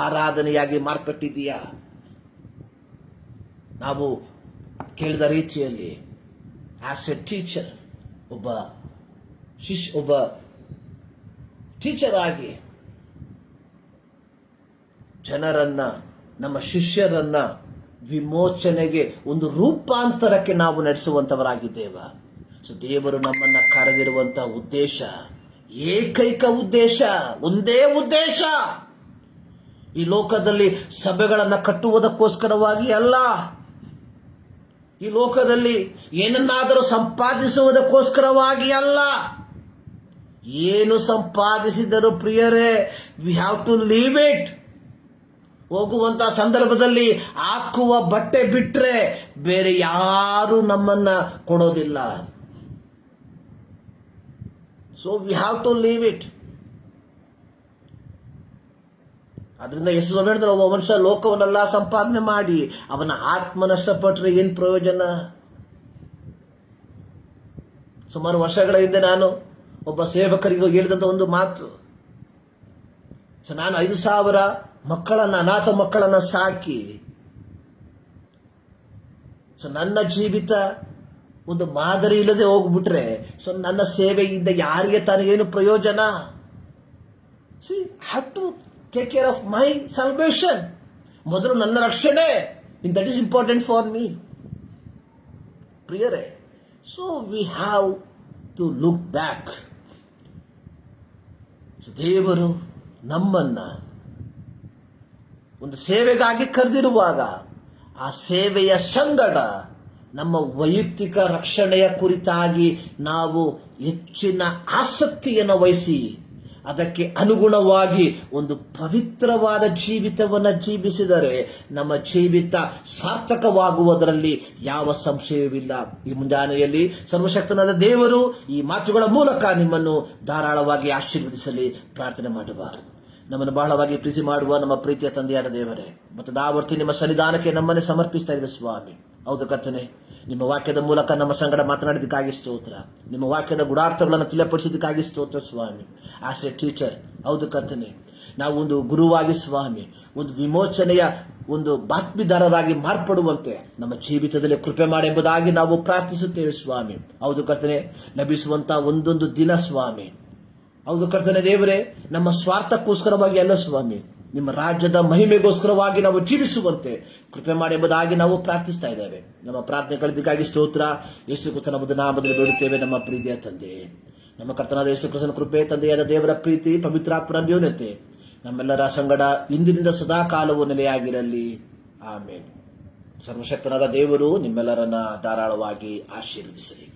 ಆರಾಧನೆಯಾಗಿ ಮಾರ್ಪಟ್ಟಿದೆಯಾ? ನಾವು ಕೇಳಿದ ರೀತಿಯಲ್ಲಿ ಆಸ್ ಎ ಟೀಚರ್, ಒಬ್ಬ ಟೀಚರ್ ಆಗಿ ಜನರನ್ನ, ನಮ್ಮ ಶಿಷ್ಯರನ್ನ ವಿಮೋಚನೆಗೆ ಒಂದು ರೂಪಾಂತರಕ್ಕೆ ನಾವು ನಡೆಸುವಂತವರಾಗಿದ್ದೇವ. ಸೊ ದೇವರು ನಮ್ಮನ್ನ ಕರೆದಿರುವಂತಹ ಉದ್ದೇಶ, ಏಕೈಕ ಉದ್ದೇಶ, ಒಂದೇ ಉದ್ದೇಶ. ಈ ಲೋಕದಲ್ಲಿ ಸಭೆಗಳನ್ನ ಕಟ್ಟುವುದಕ್ಕೋಸ್ಕರವಾಗಿ ಅಲ್ಲ. ಈ ಲೋಕದಲ್ಲಿ ಏನನ್ನಾದರೂ ಸಂಪಾದಿಸುವುದಕ್ಕೋಸ್ಕರವಾಗಿ ಅಲ್ಲ. ಏನು ಸಂಪಾದಿಸಿದರೂ ಪ್ರಿಯರೇ, we have to leave it. ಹೋಗುವಂತಹ ಸಂದರ್ಭದಲ್ಲಿ ಹಾಕುವ ಬಟ್ಟೆ ಬಿಟ್ರೆ ಬೇರೆ ಯಾರು ನಮ್ಮನ್ನ ಕೊಡೋದಿಲ್ಲ. So we have to leave it. ಅದರಿಂದ ಯೇಸು ಹೇಳಿದ್ರೆ, ಒಬ್ಬ ಮನುಷ್ಯ ಲೋಕವನ್ನೆಲ್ಲ ಸಂಪಾದನೆ ಮಾಡಿ ಅವನ ಆತ್ಮ ನಷ್ಟಪಟ್ಟರೆ ಏನ್ ಪ್ರಯೋಜನ? ಸುಮಾರು ವರ್ಷಗಳ ಹಿಂದೆ ನಾನು ಒಬ್ಬ ಸೇವಕರಿಗೆ ಹೇಳಿದಂತ ಒಂದು ಮಾತು, ಸೊ ನಾನು 5,000 ಮಕ್ಕಳನ್ನ, ಅನಾಥ ಮಕ್ಕಳನ್ನ ಸಾಕಿ, ಸೊ ನನ್ನ ಜೀವಿತ ಒಂದು ಮಾದರಿ ಇಲ್ಲದೆ ಹೋಗ್ಬಿಟ್ರೆ, ಸೊ ನನ್ನ ಸೇವೆಯಿಂದ ಯಾರಿಗೆ ತಾನೇನು ಪ್ರಯೋಜನ? See, have to take care of my salvation. ಮೊದಲು ನನ್ನ ರಕ್ಷಣೆ, that is important for me. ಪ್ರಿಯರೇ, so we have to look back. ದೇವರು ನಮ್ಮನ್ನ ಒಂದು ಸೇವೆಗಾಗಿ ಕರೆದಿರುವಾಗ ಆ ಸೇವೆಯ ಸಂಗಡ ನಮ್ಮ ವೈಯಕ್ತಿಕ ರಕ್ಷಣೆಯ ಕುರಿತಾಗಿ ನಾವು ಹೆಚ್ಚಿನ ಆಸಕ್ತಿಯನ್ನು ವಹಿಸಿ ಅದಕ್ಕೆ ಅನುಗುಣವಾಗಿ ಒಂದು ಪವಿತ್ರವಾದ ಜೀವಿತವನ್ನು ಜೀವಿಸಿದರೆ ನಮ್ಮ ಜೀವಿತ ಸಾರ್ಥಕವಾಗುವುದರಲ್ಲಿ ಯಾವ ಸಂಶಯವಿಲ್ಲ. ಈ ಮುಂಜಾನೆಯಲ್ಲಿ ಸರ್ವಶಕ್ತನಾದ ದೇವರು ಈ ಮಾತುಗಳ ಮೂಲಕ ನಿಮ್ಮನ್ನು ಧಾರಾಳವಾಗಿ ಆಶೀರ್ವದಿಸಲಿ ಪ್ರಾರ್ಥನೆ ಮಾಡುವ. ನಮ್ಮನ್ನು ಬಹಳವಾಗಿ ಪ್ರೀತಿ ಮಾಡುವ ನಮ್ಮ ಪ್ರೀತಿಯ ತಂದೆಯಾದ ದೇವರೇ, ಮತ್ತು ದಾವರ್ತಿ ನಿಮ್ಮ ಸನ್ನಿಧಾನಕ್ಕೆ ನಮ್ಮನ್ನೇ ಸಮರ್ಪಿಸ್ತಾ ಇದ್ದೇವೆ ಸ್ವಾಮಿ. ಹೌದು ಕರ್ತನೆ, ನಿಮ್ಮ ವಾಕ್ಯದ ಮೂಲಕ ನಮ್ಮ ಸಂಗಡ ಮಾತನಾಡಿದ್ದಕ್ಕಾಗಿ ಸ್ತೋತ್ರ. ನಿಮ್ಮ ವಾಕ್ಯದ ಗುಡಾರ್ಥಗಳನ್ನು ತಿಳಿಯಪಡಿಸಿದ್ದಕ್ಕಾಗಿ ಸ್ತೋತ್ರ ಸ್ವಾಮಿ. ಆಸ್ ಎ ಟೀಚರ್, ಹೌದು ಕರ್ತನೆ, ನಾವು ಒಂದು ಗುರುವಾಗಿ ಸ್ವಾಮಿ, ಒಂದು ವಿಮೋಚನೆಯ ಒಂದು ಬಾತ್ಮೀದಾರರಾಗಿ ಮಾರ್ಪಡುವಂತೆ ನಮ್ಮ ಜೀವಿತದಲ್ಲಿ ಕೃಪೆ ಮಾಡಿ ಎಂಬುದಾಗಿ ನಾವು ಪ್ರಾರ್ಥಿಸುತ್ತೇವೆ ಸ್ವಾಮಿ. ಹೌದು ಕರ್ತನೆ, ಲಭಿಸುವಂತಹ ಒಂದೊಂದು ದಿನ ಸ್ವಾಮಿ, ಹೌದು ಕರ್ತನೆ ದೇವರೇ, ನಮ್ಮ ಸ್ವಾರ್ಥಕ್ಕೋಸ್ಕರವಾಗಿ ಅಲ್ಲ ಸ್ವಾಮಿ, ನಿಮ್ಮ ರಾಜ್ಯದ ಮಹಿಮೆಗೋಸ್ಕರವಾಗಿ ನಾವು ಜೀವಿಸುವಂತೆ ಕೃಪೆ ಮಾಡಿ ಎಂಬುದಾಗಿ ನಾವು ಪ್ರಾರ್ಥಿಸ್ತಾ ಇದ್ದೇವೆ. ನಮ್ಮ ಪ್ರಾರ್ಥನೆಗಳಿಗಾಗಿ ಸ್ತೋತ್ರ. ಯೇಸು ಕ್ರಿಸ್ತನ ನಾಮದಲ್ಲಿ ಬೇಡುತ್ತೇವೆ ನಮ್ಮ ಪ್ರೀತಿಯ ತಂದೆ. ನಮ್ಮ ಕರ್ತನಾದ ಯೇಸು ಕ್ರಿಸ್ತನ ಕೃಪೆ, ತಂದೆಯಾದ ದೇವರ ಪ್ರೀತಿ, ಪವಿತ್ರಾತ್ಮನ ಅನ್ಯೋನ್ಯತೆ ನಮ್ಮೆಲ್ಲರ ಸಂಗಡ ಇಂದಿನಿಂದ ಸದಾ ಕಾಲವು ನೆಲೆಯಾಗಿರಲಿ. ಆಮೇಲೆ ಸರ್ವಶಕ್ತನಾದ ದೇವರು ನಿಮ್ಮೆಲ್ಲರನ್ನ ಧಾರಾಳವಾಗಿ ಆಶೀರ್ವದಿಸಲಿ.